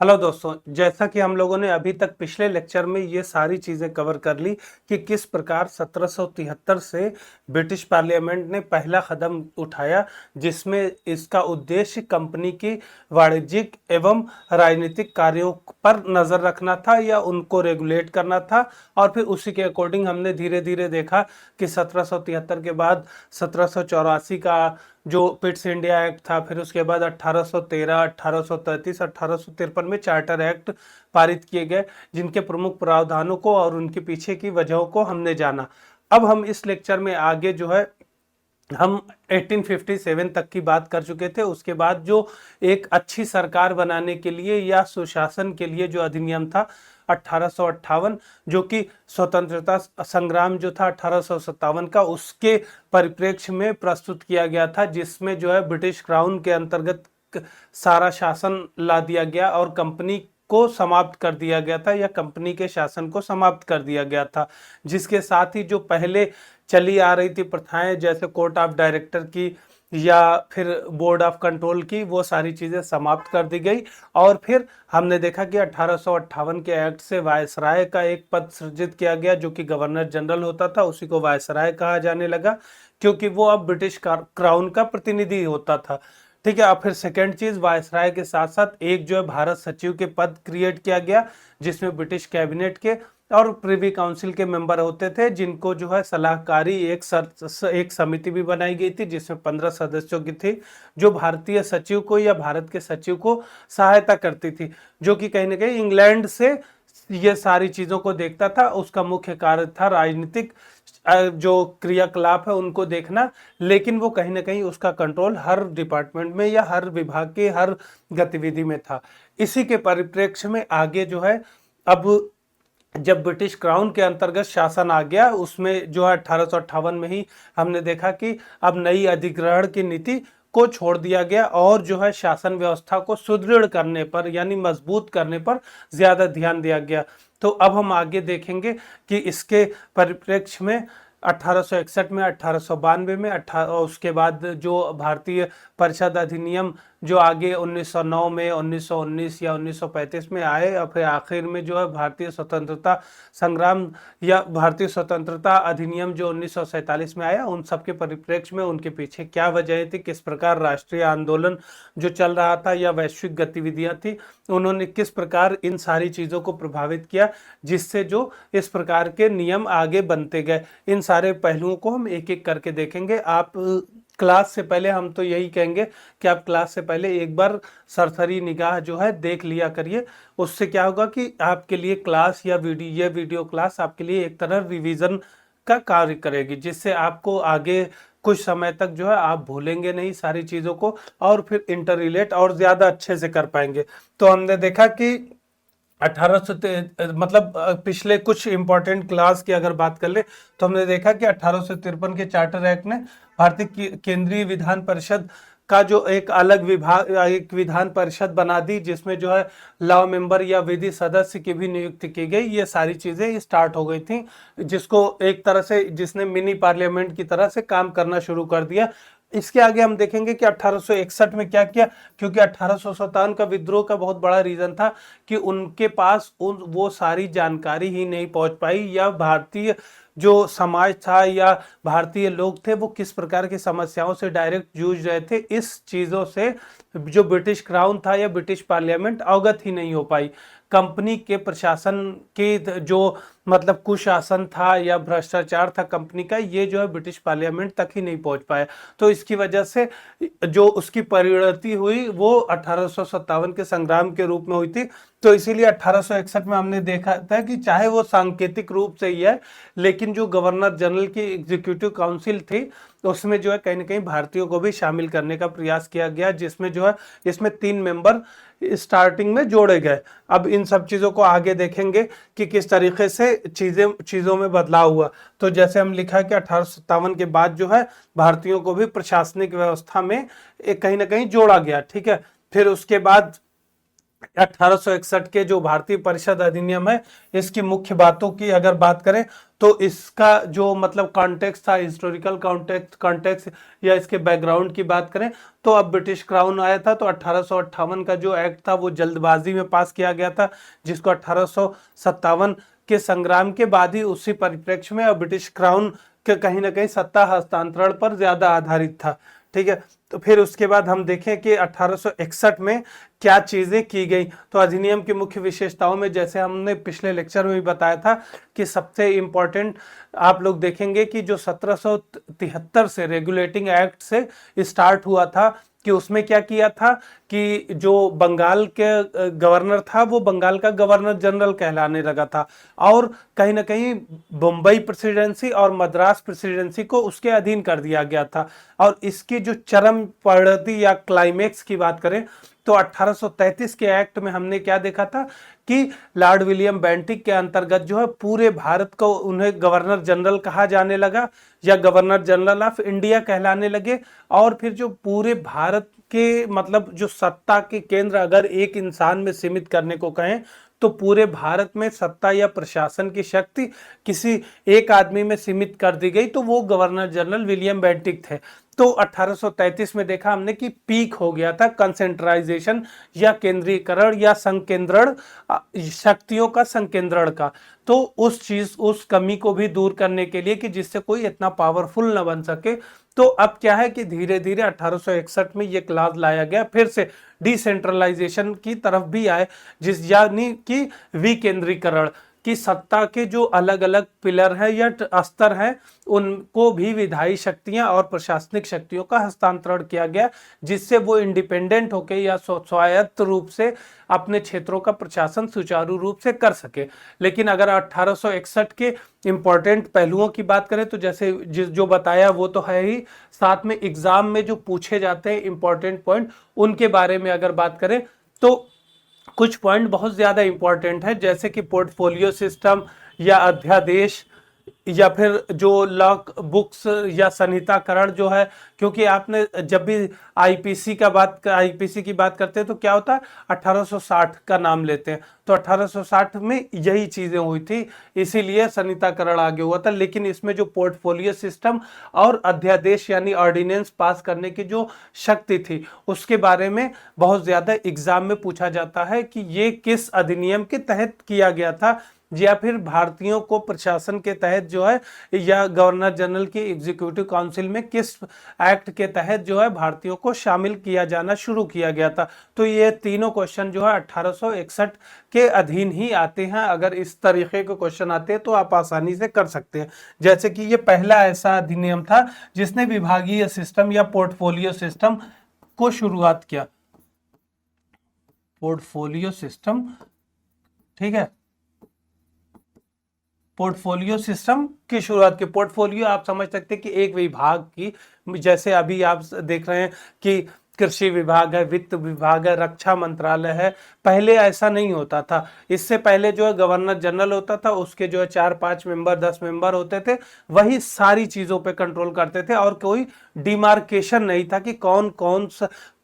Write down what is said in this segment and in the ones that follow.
Hello दोस्तों, जैसा कि हम लोगों ने अभी तक पिछले लेक्चर में ये सारी चीज़ें कवर कर ली कि किस प्रकार 1773 से ब्रिटिश पार्लियामेंट ने पहला कदम उठाया, जिसमें इसका उद्देश्य कंपनी की वाणिज्यिक एवं राजनीतिक कार्यों पर नज़र रखना था या उनको रेगुलेट करना था। और फिर उसी के अकॉर्डिंग हमने धीरे धीरे देखा कि 1773 के बाद 1784 का जो पिट्स इंडिया एक्ट था, फिर उसके बाद 1813, 1833, 1853 में चार्टर एक्ट पारित किए गए, जिनके प्रमुख प्रावधानों को और उनके पीछे की वजहों को हमने जाना। अब हम इस लेक्चर में आगे जो है हम 1857 तक की बात कर चुके थे। उसके बाद जो एक अच्छी सरकार बनाने के लिए या सुशासन के लिए जो अधिनियम था 1858, जो कि स्वतंत्रता संग्राम जो था 1857 का, उसके परिप्रेक्ष्य में प्रस्तुत किया गया था, जिसमें जो है ब्रिटिश क्राउन के अंतर्गत सारा शासन ला दिया गया और कंपनी को समाप्त कर दिया गया था या कंपनी के शासन को समाप्त कर दिया गया था। जिसके साथ ही जो पहले चली आ रही थी प्रथाएं, जैसे कोर्ट ऑफ डायरेक्टर की या फिर बोर्ड ऑफ कंट्रोल की, वो सारी चीज़ें समाप्त कर दी गई। और फिर हमने देखा कि 1858 के एक्ट से वायसराय का एक पद सृजित किया गया, जो कि गवर्नर जनरल होता था, उसी को वायसराय कहा जाने लगा, क्योंकि वो अब ब्रिटिश क्राउन का प्रतिनिधि होता था। ठीक है। अब फिर सेकेंड चीज, वायसराय के साथ साथ एक जो है भारत सचिव के पद क्रिएट किया गया, जिसमें ब्रिटिश कैबिनेट के और प्रिवी काउंसिल के मेंबर होते थे, जिनको जो है सलाहकारी एक समिति भी बनाई गई थी, जिसमें 15 सदस्यों की थी, जो भारतीय सचिव को या भारत के सचिव को सहायता करती थी, जो कि कहीं ना कहीं इंग्लैंड से ये सारी चीजों को देखता था। उसका मुख्य कार्य था राजनीतिक जो क्रियाकलाप है उनको देखना, लेकिन वो कहीं ना कहीं उसका कंट्रोल हर डिपार्टमेंट में या हर विभाग के हर गतिविधि में था। इसी के परिप्रेक्ष्य में आगे जो है, अब जब ब्रिटिश क्राउन के अंतर्गत शासन आ गया, उसमें जो है 1858 में ही हमने देखा कि अब नई अधिग्रहण की नीति को छोड़ दिया गया और जो है शासन व्यवस्था को सुदृढ़ करने पर यानी मजबूत करने पर ज्यादा ध्यान दिया गया। तो अब हम आगे देखेंगे कि इसके परिप्रेक्ष्य में 1861 में, 1892 में, उसके बाद जो भारतीय परिषद अधिनियम जो आगे 1909 में, 1919 या 1935 में आए, और फिर आखिर में जो है भारतीय स्वतंत्रता संग्राम या भारतीय स्वतंत्रता अधिनियम जो 1947 में आया, उन सब के परिप्रेक्ष्य में उनके पीछे क्या वजह थी, किस प्रकार राष्ट्रीय आंदोलन जो चल रहा था या वैश्विक गतिविधियां थी, उन्होंने किस प्रकार इन सारी चीज़ों को प्रभावित किया, जिससे जो इस प्रकार के नियम आगे बनते गए। इन सारे पहलुओं को हम एक एक करके देखेंगे। आप क्लास से पहले, हम तो यही कहेंगे कि आप क्लास से पहले एक बार सरसरी निगाह जो है देख लिया करिए। उससे क्या होगा कि आपके लिए क्लास या ये वीडियो क्लास आपके लिए एक तरह रिवीजन का कार्य करेगी, जिससे आपको आगे कुछ समय तक जो है आप भूलेंगे नहीं सारी चीज़ों को, और फिर इंटर रिलेट और ज़्यादा अच्छे से कर पाएंगे। तो हमने देखा कि 1800 मतलब पिछले कुछ इंपॉर्टेंट क्लास की अगर बात कर ले, तो हमने देखा कि 1853 के चार्टर एक्ट ने भारतीय केंद्रीय विधान परिषद का जो एक अलग विभाग, एक विधान परिषद बना दी, जिसमें जो है लॉ मेंबर या विधि सदस्य की भी नियुक्ति की गई। ये सारी चीजें स्टार्ट हो गई थी, जिसको एक तरह से, जिसने मिनी पार्लियामेंट की तरह से काम करना शुरू कर दिया। इसके आगे हम देखेंगे कि 1861 में क्या किया, क्योंकि 1857 का विद्रोह का बहुत बड़ा रीजन था कि उनके पास वो सारी जानकारी ही नहीं पहुंच पाई, या भारतीय जो समाज था या भारतीय लोग थे वो किस प्रकार की समस्याओं से डायरेक्ट जूझ रहे थे, इस चीज़ों से जो ब्रिटिश क्राउन था या ब्रिटिश पार्लियामेंट अवगत ही नहीं हो पाई। कंपनी के प्रशासन के जो मतलब कुशासन था या भ्रष्टाचार था कंपनी का, ये जो है ब्रिटिश पार्लियामेंट तक ही नहीं पहुंच पाया। तो इसकी वजह से जो उसकी परिणति हुई वो 1857 के संग्राम के रूप में हुई थी। तो इसीलिए 1861 में हमने देखा था कि चाहे वो सांकेतिक रूप से ही है, लेकिन जो गवर्नर जनरल की एग्जीक्यूटिव काउंसिल थी, उसमें जो है कहीं ना कहीं भारतीयों को भी शामिल करने का प्रयास किया गया, जिसमें जो है इसमें 3 मेंबर स्टार्टिंग में जोड़े गए। अब इन सब चीज़ों को आगे देखेंगे कि किस तरीके से चीज़ों में बदलाव हुआ। तो जैसे हम लिखा है कि 1857 के बाद जो है भारतीयों को भी प्रशासनिक व्यवस्था में कहीं ना कहीं जोड़ा गया। ठीक है। फिर उसके बाद 1861 के जो भारतीय परिषद अधिनियम है, इसकी मुख्य बातों की अगर बात करें तो इसका जो मतलब कॉन्टेक्स्ट था, हिस्टोरिकल कॉन्टेक्स्ट या इसके बैकग्राउंड की बात करें तो अब ब्रिटिश क्राउन आया था, तो 1858 का जो एक्ट था वो जल्दबाजी में पास किया गया था, जिसको 1857 के संग्राम के बाद ही उसी परिप्रेक्ष्य में अब ब्रिटिश क्राउन के कहीं ना कहीं सत्ता हस्तांतरण पर ज्यादा आधारित था। ठीक है, तो फिर उसके बाद हम देखें कि 1861 में क्या चीजें की गई। तो अधिनियम की मुख्य विशेषताओं में जैसे हमने पिछले लेक्चर में भी बताया था कि सबसे इंपॉर्टेंट आप लोग देखेंगे कि जो 1773 से रेगुलेटिंग एक्ट से स्टार्ट हुआ था कि उसमें क्या किया था कि जो बंगाल के गवर्नर था वो बंगाल का गवर्नर जनरल कहलाने लगा था, और कहीं ना कहीं बम्बई प्रेसिडेंसी और मद्रास प्रेसिडेंसी को उसके अधीन कर दिया गया था। और इसकी जो चरम परिणति या क्लाइमेक्स की बात करें तो 1833 के एक्ट में हमने क्या देखा था कि लॉर्ड विलियम बेंटिक के अंतर्गत जो है पूरे भारत को उन्हें गवर्नर जनरल कहा जाने लगा या गवर्नर जनरल ऑफ इंडिया कहलाने लगे। और फिर जो पूरे भारत के मतलब जो सत्ता के केंद्र अगर एक इंसान में सीमित करने को कहें तो पूरे भारत में सत्ता या प्रशासन की शक्ति किसी एक आदमी में सीमित कर दी गई, तो वो गवर्नर जनरल विलियम बेंटिक थे। तो 1833 में देखा हमने कि पीक हो गया था कंसेंट्राइजेशन या केंद्रीकरण या संकेंद्रण, शक्तियों का संकेंद्रण का। तो उस कमी को भी दूर करने के लिए कि जिससे कोई इतना पावरफुल न बन सके, तो अब क्या है कि धीरे धीरे 1861 में ये क्लास लाया गया, फिर से डिसेंट्रलाइजेशन की तरफ भी आए, जिस यानी कि विकेंद्रीकरण कि सत्ता के जो अलग अलग पिलर हैं या स्तर हैं उनको भी विधायी शक्तियां और प्रशासनिक शक्तियों का हस्तांतरण किया गया, जिससे वो इंडिपेंडेंट होकर या स्वायत्त रूप से अपने क्षेत्रों का प्रशासन सुचारू रूप से कर सके। लेकिन अगर 1861 के इंपॉर्टेंट पहलुओं की बात करें तो जैसे जो बताया वो तो है ही, साथ में एग्जाम में जो पूछे जाते हैं इंपॉर्टेंट पॉइंट उनके बारे में अगर बात करें तो कुछ पॉइंट बहुत ज्यादा इंपॉर्टेंट है, जैसे कि पोर्टफोलियो सिस्टम या अध्यादेश या फिर जो लॉक बुक्स या संहिताकरण जो है, क्योंकि आपने जब भी आईपीसी की बात करते हैं तो क्या होता है 1860 का नाम लेते हैं, तो 1860 में यही चीजें हुई थी, इसीलिए संहिताकरण आगे हुआ था। लेकिन इसमें जो पोर्टफोलियो सिस्टम और अध्यादेश यानी ऑर्डिनेंस पास करने की जो शक्ति थी उसके बारे में बहुत ज्यादा एग्जाम में पूछा जाता है कि ये किस अधिनियम के तहत किया गया था, या फिर भारतीयों को प्रशासन के तहत जो है या गवर्नर जनरल की एग्जीक्यूटिव काउंसिल में किस एक्ट के तहत जो है भारतीयों को शामिल किया जाना शुरू किया गया था। तो ये तीनों क्वेश्चन जो है 1861 के अधीन ही आते हैं। अगर इस तरीके के क्वेश्चन आते हैं तो आप आसानी से कर सकते हैं। जैसे कि ये पहला ऐसा अधिनियम था जिसने विभागीय सिस्टम या पोर्टफोलियो सिस्टम को शुरुआत किया, पोर्टफोलियो सिस्टम, ठीक है, पोर्टफोलियो सिस्टम की शुरुआत की। पोर्टफोलियो आप समझ सकते हैं कि एक विभाग की, जैसे अभी आप देख रहे हैं कि कृषि विभाग है, वित्त विभाग है, रक्षा मंत्रालय है, पहले ऐसा नहीं होता था। इससे पहले जो है गवर्नर जनरल होता था, उसके जो है 4-5 मेंबर 10 मेंबर होते थे, वही सारी चीजों पे कंट्रोल करते थे और कोई डिमार्केशन नहीं था कि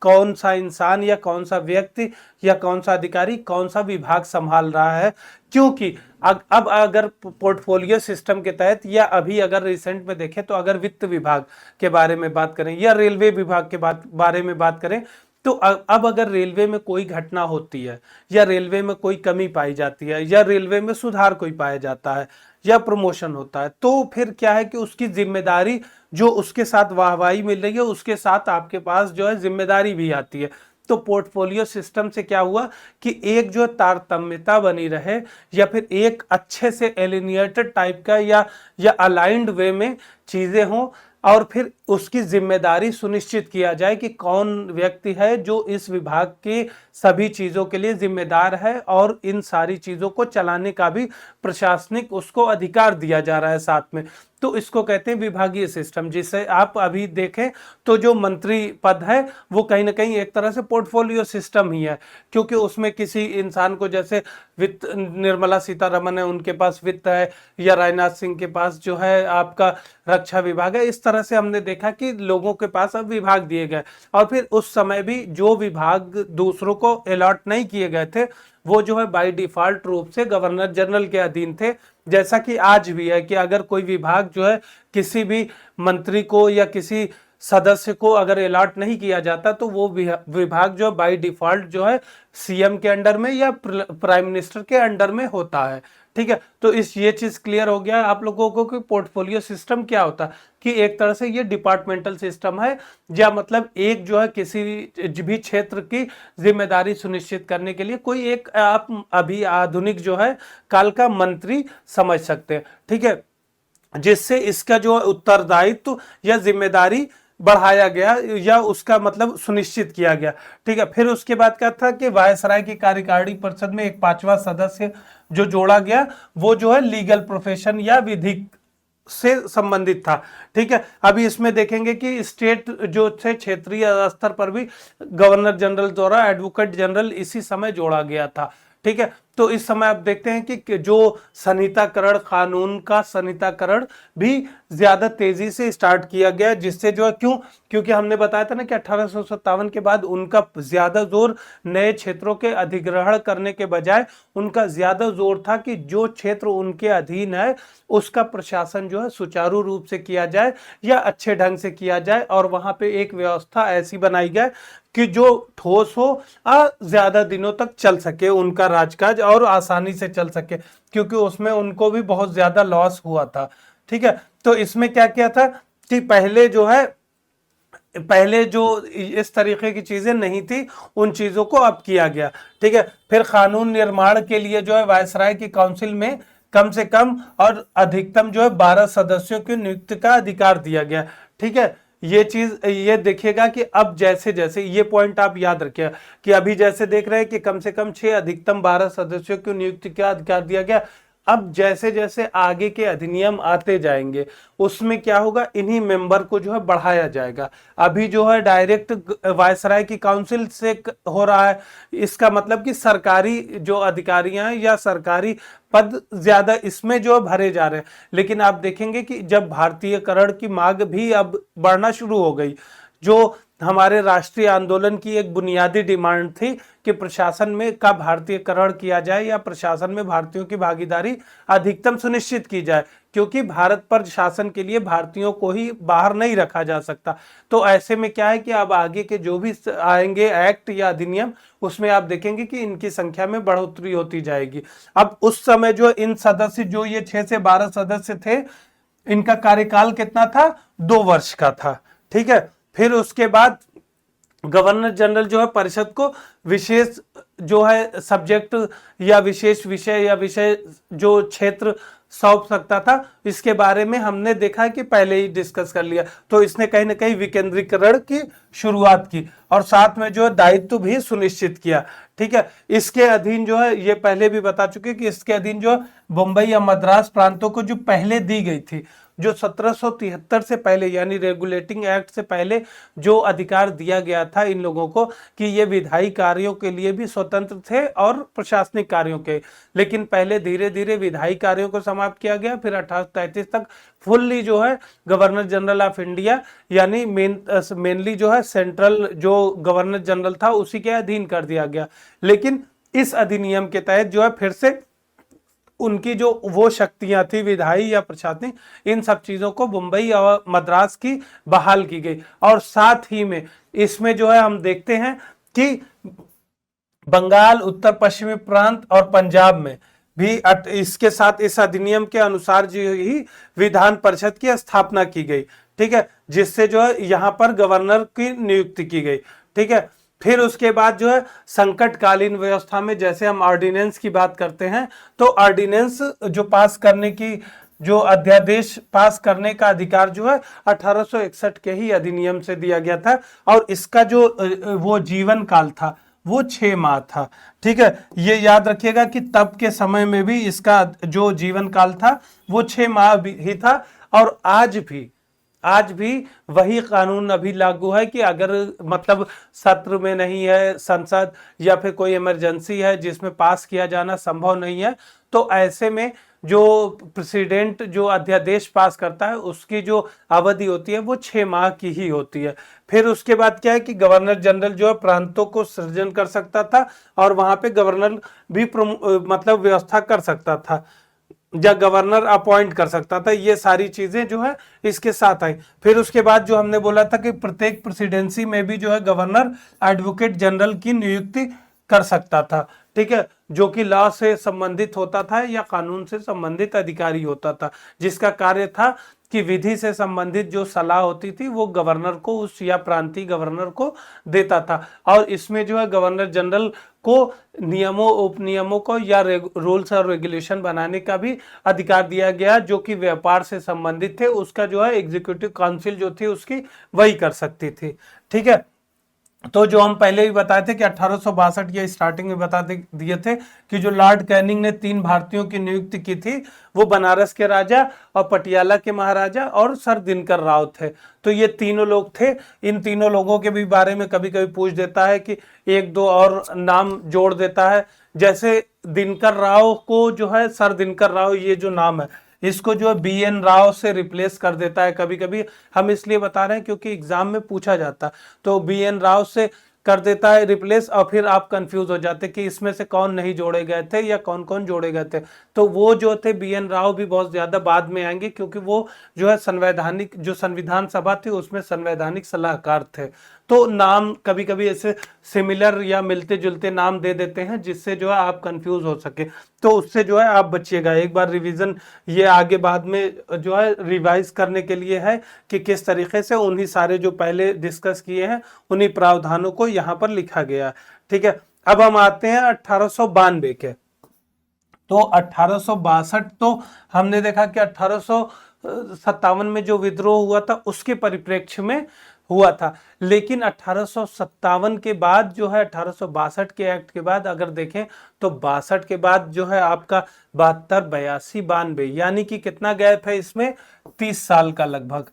कौन सा इंसान या कौन सा व्यक्ति या कौन सा अधिकारी कौन सा विभाग संभाल रहा है। क्योंकि अब अगर पोर्टफोलियो सिस्टम के तहत या अभी अगर रिसेंट में देखें तो अगर वित्त विभाग के बारे में बात करें या रेलवे विभाग के बारे में बात करें तो अब अगर रेलवे में कोई घटना होती है या रेलवे में कोई कमी पाई जाती है या रेलवे में सुधार कोई पाया जाता है या प्रमोशन होता है, तो फिर क्या है कि उसकी जिम्मेदारी जो उसके साथ वाहवाही मिल रही है उसके साथ आपके पास जो है जिम्मेदारी भी आती है। तो पोर्टफोलियो सिस्टम से क्या हुआ कि एक जो तारतम्यता बनी रहे या फिर एक अच्छे से एलिनिएटेड टाइप का या अलाइंड वे में चीजें हों और फिर उसकी जिम्मेदारी सुनिश्चित किया जाए कि कौन व्यक्ति है जो इस विभाग की सभी चीजों के लिए जिम्मेदार है और इन सारी चीजों को चलाने का भी प्रशासनिक उसको अधिकार दिया जा रहा है साथ में। तो इसको कहते हैं विभागीय सिस्टम। जिसे आप अभी देखें तो जो मंत्री पद है वो कहीं ना कहीं एक तरह से पोर्टफोलियो सिस्टम ही है, क्योंकि उसमें किसी इंसान को, जैसे वित्त निर्मला सीतारमन है उनके पास वित्त है, या राजनाथ सिंह के पास जो है आपका रक्षा विभाग है, इस तरह से हमने देखा कि लोगों के पास अब विभाग दिए गए। और फिर उस समय भी जो विभाग दूसरों को अलॉट नहीं किए गए थे वो जो है बाय डिफॉल्ट रूप से गवर्नर जनरल के अधीन थे। जैसा कि आज भी है कि अगर कोई विभाग जो है किसी भी मंत्री को या किसी सदस्य को अगर अलॉट नहीं किया जाता तो वो विभाग जो बाय डिफॉल्ट जो है सीएम के अंडर में या प्राइम मिनिस्टर के अंडर में होता है। ठीक है, तो ये चीज क्लियर हो गया आप लोगों को कि पोर्टफोलियो सिस्टम क्या होता है, कि एक तरह से ये डिपार्टमेंटल सिस्टम है, या मतलब एक जो है किसी भी क्षेत्र की जिम्मेदारी सुनिश्चित करने के लिए कोई एक आप अभी आधुनिक जो है काल का मंत्री समझ सकते हैं। ठीक है, जिससे इसका जो उत्तरदायित्व या जिम्मेदारी बढ़ाया गया या उसका मतलब सुनिश्चित किया गया। ठीक है, फिर उसके बाद क्या था कि वायसराय की कार्यकारिणी परिषद में एक 5वां सदस्य जो जोड़ा गया वो जो है लीगल प्रोफेशन या विधिक से संबंधित था। ठीक है, अभी इसमें देखेंगे कि स्टेट जो थे क्षेत्रीय स्तर पर भी गवर्नर जनरल द्वारा एडवोकेट जनरल इसी समय जोड़ा गया था। ठीक है, तो इस समय आप देखते हैं कि जो संहिताकरण, कानून का संहिताकरण भी ज्यादा तेजी से स्टार्ट किया गया, जिससे जो है क्योंकि हमने बताया था ना कि 1857 के बाद उनका ज्यादा जोर नए क्षेत्रों के अधिग्रहण करने के बजाय उनका ज्यादा जोर था कि जो क्षेत्र उनके अधीन है उसका प्रशासन जो है सुचारू रूप से किया जाए या अच्छे ढंग से किया जाए, और वहां पे एक व्यवस्था ऐसी बनाई जाए कि जो ठोस हो और ज्यादा दिनों तक चल सके उनका राजकाज, और आसानी से चल सके, क्योंकि उसमें उनको भी बहुत ज्यादा लॉस हुआ था। ठीक है, तो इसमें क्या किया था कि पहले जो इस तरीके की चीजें नहीं थी उन चीजों को अब किया गया। ठीक है, फिर कानून निर्माण के लिए जो है वायसराय की काउंसिल में कम से कम और अधिकतम जो है 12 सदस्यों की नियुक्ति का अधिकार दिया गया। ठीक है, ये चीज ये देखिएगा कि अब जैसे जैसे ये पॉइंट आप याद रखिएगा कि अभी जैसे देख रहे हैं कि कम से कम 6 अधिकतम 12 सदस्यों की नियुक्ति का अधिकार दिया गया। अब जैसे जैसे आगे के अधिनियम आते जाएंगे उसमें क्या होगा, इन्हीं मेंबर को जो है बढ़ाया जाएगा। अभी जो है डायरेक्ट वायसराय की काउंसिल से हो रहा है, इसका मतलब कि सरकारी जो अधिकारियां या सरकारी पद ज्यादा इसमें जो भरे जा रहे हैं। लेकिन आप देखेंगे कि जब भारतीयकरण की मांग भी अब बढ़ना शुरू हो गई, जो हमारे राष्ट्रीय आंदोलन की एक बुनियादी डिमांड थी कि प्रशासन में का भारतीयकरण किया जाए या प्रशासन में भारतीयों की भागीदारी अधिकतम सुनिश्चित की जाए, क्योंकि भारत पर शासन के लिए भारतीयों को ही बाहर नहीं रखा जा सकता। तो ऐसे में क्या है कि अब आगे के जो भी आएंगे एक्ट या अधिनियम उसमें आप देखेंगे कि इनकी संख्या में बढ़ोतरी होती जाएगी। अब उस समय जो इन सदस्य जो ये 6 से 12 सदस्य थे इनका कार्यकाल कितना था, 2 वर्ष का था। ठीक है, फिर उसके बाद गवर्नर जनरल जो है परिषद को विशेष जो है सब्जेक्ट या विशेष विषय या विषय जो क्षेत्र सौंप सकता था, इसके बारे में हमने देखा कि पहले ही डिस्कस कर लिया। तो इसने कहीं ना कहीं विकेंद्रीकरण की शुरुआत की और साथ में जो है दायित्व भी सुनिश्चित किया। ठीक है, इसके अधीन जो है ये पहले भी बता चुके कि इसके अधीन जो मुंबई या मद्रास प्रांतों को जो पहले दी गई थी, जो 1773 से पहले यानी रेगुलेटिंग एक्ट से पहले जो अधिकार दिया गया था इन लोगों को कि ये विधायी कार्यों के लिए भी स्वतंत्र थे और प्रशासनिक कार्यों के, लेकिन पहले धीरे धीरे विधायी कार्यों को समाप्त किया गया। फिर 1833 तक फुल्ली जो है गवर्नर जनरल ऑफ इंडिया यानी मेनली जो है सेंट्रल जो गवर्नर जनरल था उसी के अधीन कर दिया गया। लेकिन इस अधिनियम के तहत जो है फिर से उनकी जो वो शक्तियां थी विधायी या प्रशासनिक, इन सब चीजों को मुंबई और मद्रास की बहाल की गई। और साथ ही में इसमें जो है हम देखते हैं कि बंगाल, उत्तर पश्चिमी प्रांत और पंजाब में भी इसके साथ इस अधिनियम के अनुसार जो ही विधान परिषद की स्थापना की गई। ठीक है, जिससे जो है यहाँ पर गवर्नर की नियुक्ति की गई। ठीक है, फिर उसके बाद जो है संकटकालीन व्यवस्था में जैसे हम ऑर्डिनेंस की बात करते हैं तो ऑर्डिनेंस जो पास करने की जो अध्यादेश पास करने का अधिकार जो है 1861 के ही अधिनियम से दिया गया था और इसका जो वो जीवन काल था वो 6 माह था। ठीक है, ये याद रखिएगा कि तब के समय में भी इसका जो जीवन काल था वो 6 माह ही था। और आज भी वही कानून अभी लागू है कि अगर मतलब सत्र में नहीं है संसद या फिर कोई इमरजेंसी है जिसमें पास किया जाना संभव नहीं है, तो ऐसे में जो प्रेसिडेंट जो अध्यादेश पास करता है उसकी जो अवधि होती है वो 6 माह की ही होती है। फिर उसके बाद क्या है कि गवर्नर जनरल जो है प्रांतों को सृजन कर सकता था और वहां पे गवर्नर भी मतलब व्यवस्था कर सकता था या गवर्नर अपॉइंट कर सकता था। ये सारी चीजें जो है इसके साथ आई। फिर उसके बाद जो हमने बोला था कि प्रत्येक प्रेसिडेंसी में भी जो है गवर्नर एडवोकेट जनरल की नियुक्ति कर सकता था, ठीक है, जो कि लॉ से संबंधित होता था या कानून से संबंधित अधिकारी होता था, जिसका कार्य था कि विधि से संबंधित जो सलाह होती थी वो गवर्नर को उस या प्रांतीय गवर्नर को देता था। और इसमें जो है गवर्नर जनरल को नियमों उपनियमों को या रूल्स और रेगुलेशन बनाने का भी अधिकार दिया गया, जो कि व्यापार से संबंधित थे। उसका जो है एग्जीक्यूटिव काउंसिल जो थी उसकी वही कर सकती थी, ठीक है। तो जो हम पहले भी बताए थे कि 1862 या स्टार्टिंग में बता दिए थे कि जो लॉर्ड कैनिंग ने 3 भारतीयों की नियुक्ति की थी वो बनारस के राजा और पटियाला के महाराजा और सर दिनकर राव थे। तो ये तीनों लोग थे। इन तीनों लोगों के भी बारे में कभी कभी पूछ देता है कि एक दो और नाम जोड़ देता है। जैसे दिनकर राव को जो है सर दिनकर राव, ये जो नाम है इसको जो है BN राव से रिप्लेस कर देता है। कभी कभी हम इसलिए बता रहे हैं क्योंकि एग्जाम में पूछा जाता है, तो BN राव से कर देता है रिप्लेस और फिर आप कंफ्यूज हो जाते कि इसमें से कौन नहीं जोड़े गए थे या कौन कौन जोड़े गए थे। तो वो जो थे BN राव भी बहुत ज्यादा बाद में आएंगे, क्योंकि वो जो है संवैधानिक जो संविधान सभा थी उसमें संवैधानिक सलाहकार थे। तो नाम कभी कभी ऐसे सिमिलर या मिलते जुलते नाम दे देते हैं जिससे जो है आप कंफ्यूज हो सके, तो उससे जो है आप बचिएगा। एक बार रिवीजन ये आगे बाद में जो है रिवाइज करने के लिए है कि किस तरीके से उन्हीं सारे जो पहले डिस्कस किए हैं उन्हीं प्रावधानों को यहाँ पर लिखा गया, ठीक है। अब हम आते हैं 1892 के। तो 1862 तो हमने देखा कि 1857 में जो विद्रोह हुआ था उसके परिप्रेक्ष्य में हुआ था। लेकिन 1857 के बाद जो है 1862 के एक्ट के बाद अगर देखें तो 62 के बाद जो है आपका 72, 82, 92 यानी कि कितना गैप है इसमें, 30 साल का लगभग,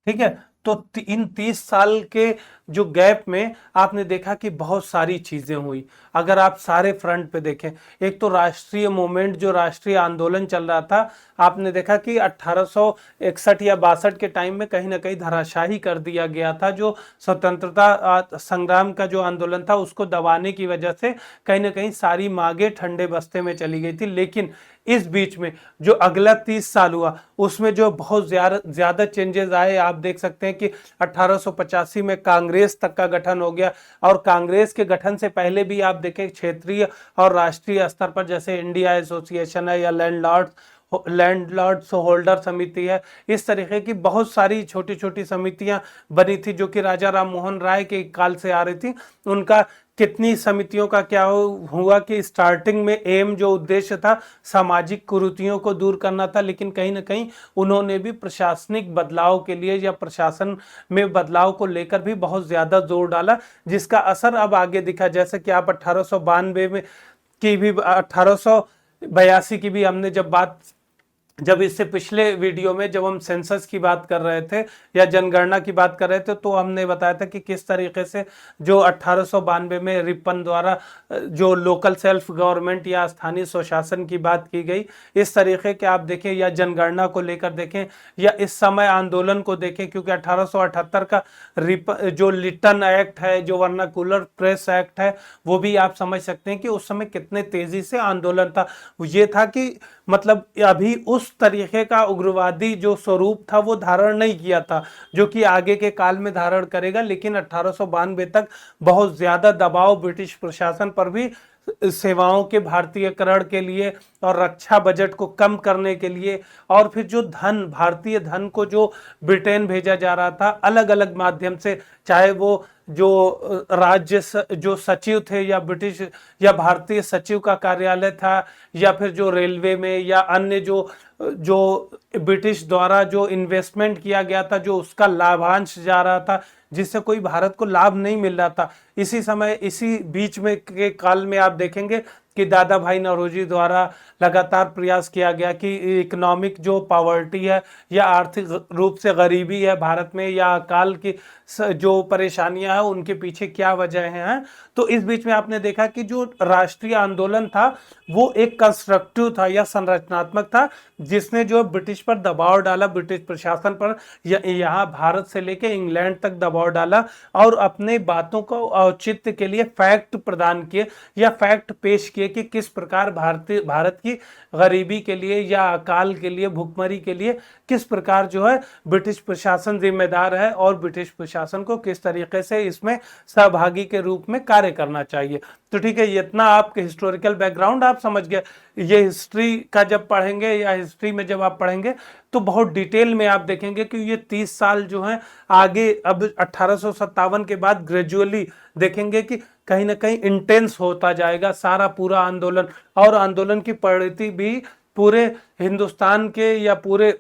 ठीक है। तो इन 30 साल के जो गैप में आपने देखा कि बहुत सारी चीजें हुई। अगर आप सारे फ्रंट पे देखें, एक तो राष्ट्रीय मूवमेंट जो राष्ट्रीय आंदोलन चल रहा था, आपने देखा कि 1861 या 62 के टाइम में कहीं ना कहीं धराशाही कर दिया गया था। जो स्वतंत्रता संग्राम का जो आंदोलन था उसको दबाने की वजह से कहीं ना कहीं सारी मांगे ठंडे बस्ते में चली गई थी। लेकिन इस बीच में जो अगला 30 साल हुआ उसमें जो बहुत ज्यादा चेंजेस आए। आप देख सकते हैं कि 1885 में कांग्रेस तक का गठन हो गया, और कांग्रेस के गठन से पहले भी आप देखें क्षेत्रीय और राष्ट्रीय स्तर पर जैसे इंडिया एसोसिएशन है या लैंडलॉर्ड्स होल्डर समिति है, इस तरीके की बहुत सारी छोटी छोटी समितियां बनी थी जो कि राजा राम मोहन राय के काल से आ रही थी। उनका कितनी समितियों का क्या हुआ कि स्टार्टिंग में एम जो उद्देश्य था सामाजिक कुरीतियों को दूर करना था, लेकिन कहीं ना कहीं उन्होंने भी प्रशासनिक बदलाव के लिए या प्रशासन में बदलाव को लेकर भी बहुत ज्यादा जोर डाला, जिसका असर अब आगे दिखा। जैसे कि आप 1892 में की भी 1882 की भी हमने जब इससे पिछले वीडियो में जब हम सेंसस की बात कर रहे थे या जनगणना की बात कर रहे थे तो हमने बताया था कि किस तरीके से जो 1892 में रिपन द्वारा जो लोकल सेल्फ गवर्नमेंट या स्थानीय स्वशासन की बात की गई, इस तरीके के आप देखें या जनगणना को लेकर देखें या इस समय आंदोलन को देखें, क्योंकि 1878 का जो लिटन एक्ट है, जो वर्नाकुलर प्रेस एक्ट है, वो भी आप समझ सकते हैं कि उस समय कितने तेजी से आंदोलन था। ये था कि मतलब अभी उस तरीके का उग्रवादी जो स्वरूप था वो धारण नहीं किया था जो कि आगे के काल में धारण करेगा। लेकिन 1892 तक बहुत ज्यादा दबाव ब्रिटिश प्रशासन पर भी सेवाओं के भारतीयकरण के लिए और रक्षा बजट को कम करने के लिए, और फिर जो धन भारतीय धन को जो ब्रिटेन भेजा जा रहा था अलग अलग माध्यम से, चाहे वो जो राज्य जो सचिव थे या ब्रिटिश या भारतीय सचिव का कार्यालय था, या फिर जो रेलवे में या अन्य जो ब्रिटिश द्वारा जो इन्वेस्टमेंट किया गया था जो उसका लाभांश जा रहा था जिससे कोई भारत को लाभ नहीं मिल रहा था। इसी समय इसी बीच में के काल में आप देखेंगे कि दादा भाई नौरोजी द्वारा लगातार प्रयास किया गया कि इकोनॉमिक जो पॉवर्टी है या आर्थिक रूप से गरीबी है भारत में, या अकाल की जो परेशानियां हैं उनके पीछे क्या वजह हैं। तो इस बीच में आपने देखा कि जो राष्ट्रीय आंदोलन था वो एक कंस्ट्रक्टिव था या संरचनात्मक था, जिसने जो ब्रिटिश पर दबाव डाला, ब्रिटिश प्रशासन पर, यहाँ भारत से लेकर इंग्लैंड तक दबाव डाला और अपने बातों को औचित्य के लिए फैक्ट प्रदान किए या फैक्ट पेश किए कि किस प्रकार भारत की गरीबी के लिए या अकाल के लिए, भुखमरी के लिए किस प्रकार जो है ब्रिटिश प्रशासन जिम्मेदार है और ब्रिटिश प्रशासन को किस तरीके से इसमें सहभागी के रूप में कार्य करना चाहिए। तो ठीक है, इतना आपके हिस्टोरिकल बैकग्राउंड आप समझ गए। ये हिस्ट्री का जब पढ़ेंगे या हिस्ट्री में जब आप पढ़ेंगे तो बहुत डिटेल में आप देखेंगे कि ये 30 साल जो हैं आगे, अब 1857 के बाद ग्रेजुअली देखेंगे कि कहीं ना कहीं इंटेंस होता जाएगा सारा पूरा आंदोलन, और आंदोलन की परिणति भी पूरे हिंदुस्तान के या पूरे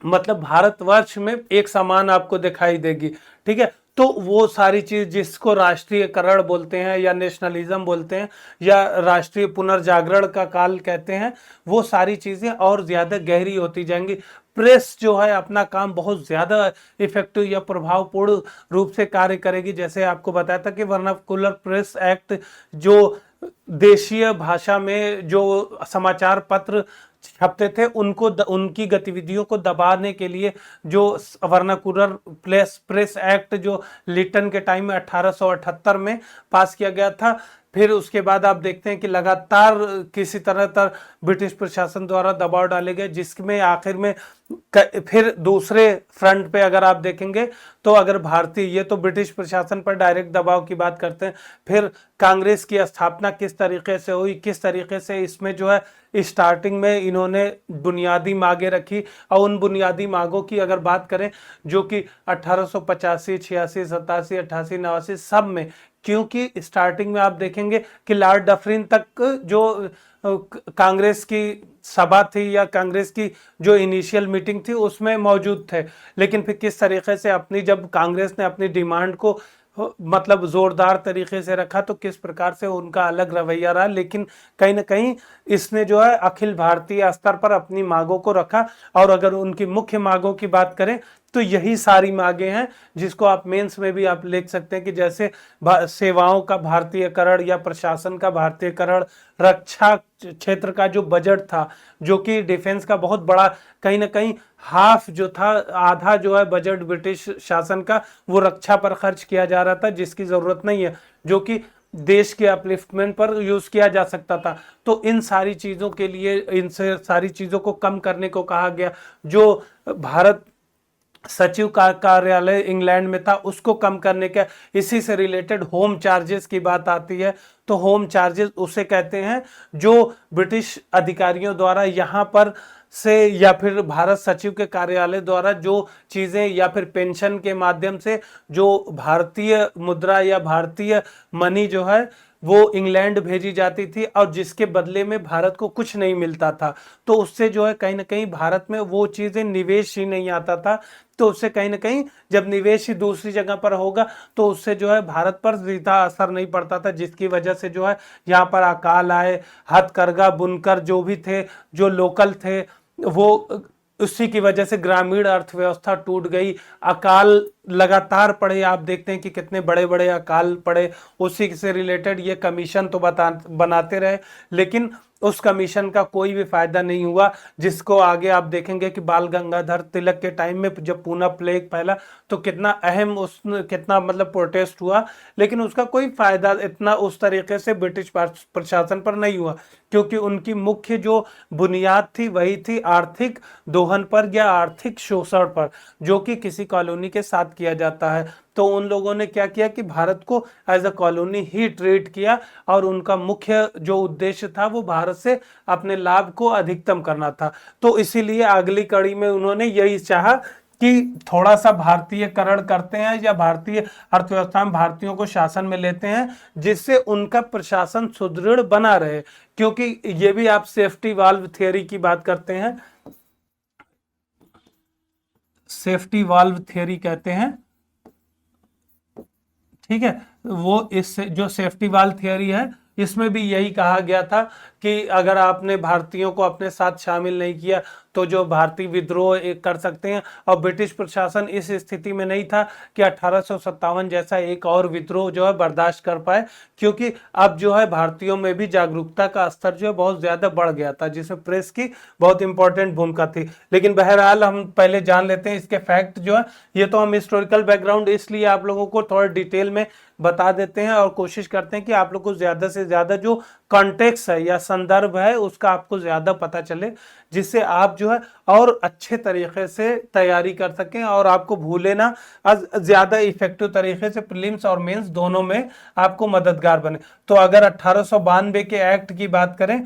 मतलब भारतवर्ष में एक समान आपको दिखाई देगी। ठीक है, तो वो सारी चीज जिसको राष्ट्रीयकरण बोलते हैं या नेशनलिज्म बोलते हैं या राष्ट्रीय पुनर्जागरण का काल कहते हैं, वो सारी चीजें और ज्यादा गहरी होती जाएंगी। प्रेस जो है अपना काम बहुत ज्यादा इफेक्टिव या प्रभावपूर्ण रूप से कार्य करेगी। जैसे आपको बताया था कि वर्नाकुलर प्रेस एक्ट, जो देशीय भाषा में जो समाचार पत्र छपते थे उनको उनकी गतिविधियों को दबाने के लिए जो वर्नाकुलर प्रेस एक्ट जो लिटन के टाइम में 1878 में पास किया गया था। फिर उसके बाद आप देखते हैं कि लगातार किसी तरह ब्रिटिश प्रशासन द्वारा दबाव डाले गए, जिसमें आखिर में फिर दूसरे फ्रंट पे अगर आप देखेंगे तो अगर भारतीय, ये तो ब्रिटिश प्रशासन पर डायरेक्ट दबाव की बात करते हैं, फिर कांग्रेस की स्थापना किस तरीके से हुई, किस तरीके से इसमें जो है स्टार्टिंग में इन्होंने बुनियादी मांगे रखी, और उन बुनियादी मांगों की अगर बात करें जो कि 1885, 86, 87, 88, 89 सब में, क्योंकि स्टार्टिंग में आप देखेंगे कि लॉर्ड डफरिन तक जो कांग्रेस की सभा थी या कांग्रेस की जो इनिशियल मीटिंग थी उसमें मौजूद थे, लेकिन फिर किस तरीके से अपनी, जब कांग्रेस ने अपनी डिमांड को मतलब जोरदार तरीके से रखा तो किस प्रकार से उनका अलग रवैया रहा, लेकिन कहीं ना कहीं इसने जो है अखिल भारतीय स्तर पर अपनी मांगों को रखा। और अगर उनकी मुख्य मांगों की बात करें तो यही सारी मांगे हैं जिसको आप मेंस में भी आप लिख सकते हैं कि जैसे सेवाओं का भारतीयकरण या प्रशासन का भारतीयकरण, रक्षा क्षेत्र का जो बजट था, जो कि डिफेंस का बहुत बड़ा, कहीं ना कहीं हाफ जो था, आधा जो है बजट ब्रिटिश शासन का वो रक्षा पर खर्च किया जा रहा था, जिसकी जरूरत नहीं है, जो कि देश के अपलिफ्टमेंट पर यूज किया जा सकता था। तो इन सारी चीजों के लिए, इन सारी चीजों को कम करने को कहा गया। जो भारत सचिव का कार्यालय इंग्लैंड में था उसको कम करने का, इसी से रिलेटेड होम चार्जेस की बात आती है। तो होम चार्जेस उसे कहते हैं जो ब्रिटिश अधिकारियों द्वारा यहाँ पर से या फिर भारत सचिव के कार्यालय द्वारा जो चीजें या फिर पेंशन के माध्यम से जो भारतीय मुद्रा या भारतीय मनी जो है वो इंग्लैंड भेजी जाती थी, और जिसके बदले में भारत को कुछ नहीं मिलता था। तो उससे जो है कहीं ना कहीं भारत में वो चीजें, निवेश ही नहीं आता था। तो उससे कहीं ना कहीं जब निवेश ही दूसरी जगह पर होगा तो उससे जो है भारत पर सीधा असर नहीं पड़ता था, जिसकी वजह से जो है यहाँ पर अकाल आए, हथकरघा बुनकर जो भी थे, जो लोकल थे, वो उसी की वजह से ग्रामीण अर्थव्यवस्था टूट गई। अकाल लगातार पड़े, आप देखते हैं कि कितने बड़े बड़े अकाल पड़े। उसी से रिलेटेड ये कमीशन तो बनाते रहे, लेकिन उस कमीशन का कोई भी फायदा नहीं हुआ, जिसको आगे आप देखेंगे कि बाल गंगाधर तिलक के टाइम में जब पूना प्लेग फैला तो कितना अहम, उस कितना मतलब प्रोटेस्ट हुआ, लेकिन उसका कोई फायदा इतना उस तरीके से ब्रिटिश प्रशासन पर नहीं हुआ, क्योंकि उनकी मुख्य जो बुनियाद थी वही थी आर्थिक दोहन पर या आर्थिक शोषण पर, जो कि किसी कॉलोनी के साथ किया जाता है। तो उन लोगों ने क्या किया कि भारत को एज अ कॉलोनी ही ट्रीट किया, और उनका मुख्य जो उद्देश्य था वो भारत से अपने लाभ को अधिकतम करना था। तो इसीलिए अगली कड़ी में उन्होंने यही चाहा कि थोड़ा सा भारतीयकरण करते हैं या भारतीय अर्थव्यवस्था में भारतीयों को शासन में लेते हैं, जिससे उनका प्रशासन सुदृढ़ बना रहे। क्योंकि ये भी आप सेफ्टी वाल्व थियरी की बात करते हैं, सेफ्टी वाल्व थियरी कहते हैं, ठीक है। वो इस जो सेफ्टी वाल्व थियरी है इसमें भी यही कहा गया था कि अगर आपने भारतीयों को अपने साथ शामिल नहीं किया तो जो भारतीय विद्रोह कर सकते हैं। और ब्रिटिश प्रशासन इस स्थिति में नहीं था कि 1857 जैसा एक और विद्रोह जो है बर्दाश्त कर पाए, क्योंकि अब जो है भारतीयों में भी जागरूकता का स्तर जो है बहुत ज्यादा बढ़ गया था, जिसमें प्रेस की बहुत इंपॉर्टेंट भूमिका थी। लेकिन बहरहाल हम पहले जान लेते हैं इसके फैक्ट जो है। ये तो हम हिस्टोरिकल बैकग्राउंड इसलिए आप लोगों को थोड़ा डिटेल में बता देते हैं और कोशिश करते हैं कि आप लोग को ज्यादा से ज्यादा जो कॉन्टेक्स्ट है या संदर्भ है उसका आपको ज्यादा पता चले, जिससे आप जो है और अच्छे तरीके से तैयारी कर सकें और आपको भूले ना, ज्यादा इफेक्टिव तरीके से प्रीलिम्स और मेंस दोनों में आपको मददगार बने। तो अगर 1892 के एक्ट की बात करें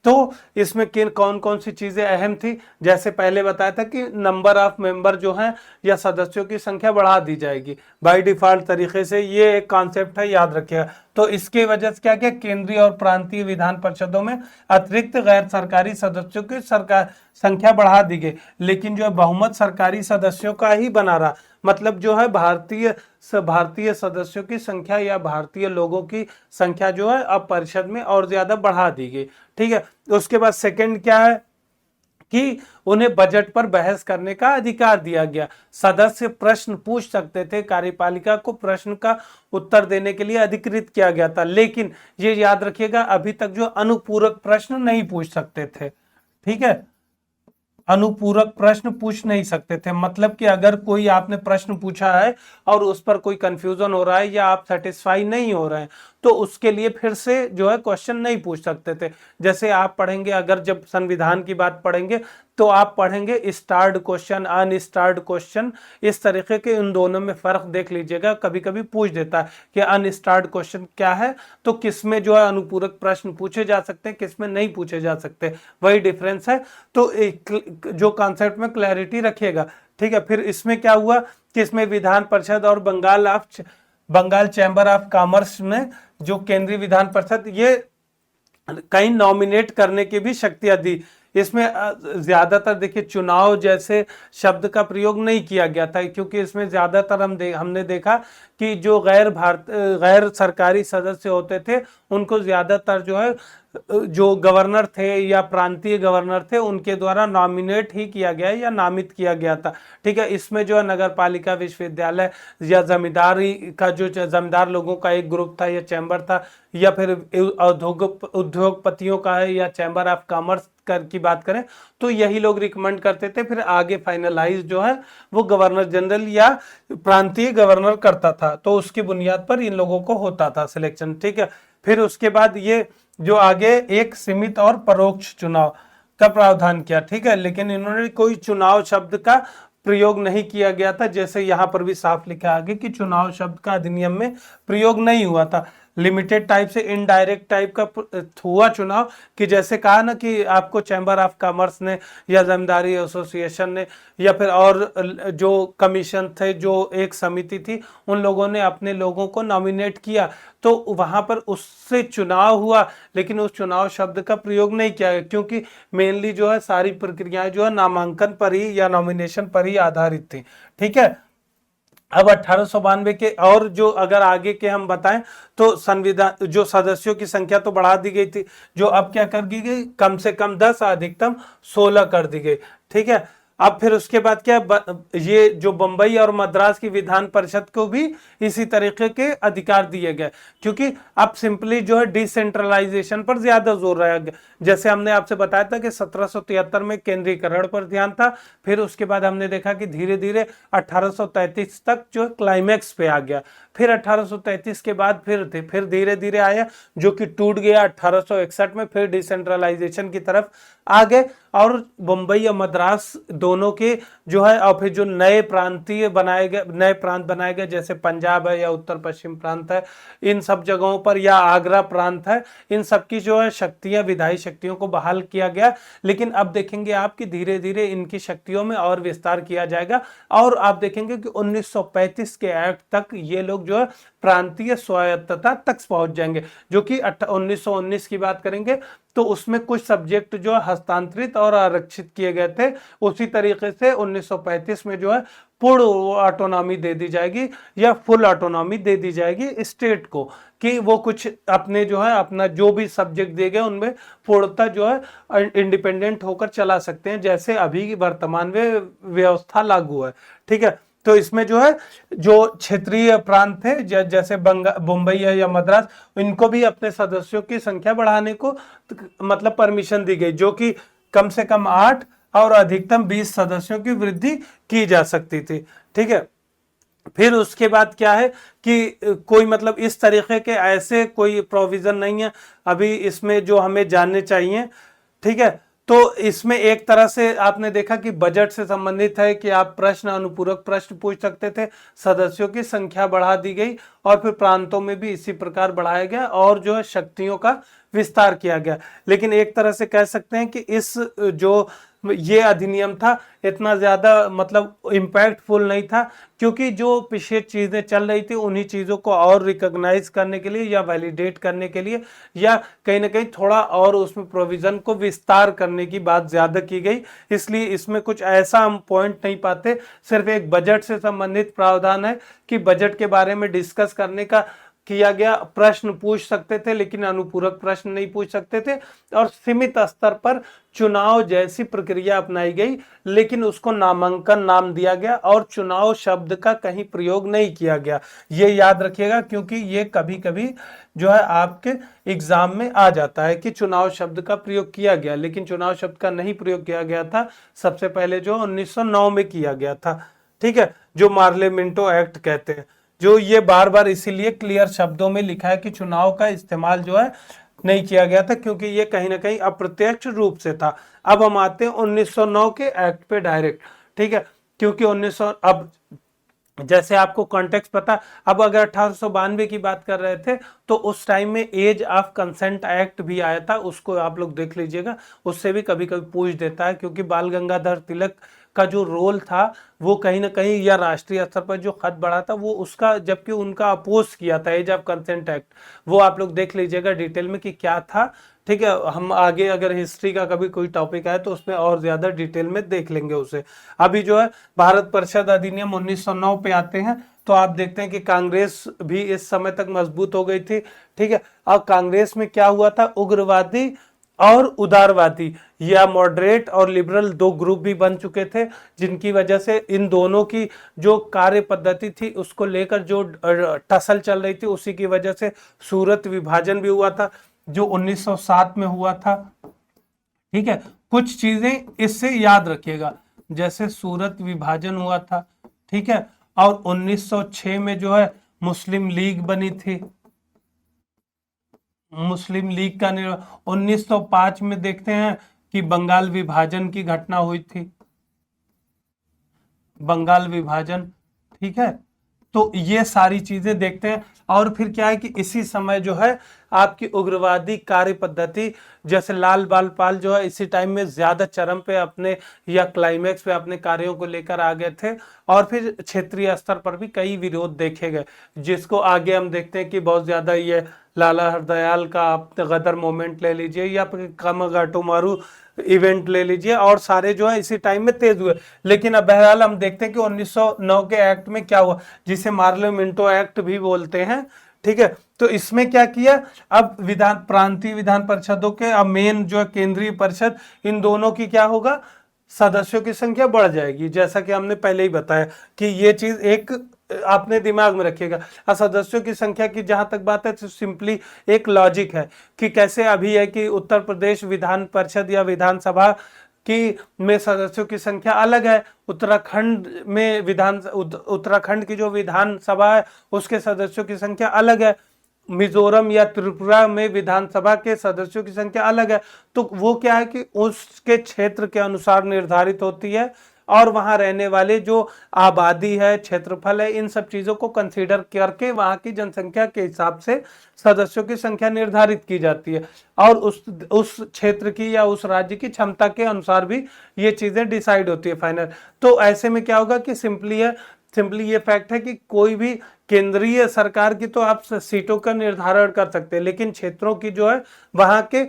तो इसमें किन कौन कौन सी चीजें अहम थी। जैसे पहले बताया था कि नंबर ऑफ मेंबर जो हैं या सदस्यों की संख्या बढ़ा दी जाएगी बाय डिफॉल्ट तरीके से, ये एक कॉन्सेप्ट है, याद रखिएगा। तो इसके वजह से क्या क्या केंद्रीय और प्रांतीय विधान परिषदों में अतिरिक्त गैर सरकारी सदस्यों की सरकार संख्या बढ़ा दी गई, लेकिन जो है बहुमत सरकारी सदस्यों का ही बना रहा। मतलब जो है भारतीय सदस्यों की संख्या या भारतीय लोगों की संख्या जो है अब परिषद में और ज्यादा बढ़ा दी गई। ठीक है, उसके बाद सेकंड क्या है कि उन्हें बजट पर बहस करने का अधिकार दिया गया। सदस्य प्रश्न पूछ सकते थे, कार्यपालिका को प्रश्न का उत्तर देने के लिए अधिकृत किया गया था, लेकिन ये याद रखिएगा अभी तक जो अनुपूरक प्रश्न नहीं पूछ सकते थे। ठीक है, अनुपूरक प्रश्न पूछ नहीं सकते थे, मतलब कि अगर कोई आपने प्रश्न पूछा है और उस पर कोई कंफ्यूजन हो रहा है या आप सेटिस्फाई नहीं हो रहे हैं तो उसके लिए फिर से जो है क्वेश्चन नहीं पूछ सकते थे। जैसे आप पढ़ेंगे, अगर जब संविधान की बात पढ़ेंगे तो आप पढ़ेंगे स्टार्ड क्वेश्चन, अनस्टार्ड क्वेश्चन, इस तरीके के इन दोनों में फर्क देख लीजिएगा। कभी कभी पूछ देता है कि अनस्टार्ड क्वेश्चन क्या है, तो किसमें जो है अनुपूरक प्रश्न पूछे जा सकते हैं, किसमें नहीं पूछे जा सकते, वही डिफरेंस है। तो जो कॉन्सेप्ट में क्लैरिटी रखिएगा। ठीक है, फिर इसमें क्या हुआ कि इसमें विधान परिषद और बंगाल चैम्बर ऑफ कॉमर्स में जो केंद्रीय विधान परिषद, ये कहीं नॉमिनेट करने की भी शक्तियां दी। इसमें ज्यादातर देखिए चुनाव जैसे शब्द का प्रयोग नहीं किया गया था, क्योंकि इसमें ज्यादातर हमने देखा कि जो गैर सरकारी सदस्य होते थे उनको ज्यादातर जो है जो गवर्नर थे या प्रांतीय गवर्नर थे उनके द्वारा नॉमिनेट ही किया गया या नामित किया गया था। ठीक है, इसमें जो है नगर पालिका, विश्वविद्यालय या जमींदारी का जो जमींदार लोगों का एक ग्रुप था या चैम्बर था, या फिर उद्योगपतियों का है या चैम्बर ऑफ कॉमर्स की बात करें तो यही लोग रिकमेंड करते थे। फिर आगे फाइनलाइज जो है वो गवर्नर जनरल या प्रांतीय गवर्नर करता था, तो उसकी बुनियाद पर इन लोगों को होता था सिलेक्शन। ठीक है, फिर उसके बाद ये जो आगे एक सीमित और परोक्ष चुनाव का प्रावधान किया। ठीक है, लेकिन इन्होंने कोई चुनाव शब्द का प्रयोग नहीं किया गया था, जैसे यहां पर भी साफ लिखा आगे कि चुनाव शब्द का अधिनियम में प्रयोग नहीं हुआ था। लिमिटेड टाइप से इनडायरेक्ट टाइप का हुआ चुनाव, कि जैसे कहा ना कि आपको चैम्बर ऑफ कॉमर्स ने या जमींदारी एसोसिएशन ने या फिर और जो कमीशन थे, जो एक समिति थी, उन लोगों ने अपने लोगों को नॉमिनेट किया तो वहां पर उससे चुनाव हुआ, लेकिन उस चुनाव शब्द का प्रयोग नहीं किया गया, क्योंकि मेनली जो है सारी प्रक्रियाएं जो है नामांकन पर ही या नॉमिनेशन पर ही आधारित थी। ठीक है, अब 1892 के और जो अगर आगे के हम बताएं तो संविधान जो सदस्यों की संख्या तो बढ़ा दी गई थी, जो अब क्या कर दी गई, कम से कम 10 अधिकतम 16 कर दी गई। ठीक है, अब फिर उसके बाद क्या, ये जो बंबई और मद्रास की विधान परिषद को भी इसी तरीके के अधिकार दिए गए, क्योंकि अब सिंपली जो है डिसेंट्रलाइजेशन पर ज्यादा जोर रहा गया। जैसे हमने आपसे बताया था कि 1773 में केंद्रीकरण पर ध्यान था, फिर उसके बाद हमने देखा कि धीरे धीरे 1833 तक जो क्लाइमैक्स पे आ गया, फिर 1833 के बाद फिर धीरे धीरे आया, जो कि टूट गया 1861 में, फिर डिसेंट्रलाइजेशन की तरफ आ गए। और बंबई और मद्रास दोनों के जो है, और फिर जो नए प्रांत बनाए गए जैसे पंजाब है या उत्तर पश्चिम प्रांत है, इन सब जगहों पर, या आगरा प्रांत है, इन सब की जो है शक्तियां, विधायी शक्तियों को बहाल किया गया। लेकिन अब देखेंगे आप कि धीरे धीरे इनकी शक्तियों में और विस्तार किया जाएगा, और आप देखेंगे कि 1935 के एक्ट तक ये लोग जो है प्रांतीय स्वायत्तता तक पहुंच जाएंगे, जो कि 1919 की बात करेंगे तो उसमें कुछ सब्जेक्ट जो हस्तांतरित और आरक्षित किए गए थे। उसी तरीके से 1935 में जो है पूर्ण ऑटोनॉमी दे दी जाएगी या फुल ऑटोनॉमी दे दी जाएगी स्टेट को, कि वो कुछ अपने जो है अपना जो भी सब्जेक्ट दिए गए उनमें पूर्णतः जो है इंडिपेंडेंट होकर चला सकते हैं, जैसे अभी वर्तमान में व्यवस्था लागू है। ठीक है, तो इसमें जो है जो क्षेत्रीय प्रांत थे जैसे मुंबई है या मद्रास, इनको भी अपने सदस्यों की संख्या बढ़ाने को मतलब परमिशन दी गई, जो कि कम से कम 8 और अधिकतम 20 सदस्यों की वृद्धि की जा सकती थी। ठीक है, फिर उसके बाद क्या है कि कोई मतलब इस तरीके के ऐसे कोई प्रोविजन नहीं है अभी इसमें जो हमें जानने चाहिए। ठीक है, तो इसमें एक तरह से आपने देखा कि बजट से संबंधित है कि आप प्रश्न अनुपूरक प्रश्न पूछ सकते थे, सदस्यों की संख्या बढ़ा दी गई और फिर प्रांतों में भी इसी प्रकार बढ़ाया गया और जो है शक्तियों का विस्तार किया गया। लेकिन एक तरह से कह सकते हैं कि इस जो ये अधिनियम था इतना ज्यादा मतलब इम्पैक्टफुल नहीं था, क्योंकि जो पिछले चीजें चल रही थी उन्हीं चीजों को और रिकॉग्नाइज करने के लिए या वैलिडेट करने के लिए या कहीं ना कहीं थोड़ा और उसमें प्रोविजन को विस्तार करने की बात ज्यादा की गई। इसलिए इसमें कुछ ऐसा हम पॉइंट नहीं पाते, सिर्फ एक बजट से संबंधित प्रावधान है कि बजट के बारे में डिस्कस करने का किया गया, प्रश्न पूछ सकते थे लेकिन अनुपूरक प्रश्न नहीं पूछ सकते थे, और सीमित स्तर पर चुनाव जैसी प्रक्रिया अपनाई गई लेकिन उसको नामांकन नाम दिया गया और चुनाव शब्द का कहीं प्रयोग नहीं किया गया। ये याद रखिएगा, क्योंकि ये कभी कभी जो है आपके एग्जाम में आ जाता है कि चुनाव शब्द का प्रयोग किया गया, लेकिन चुनाव शब्द का नहीं प्रयोग किया गया था, सबसे पहले जो 1909 में किया गया था। ठीक है, जो मार्लियामेंटो एक्ट कहते हैं, जो ये बार बार इसीलिए क्लियर शब्दों में लिखा है कि चुनाव का इस्तेमाल जो है नहीं किया गया था, क्योंकि ये कहीं ना कहीं अप्रत्यक्ष रूप से था। अब हम आते हैं 1909 के एक्ट पे डायरेक्ट। ठीक है, क्योंकि 1900 अब जैसे आपको कॉन्टेक्स्ट पता, अब अगर 1892 की बात कर रहे थे तो उस टाइम में एज ऑफ कंसेंट एक्ट भी आया था, उसको आप लोग देख लीजिएगा, उससे भी कभी कभी पूछ देता है, क्योंकि बाल गंगाधर तिलक का जो रोल था वो कहीं ना कहीं या राष्ट्रीय स्तर पर जो खत बढ़ा था वो उसका, जबकि उनका अपोज किया था एज ऑफ कंसेंट एक्ट, वो आप लोग देख लीजिएगा डिटेल में कि क्या था। ठीक है, हम आगे अगर हिस्ट्री का कभी कोई टॉपिक आए तो उसमें और ज्यादा डिटेल में देख लेंगे उसे। अभी जो है भारत परिषद अधिनियम 1909 पे आते हैं, तो आप देखते हैं कि कांग्रेस भी इस समय तक मजबूत हो गई थी। ठीक है, अब कांग्रेस में क्या हुआ था, उग्रवादी और उदारवादी या मॉडरेट और लिबरल दो ग्रुप भी बन चुके थे, जिनकी वजह से इन दोनों की जो कार्य पद्धति थी उसको लेकर जो टसल चल रही थी, उसी की वजह से सूरत विभाजन भी हुआ था जो 1907 में हुआ था। ठीक है, कुछ चीजें इससे याद रखिएगा, जैसे सूरत विभाजन हुआ था। ठीक है, और 1906 में जो है मुस्लिम लीग बनी थी, मुस्लिम लीग का 1905 में देखते हैं कि बंगाल विभाजन की घटना हुई थी, बंगाल विभाजन। ठीक है, तो ये सारी चीजें देखते हैं। और फिर क्या है कि इसी समय जो है आपकी उग्रवादी कार्य पद्धति, जैसे लाल बाल पाल जो है इसी टाइम में ज्यादा चरम पे अपने या क्लाइमेक्स पे अपने कार्यों को लेकर आ गए थे, और फिर क्षेत्रीय स्तर पर भी कई विरोध देखे गए, जिसको आगे हम देखते हैं कि बहुत ज्यादा ये लाला हरदयाल का आप गदर मोमेंट ले लीजिए या कामागाटो मारू इवेंट ले लीजिए, और सारे जो है इसी टाइम में तेज हुए। लेकिन अब बहरहाल हम देखते हैं कि 1909 के एक्ट में क्या हुआ, जिसे मार्लियामेंटो एक्ट भी बोलते हैं। ठीक है, तो इसमें क्या किया, अब प्रांतीय विधान परिषदों के अब मेन जो है केंद्रीय परिषद, इन दोनों की क्या होगा, सदस्यों की संख्या बढ़ जाएगी, जैसा कि हमने पहले ही बताया कि ये चीज एक आपने दिमाग में रखिएगा। सदस्यों की संख्या की जहां तक बात है तो सिंपली एक लॉजिक है कि कैसे अभी है कि उत्तर प्रदेश विधान परिषद या विधानसभा की में सदस्यों की संख्या अलग है, उत्तराखंड में उत्तराखंड की जो विधानसभा है उसके सदस्यों की संख्या अलग है, मिजोरम या त्रिपुरा में विधानसभा के सदस्यों की संख्या अलग है। तो वो क्या है कि उसके क्षेत्र के अनुसार निर्धारित होती है, और वहां रहने वाले जो आबादी है, क्षेत्रफल है, इन सब चीजों को कंसीडर करके वहां की जनसंख्या के हिसाब से सदस्यों की संख्या निर्धारित की जाती है, और उस क्षेत्र की या उस राज्य की क्षमता के अनुसार भी ये चीजें डिसाइड होती है फाइनल। तो ऐसे में क्या होगा कि सिंपली ये फैक्ट है कि कोई भी केंद्रीय सरकार की तो आप सीटों का निर्धारण कर सकते हैं, लेकिन क्षेत्रों की जो है वहां के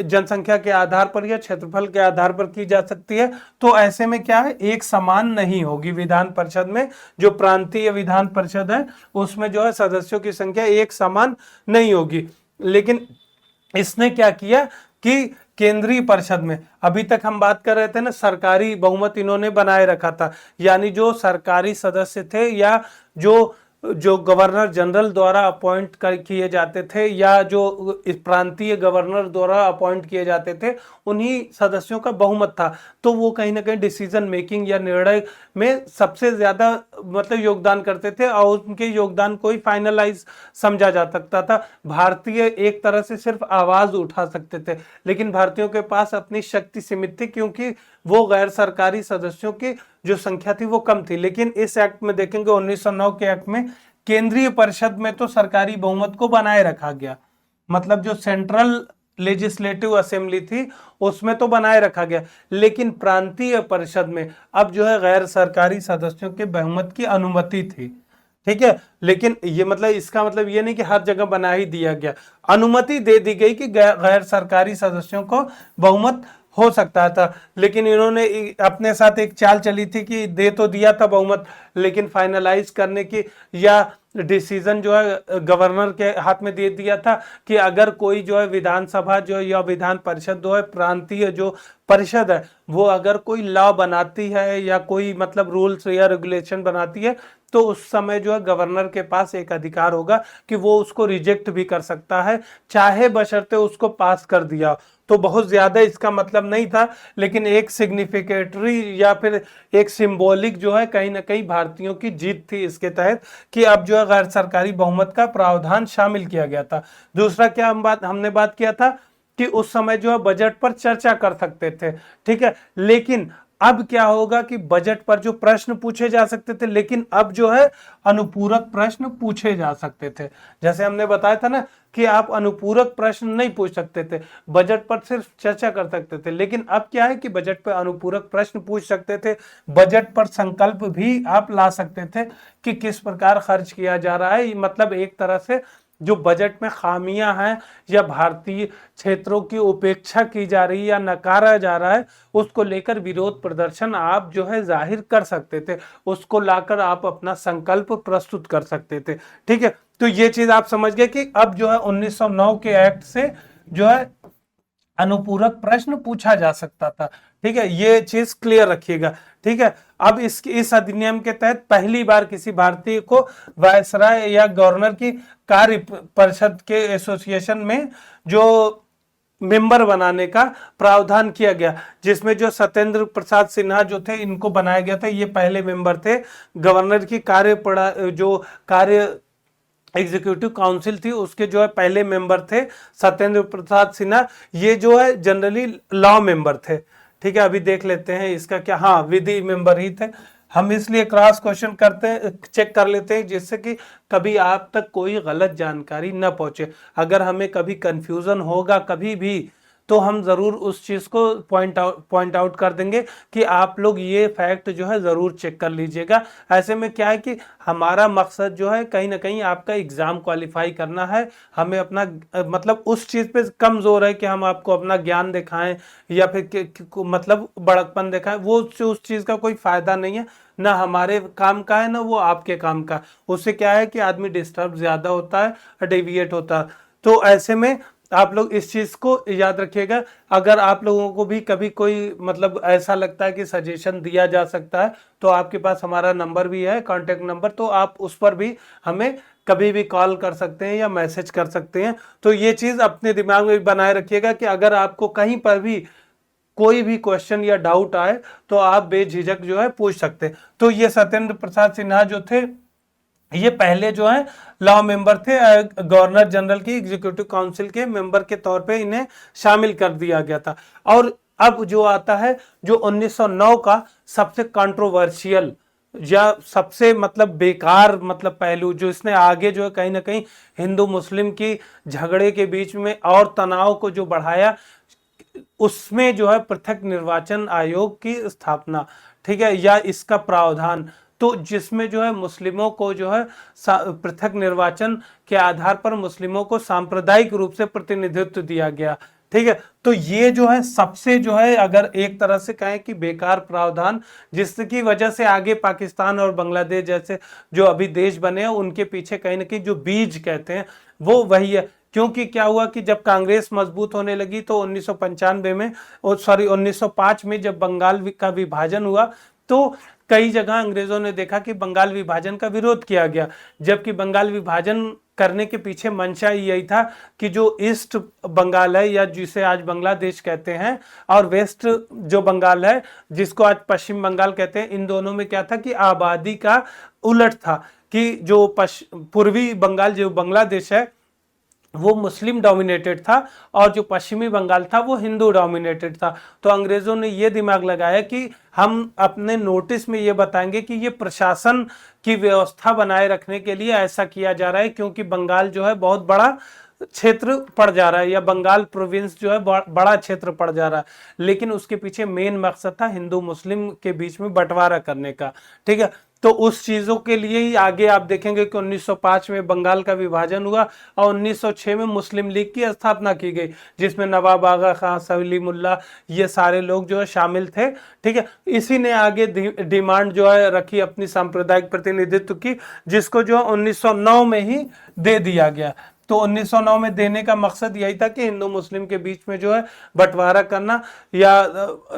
जनसंख्या के आधार पर या क्षेत्रफल के आधार पर की जा सकती है। तो ऐसे में क्या है, एक समान नहीं होगी विधान परिषद में। जो प्रांतीय विधान परिषद है उसमें जो है सदस्यों की संख्या एक समान नहीं होगी। लेकिन इसने क्या किया कि केंद्रीय परिषद में, अभी तक हम बात कर रहे थे ना, सरकारी बहुमत इन्होंने बनाए रखा था, यानी जो सरकारी सदस्य थे या जो जो गवर्नर जनरल द्वारा अपॉइंट किए जाते थे या जो प्रांतीय गवर्नर द्वारा अपॉइंट किए जाते थे, उन्हीं सदस्यों का बहुमत था। तो वो कहीं ना कहीं डिसीजन मेकिंग या निर्णय में सबसे ज्यादा मतलब योगदान करते थे और उनके योगदान को ही फाइनलाइज समझा जा सकता था। भारतीय एक तरह से सिर्फ आवाज उठा सकते थे, लेकिन भारतीयों के पास अपनी शक्ति सीमित थी क्योंकि वो गैर सरकारी सदस्यों की जो संख्या थी वो कम थी। लेकिन इस एक्ट में देखेंगे 1909 के एक्ट में केंद्रीय परिषद में तो सरकारी बहुमत को बनाए रखा गया, मतलब जो सेंट्रल लेजिस्लेटिव असेंबली थी उसमें तो बनाए रखा गया, लेकिन प्रांतीय परिषद में अब जो है गैर सरकारी सदस्यों के बहुमत की अनुमति थी। ठीक है, लेकिन ये मतलब इसका मतलब ये नहीं कि हर जगह बना ही दिया गया, अनुमति दे दी गई कि गैर सरकारी सदस्यों को बहुमत हो सकता था। लेकिन इन्होंने अपने साथ एक चाल चली थी कि दे तो दिया था बहुमत, लेकिन फाइनलाइज करने की या डिसीजन जो है गवर्नर के हाथ में दे दिया था कि अगर कोई जो है विधानसभा जो या विधान परिषद जो है प्रांतीय जो परिषद है वो अगर कोई लॉ बनाती है या कोई मतलब रूल्स या रेगुलेशन बनाती है तो उस समय जो है गवर्नर के पास एक अधिकार होगा कि वो उसको रिजेक्ट भी कर सकता है, चाहे बशर्ते उसको पास कर दिया। तो बहुत ज्यादा इसका मतलब नहीं था, लेकिन एक सिग्निफिकेटरी या फिर एक सिंबॉलिक जो है कहीं ना कहीं भारतीयों की जीत थी इसके तहत कि अब जो है गैर सरकारी बहुमत का प्रावधान शामिल किया गया था। दूसरा क्या हमने बात किया था कि उस समय जो है बजट पर चर्चा कर सकते थे। ठीक है, लेकिन अब क्या होगा कि बजट पर जो प्रश्न पूछे जा सकते थे, लेकिन अब जो है अनुपूरक प्रश्न पूछे जा सकते थे। जैसे हमने बताया था ना कि आप अनुपूरक प्रश्न नहीं पूछ सकते थे, बजट पर सिर्फ चर्चा कर सकते थे। लेकिन अब क्या है कि बजट पर अनुपूरक प्रश्न पूछ सकते थे, बजट पर संकल्प भी आप ला सकते थे कि किस प्रकार खर्च किया जा रहा है। मतलब एक तरह से जो बजट में खामियां हैं या भारतीय क्षेत्रों की उपेक्षा की जा रही है या नकारा जा रहा है, उसको लेकर विरोध प्रदर्शन आप जो है जाहिर कर सकते थे, उसको लाकर आप अपना संकल्प प्रस्तुत कर सकते थे। ठीक है, तो ये चीज आप समझ गए कि अब जो है 1909 के एक्ट से जो है अनुपूरक प्रश्न पूछा जा सकता था। ठीक है, ये चीज क्लियर रखिएगा। ठीक है, अब इस अधिनियम के तहत पहली बार किसी भारतीय को वायसराय या गवर्नर की कार्य परिषद के एसोसिएशन में जो मेंबर बनाने का प्रावधान किया गया, जिसमें जो सत्येंद्र प्रसाद सिन्हा जो थे इनको बनाया गया था, ये पहले मेंबर थे। गवर्नर की कार्य एग्जीक्यूटिव काउंसिल थी उसके जो है पहले मेंबर थे सत्येंद्र प्रसाद सिन्हा। ये जो है जनरली लॉ मेंबर थे। ठीक है, अभी देख लेते हैं इसका क्या, हाँ विधि मेंबर ही थे। हम इसलिए क्रॉस क्वेश्चन करते हैं, चेक कर लेते हैं, जिससे कि कभी आप तक कोई गलत जानकारी न पहुंचे। अगर हमें कभी कंफ्यूजन होगा कभी भी तो हम जरूर उस चीज को पॉइंट आउट कर देंगे कि आप लोग ये फैक्ट जो है जरूर चेक कर लीजिएगा। ऐसे में क्या है कि हमारा मकसद जो है कहीं ना कहीं आपका एग्जाम क्वालिफाई करना है। हमें अपना मतलब उस चीज पे कम जोर है कि हम आपको अपना ज्ञान दिखाएं या फिर मतलब बड़कपन दिखाएं, वो उस चीज का कोई फायदा नहीं है, ना हमारे काम का है ना वो आपके काम का। उससे क्या है कि आदमी डिस्टर्ब ज्यादा होता है, डेविएट होता है। तो ऐसे में आप लोग इस चीज को याद रखिएगा। अगर आप लोगों को भी कभी कोई मतलब ऐसा लगता है कि सजेशन दिया जा सकता है तो आपके पास हमारा नंबर भी है, कांटेक्ट नंबर, तो आप उस पर भी हमें कभी भी कॉल कर सकते हैं या मैसेज कर सकते हैं। तो ये चीज अपने दिमाग में बनाए रखिएगा कि अगर आपको कहीं पर भी कोई भी क्वेश्चन या डाउट आए तो आप बेझिझक जो है पूछ सकते हैं। तो ये सत्येंद्र प्रसाद सिन्हा जो थे ये पहले जो है लॉ मेंबर थे, गवर्नर जनरल की एग्जीक्यूटिव काउंसिल के मेंबर के तौर पे इन्हें शामिल कर दिया गया था। और अब जो आता है जो 1909 का सबसे कंट्रोवर्शियल या सबसे मतलब बेकार मतलब पहलू, जो इसने आगे जो है कहीं ना कहीं हिंदू मुस्लिम की झगड़े के बीच में और तनाव को जो बढ़ाया, उसमें जो है पृथक निर्वाचन आयोग की स्थापना। ठीक है, या इसका प्रावधान, तो जिसमें जो है मुस्लिमों को जो है पृथक निर्वाचन के आधार पर मुस्लिमों को सांप्रदायिक रूप से प्रतिनिधित्व दिया गया। ठीक है। तो ये जो है सबसे जो है अगर एक तरह से कहें कि बेकार प्रावधान, जिसकी वजह से आगे पाकिस्तान और बांग्लादेश जैसे जो अभी देश बने हैं उनके पीछे कहीं ना कहीं जो बीज कहते हैं वो वही है। क्योंकि क्या हुआ कि जब कांग्रेस मजबूत होने लगी तो 1995 में, 1905 में जब बंगाल का विभाजन हुआ तो कई जगह अंग्रेजों ने देखा कि बंगाल विभाजन का विरोध किया गया, जबकि बंगाल विभाजन करने के पीछे मंशा यही था कि जो ईस्ट बंगाल है या जिसे आज बांग्लादेश कहते हैं और वेस्ट जो बंगाल है जिसको आज पश्चिम बंगाल कहते हैं, इन दोनों में क्या था कि आबादी का उलट था कि जो पूर्वी बंगाल जो बांग्लादेश है वो मुस्लिम डोमिनेटेड था और जो पश्चिमी बंगाल था वो हिंदू डोमिनेटेड था। तो अंग्रेजों ने ये दिमाग लगाया कि हम अपने नोटिस में ये बताएंगे कि ये प्रशासन की व्यवस्था बनाए रखने के लिए ऐसा किया जा रहा है, क्योंकि बंगाल जो है बहुत बड़ा क्षेत्र पड़ जा रहा है या बंगाल प्रोविंस जो है बड़ा क्षेत्र पड़ जा रहा है। लेकिन उसके पीछे मेन मकसद था हिंदू मुस्लिम के बीच में बंटवारा करने का। ठीक है, तो उस चीजों के लिए ही आगे आप देखेंगे कि 1905 में बंगाल का विभाजन हुआ और 1906 में मुस्लिम लीग की स्थापना की गई, जिसमें नवाब आगा खां, सलीमुल्लाह, ये सारे लोग जो है शामिल थे। ठीक है, इसी ने आगे डिमांड जो है रखी अपनी सांप्रदायिक प्रतिनिधित्व की, जिसको जो 1909 में ही दे दिया गया। तो 1909 में देने का मकसद यही था कि हिंदू मुस्लिम के बीच में जो है बंटवारा करना या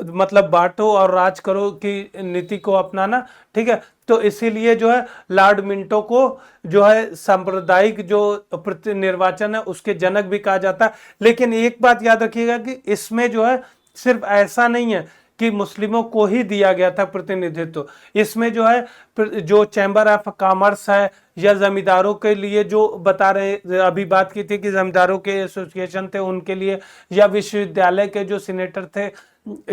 मतलब बांटो और राज करो की नीति को अपनाना। ठीक है, तो इसीलिए जो है लॉर्ड मिंटो को जो है सांप्रदायिक जो निर्वाचन है उसके जनक भी कहा जाता है। लेकिन एक बात याद रखिएगा कि इसमें जो है सिर्फ ऐसा नहीं है कि मुस्लिमों को ही दिया गया था प्रतिनिधित्व, इसमें जो है जो चैम्बर ऑफ कॉमर्स है या जमींदारों के लिए जो बता रहे अभी बात की थी कि जमींदारों के एसोसिएशन थे उनके लिए, या विश्वविद्यालय के जो सीनेटर थे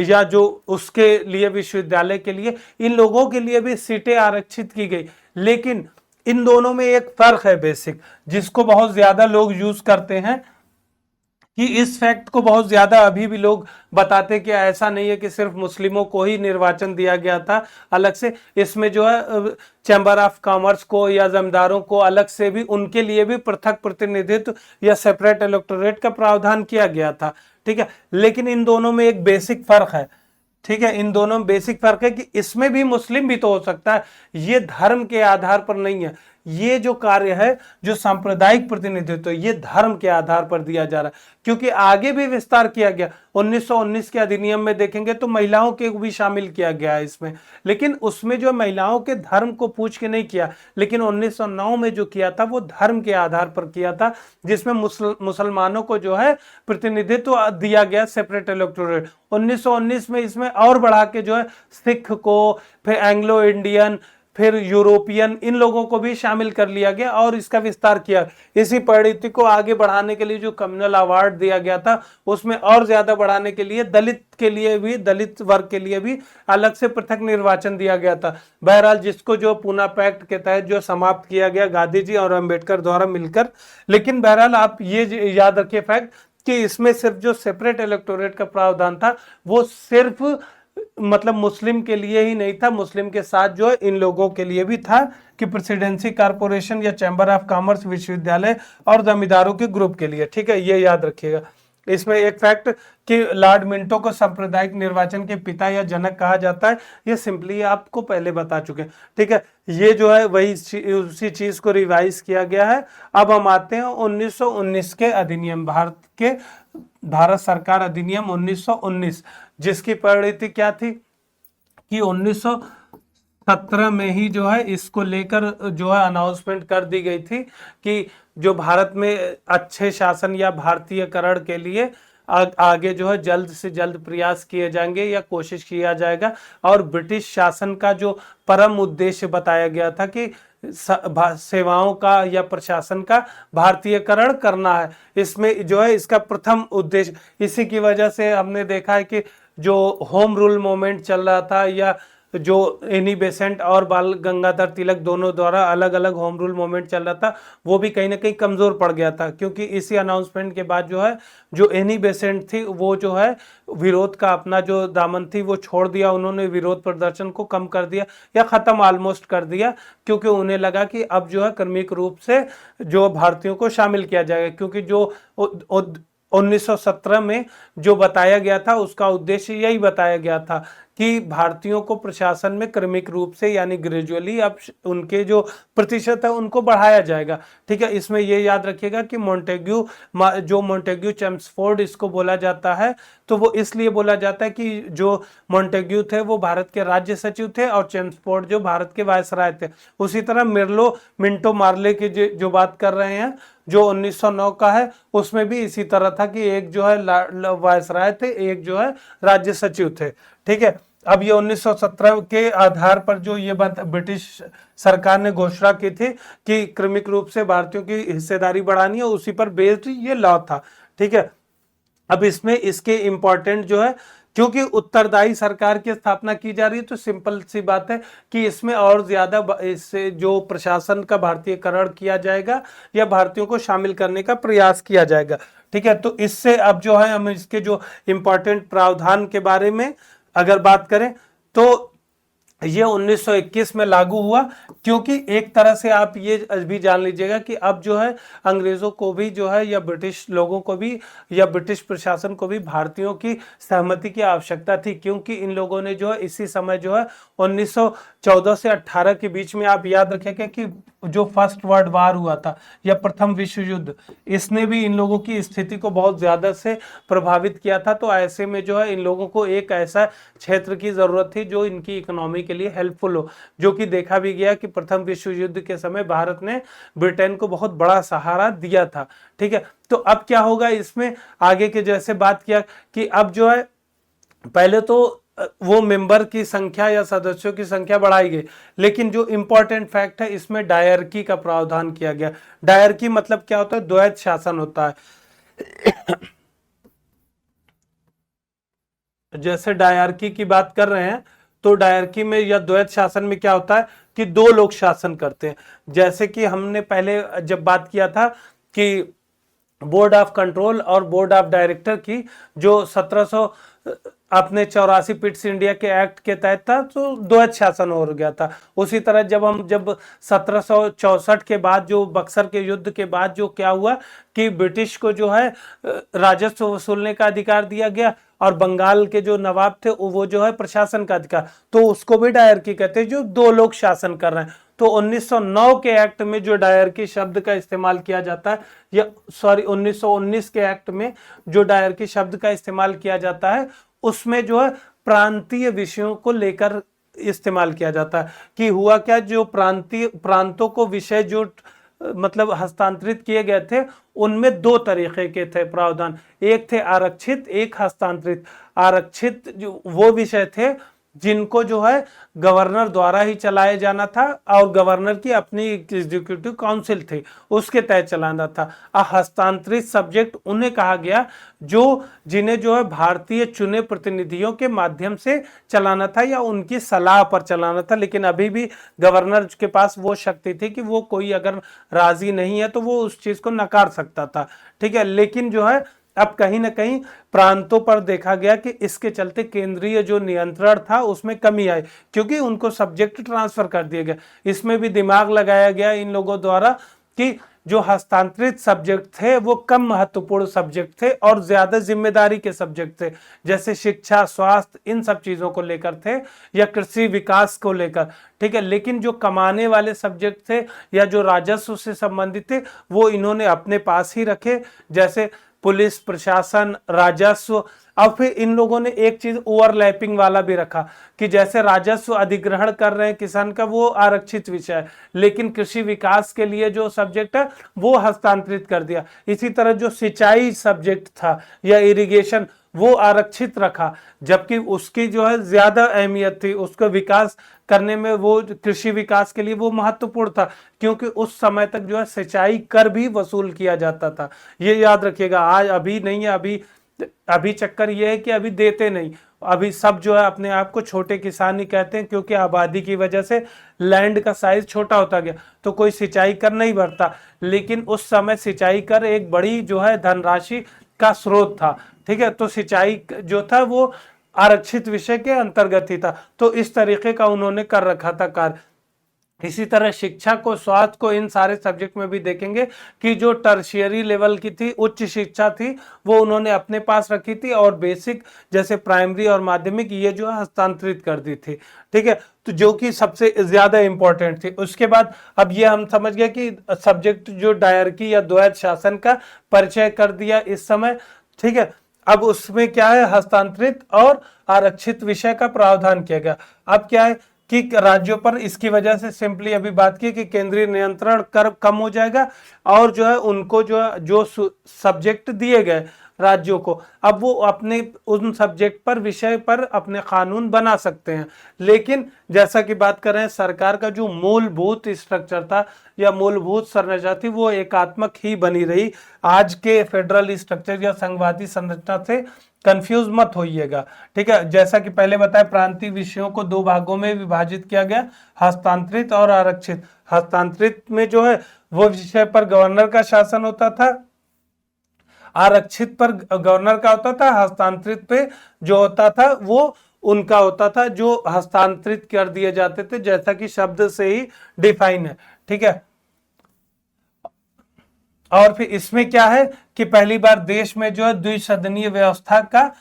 या जो उसके लिए विश्वविद्यालय के लिए, इन लोगों के लिए भी सीटें आरक्षित की गई। लेकिन इन दोनों में एक फर्क है बेसिक, जिसको बहुत ज्यादा लोग यूज करते हैं कि इस फैक्ट को बहुत ज्यादा अभी भी लोग बताते कि ऐसा नहीं है कि सिर्फ मुस्लिमों को ही निर्वाचन दिया गया था अलग से, इसमें जो है चैम्बर ऑफ कॉमर्स को या जमींदारों को अलग से भी उनके लिए भी पृथक प्रतिनिधित्व या सेपरेट इलेक्टोरेट का प्रावधान किया गया था। ठीक है, लेकिन इन दोनों में एक बेसिक फर्क है। ठीक है, इन दोनों में बेसिक फर्क है कि इसमें भी मुस्लिम भी तो हो सकता है, ये धर्म के आधार पर नहीं है। ये जो कार्य है जो सांप्रदायिक प्रतिनिधित्व ये धर्म के आधार पर दिया जा रहा है, क्योंकि आगे भी विस्तार किया गया 1919 के अधिनियम में देखेंगे तो महिलाओं के भी शामिल किया गया है इसमें, लेकिन उसमें जो महिलाओं के धर्म को पूछ के नहीं किया, लेकिन 1909 में जो किया था वो धर्म के आधार पर किया था, जिसमें मुसलमानों को जो है प्रतिनिधित्व दिया गया सेपरेट इलेक्टोरेट। 1919 में इसमें और बढ़ा के जो है सिख को, फिर एंग्लो इंडियन, फिर यूरोपियन, इन लोगों को भी शामिल कर लिया गया और इसका विस्तार किया। इसी परिणति को आगे बढ़ाने के लिए जो कम्युनल अवार्ड दिया गया था उसमें और ज्यादा बढ़ाने के लिए दलित के लिए भी, दलित वर्ग के लिए भी अलग से पृथक निर्वाचन दिया गया था। बहरहाल जिसको जो पूना पैक्ट के तहत जो समाप्त किया गया गांधी जी और अंबेडकर द्वारा मिलकर। लेकिन बहरहाल आप ये याद रखिए फैक्ट कि इसमें सिर्फ जो सेपरेट इलेक्टोरेट का प्रावधान था वो सिर्फ मतलब मुस्लिम के लिए ही नहीं था, मुस्लिम के साथ जो है इन लोगों के लिए भी था कि प्रेसिडेंसी कॉर्पोरेशन या चैम्बर ऑफ कॉमर्स, विश्वविद्यालय और जमींदारों के ग्रुप के लिए। ठीक है, ये याद रखिएगा। इसमें एक फैक्ट कि लॉर्ड मिंटो को सांप्रदायिक निर्वाचन के पिता या जनक कहा जाता है, ये सिंपली आपको पहले बता चुके हैं। ठीक है, ये जो है वही उसी चीज को रिवाइज किया गया है। अब हम आते हैं 1919 के अधिनियम, भारत सरकार अधिनियम 1919, जिसकी परिणति क्या थी कि 1917 में ही जो है इसको लेकर जो है अनाउंसमेंट कर दी गई थी कि जो भारत में अच्छे शासन या भारतीयकरण के लिए आगे जो है जल्द से जल्द प्रयास किए जाएंगे या कोशिश किया जाएगा। और ब्रिटिश शासन का जो परम उद्देश्य बताया गया था कि सेवाओं का या प्रशासन का भारतीयकरण करना है, इसमें जो है इसका प्रथम उद्देश्य। इसी की वजह से हमने देखा है कि जो होम रूल मूवमेंट चल रहा था या जो एनी बेसेंट और बाल गंगाधर तिलक दोनों द्वारा अलग अलग होम रूल मूवमेंट चल रहा था, वो भी कहीं ना कहीं कमजोर पड़ गया था, क्योंकि इसी अनाउंसमेंट के बाद जो है जो एनी बेसेंट थी वो जो है विरोध का अपना जो दामन थी वो छोड़ दिया, उन्होंने विरोध प्रदर्शन को कम कर दिया या खत्म ऑलमोस्ट कर दिया, क्योंकि उन्हें लगा कि अब जो है क्रमिक रूप से जो भारतीयों को शामिल किया जाएगा। क्योंकि जो 1917 में जो बताया गया था उसका उद्देश्य यही बताया गया था कि भारतीयों को प्रशासन में क्रमिक रूप से यानी ग्रेजुअली अब उनके जो प्रतिशत है उनको बढ़ाया जाएगा। ठीक है, इसमें ये याद रखिएगा कि जो मोंटेग्यू चेम्सफोर्ड इसको बोला जाता है, तो वो इसलिए बोला जाता है कि जो मोंटेग्यू थे वो भारत के राज्य सचिव थे और चेम्सफोर्ड जो भारत के वायसराय थे। उसी तरह मिंटो मार्ले की जो बात कर रहे हैं जो 1909 का है, उसमें भी इसी तरह था कि एक जो है वायसराय थे, एक जो है राज्य सचिव थे। ठीक है, अब ये 1917 के आधार पर जो ये बात ब्रिटिश सरकार ने घोषणा की थी कि क्रमिक रूप से भारतीयों की हिस्सेदारी बढ़ानी है, उसी पर बेस्ड ये लॉ था। ठीक है, अब इसमें इसके इंपॉर्टेंट जो है, क्योंकि उत्तरदायी सरकार की स्थापना की जा रही है, तो सिंपल सी बात है कि इसमें और ज्यादा इससे जो प्रशासन का भारतीयकरण किया जाएगा या भारतीयों को शामिल करने का प्रयास किया जाएगा। ठीक है, तो इससे अब जो है हम इसके जो इंपॉर्टेंट प्रावधान के बारे में अगर बात करें तो ये 1921 में लागू हुआ, क्योंकि एक तरह से आप ये भी जान लीजिएगा कि अब जो है अंग्रेजों को भी जो है या ब्रिटिश लोगों को भी या ब्रिटिश प्रशासन को भी भारतीयों की सहमति की आवश्यकता थी, क्योंकि इन लोगों ने जो है इसी समय जो है 1914 से 18 के बीच में आप याद रखेंगे कि जो फर्स्ट वर्ल्ड वार हुआ था या प्रथम विश्व युद्ध, इसने भी इन लोगों की स्थिति को बहुत ज्यादा से प्रभावित किया था। तो ऐसे में जो है इन लोगों को एक ऐसा क्षेत्र की जरूरत थी जो इनकी इकोनॉमी के लिए हेल्पफुल हो, जो कि देखा भी गया कि प्रथम विश्व युद्ध के समय भारत ने ब्रिटेन को बहुत बड़ा सहारा दिया था। ठीक है, तो अब क्या होगा इसमें आगे के जैसे बात किया कि अब जो है पहले तो वो मेंबर की संख्या या सदस्यों की संख्या बढ़ाई गई, लेकिन जो इंपॉर्टेंट फैक्ट है इसमें डायरकी का प्रावधान किया गया। डायरकी मतलब क्या होता है? द्वैत शासन होता है। जैसे डायरकी की बात कर रहे हैं तो डायरकी में या द्वैत शासन में क्या होता है कि दो लोग शासन करते हैं। जैसे कि हमने पहले जब बात किया था कि बोर्ड ऑफ कंट्रोल और बोर्ड ऑफ डायरेक्टर की जो 1700 अपने 84 पिट्स इंडिया के एक्ट के तहत था, तो द्वैत शासन हो गया था। उसी तरह जब 1764 के बाद जो बक्सर के युद्ध के बाद जो क्या हुआ कि ब्रिटिश को जो है राजस्व वसूलने का अधिकार दिया गया और बंगाल के जो नवाब थे वो जो है प्रशासन का अधिकार, तो उसको भी डायरकी कहते हैं, जो दो लोग शासन कर रहे हैं। तो 1909 के एक्ट में जो डायरकी शब्द का इस्तेमाल किया जाता है, या 1919 के एक्ट में जो डायरकी शब्द का इस्तेमाल किया जाता है, उसमें जो है प्रांतीय विषयों को लेकर इस्तेमाल किया जाता है। कि हुआ क्या, जो प्रांतों को विषय जो मतलब हस्तांतरित किए गए थे उनमें दो तरीके के थे प्रावधान, एक थे आरक्षित, एक हस्तांतरित। आरक्षित जो वो विषय थे जिनको जो है गवर्नर द्वारा ही चलाया जाना था और गवर्नर की अपनी एग्जीक्यूटिव काउंसिल थी उसके तहत चलाना था। हस्तांतरित सब्जेक्ट उन्हें कहा गया जो जिन्हें जो है भारतीय चुने प्रतिनिधियों के माध्यम से चलाना था या उनकी सलाह पर चलाना था, लेकिन अभी भी गवर्नर के पास वो शक्ति थी कि वो कोई अगर राजी नहीं है तो वो उस चीज को नकार सकता था। ठीक है, लेकिन जो है अब कहीं ना कहीं प्रांतों पर देखा गया कि इसके चलते केंद्रीय जो नियंत्रण था उसमें कमी आई, क्योंकि उनको सब्जेक्ट ट्रांसफर कर दिया गया। इसमें भी दिमाग लगाया गया इन लोगों द्वारा कि जो हस्तांतरित सब्जेक्ट थे वो कम महत्वपूर्ण सब्जेक्ट थे और ज्यादा जिम्मेदारी के सब्जेक्ट थे, जैसे शिक्षा, स्वास्थ्य, इन सब चीजों को लेकर थे या कृषि विकास को लेकर। ठीक है, लेकिन जो कमाने वाले सब्जेक्ट थे या जो राजस्व से संबंधित थे वो इन्होंने अपने पास ही रखे, जैसे पुलिस प्रशासन, राजस्व। अब फिर इन लोगों ने एक चीज ओवरलैपिंग वाला भी रखा कि जैसे राजस्व अधिग्रहण कर रहे हैं किसान का वो आरक्षित विषय है, लेकिन कृषि विकास के लिए जो सब्जेक्ट है वो हस्तांतरित कर दिया। इसी तरह जो सिंचाई सब्जेक्ट था या इरिगेशन वो आरक्षित रखा, जबकि उसकी जो है ज्यादा अहमियत थी, उसको विकास करने में वो कृषि विकास के लिए वो महत्वपूर्ण था, क्योंकि उस समय तक जो है सिंचाई कर भी वसूल किया जाता था। ये याद रखिएगा, आज अभी नहीं है। अभी चक्कर ये है कि अभी देते नहीं, अभी सब जो है अपने आप को छोटे किसान ही कहते हैं, क्योंकि आबादी की वजह से लैंड का साइज छोटा होता गया तो कोई सिंचाई कर नहीं भरता। लेकिन उस समय सिंचाई कर एक बड़ी जो है धनराशि का स्रोत था। ठीक है, तो सिंचाई जो था वो आरक्षित विषय के अंतर्गत ही था, तो इस तरीके का उन्होंने कर रखा था कार्य। इसी तरह शिक्षा को, स्वास्थ्य को, इन सारे सब्जेक्ट में भी देखेंगे कि जो टर्शियरी लेवल की थी, उच्च शिक्षा थी, वो उन्होंने अपने पास रखी थी और बेसिक जैसे प्राइमरी और माध्यमिक ये जो है हस्तांतरित कर दी थी। ठीक है, तो जो कि सबसे ज्यादा इंपॉर्टेंट थी। उसके बाद अब ये हम समझ गए कि सब्जेक्ट जो डायरकी या द्वैत शासन का परिचय कर दिया इस समय। ठीक है, अब उसमें क्या है, हस्तांतरित और आरक्षित विषय का प्रावधान किया गया। अब क्या है कि राज्यों पर इसकी वजह से सिंपली अभी बात की कि केंद्रीय नियंत्रण कर कम हो जाएगा और जो है उनको जो है जो सब्जेक्ट दिए गए राज्यों को, अब वो अपने उन सब्जेक्ट पर, विषय पर अपने कानून बना सकते हैं। लेकिन जैसा कि बात कर रहे हैं, सरकार का जो मूलभूत स्ट्रक्चर था या मूलभूत संरचना थी वो एकात्मक ही बनी रही। आज के फेडरल स्ट्रक्चर या संघवादी संरचना से कंफ्यूज मत होइएगा। ठीक है, जैसा कि पहले बताया, प्रांतीय विषयों को दो भागों में विभाजित किया गया, हस्तांतरित और आरक्षित। हस्तांतरित में जो है वो विषय पर गवर्नर का शासन होता था, आरक्षित पर गवर्नर का होता था, हस्तांतरित पे जो होता था वो उनका होता था जो हस्तांतरित कर दिए जाते थे, जैसा कि शब्द से ही डिफाइन है। ठीक है, और फिर इसमें क्या है कि पहली बार देश में जो है द्विसदनीय व्यवस्था का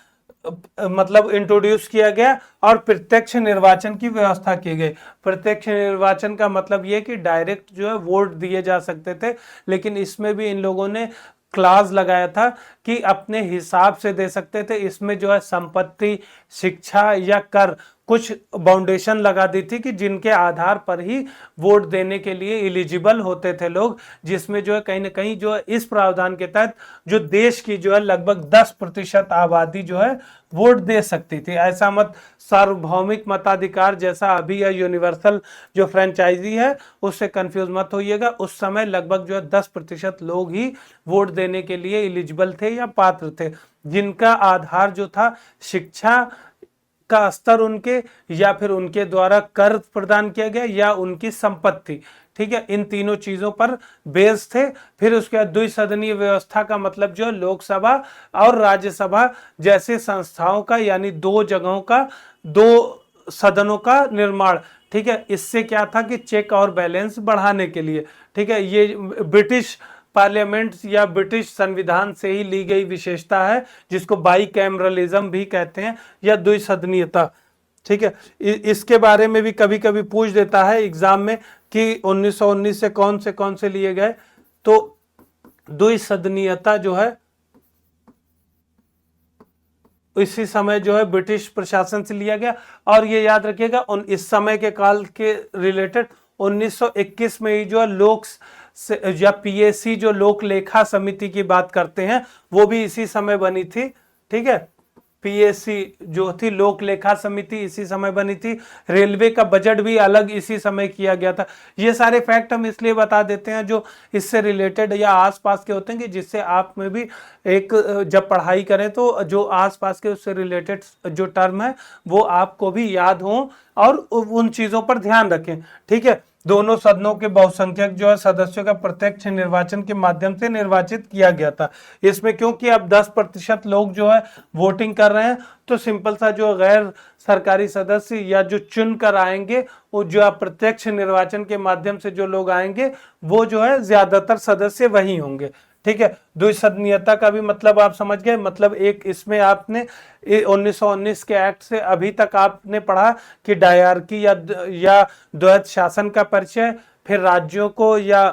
मतलब इंट्रोड्यूस किया गया और प्रत्यक्ष निर्वाचन की व्यवस्था की गई। प्रत्यक्ष निर्वाचन का मतलब यह कि डायरेक्ट जो है वोट दिए जा सकते थे, लेकिन इसमें भी इन लोगों ने क्लास लगाया था कि अपने हिसाब से दे सकते थे। इसमें जो है संपत्ति, शिक्षा या कर, कुछ बाउंडेशन लगा दी थी कि जिनके आधार पर ही वोट देने के लिए एलिजिबल होते थे लोग, जिसमें जो है कहीं ना कहीं जो है इस प्रावधान के तहत जो देश की जो है लगभग 10% आबादी जो है वोट दे सकती थी। ऐसा मत सार्वभौमिक मताधिकार जैसा अभी है यूनिवर्सल जो फ्रेंचाइजी है उससे कंफ्यूज मत होइएगा। उस समय लगभग जो है 10% लोग ही वोट देने के लिए एलिजिबल थे या पात्र थे, जिनका आधार जो था शिक्षा का स्तर उनके, या फिर उनके द्वारा कर प्रदान किया गया, या उनकी संपत्ति। ठीक है, इन तीनों चीजों पर बेस थे। फिर उसके बाद द्विसदनीय व्यवस्था का मतलब जो है लोकसभा और राज्यसभा जैसे संस्थाओं का, यानी दो जगहों का, दो सदनों का निर्माण। ठीक है, इससे क्या था कि चेक और बैलेंस बढ़ाने के लिए। ठीक है, ये ब्रिटिश पार्लियामेंट या ब्रिटिश संविधान से ही ली गई विशेषता है, जिसको बाई कैमरलिज्म भी कहते हैं या द्विसदनीयता। ठीक है, इसके बारे में भी कभी कभी पूछ देता है एग्जाम में कि 1919 से कौन से लिए गए। तो द्विसदनीयता जो है इसी समय जो है ब्रिटिश प्रशासन से लिया गया। और ये याद रखिएगा इस समय के काल के रिलेटेड 1921 में ही जो है लोक या पीएसी जो लोक लेखा समिति की बात करते हैं वो भी इसी समय बनी थी। ठीक है, पीएसी जो थी लोक लेखा समिति इसी समय बनी थी। रेलवे का बजट भी अलग इसी समय किया गया था। ये सारे फैक्ट हम इसलिए बता देते हैं जो इससे रिलेटेड या आसपास के होते हैं कि जिससे आप में भी एक जब पढ़ाई करें तो जो आसपास के उससे रिलेटेड जो टर्म है वो आपको भी याद हो और उन चीजों पर ध्यान रखें। ठीक है, दोनों सदनों के बहुसंख्यक जो है सदस्यों का प्रत्यक्ष निर्वाचन के माध्यम से निर्वाचित किया गया था। इसमें क्योंकि अब 10% लोग जो है वोटिंग कर रहे हैं, तो सिंपल सा जो गैर सरकारी सदस्य या जो चुन कर आएंगे वो जो अप्रत्यक्ष निर्वाचन के माध्यम से जो लोग आएंगे वो जो है ज्यादातर सदस्य वही होंगे। ठीक है, द्विसदनीयता का भी मतलब आप समझ गए। मतलब एक इसमें आपने 1919 के एक्ट से अभी तक आपने पढ़ा कि डायरकी या द्वैत शासन का परिचय, फिर राज्यों को या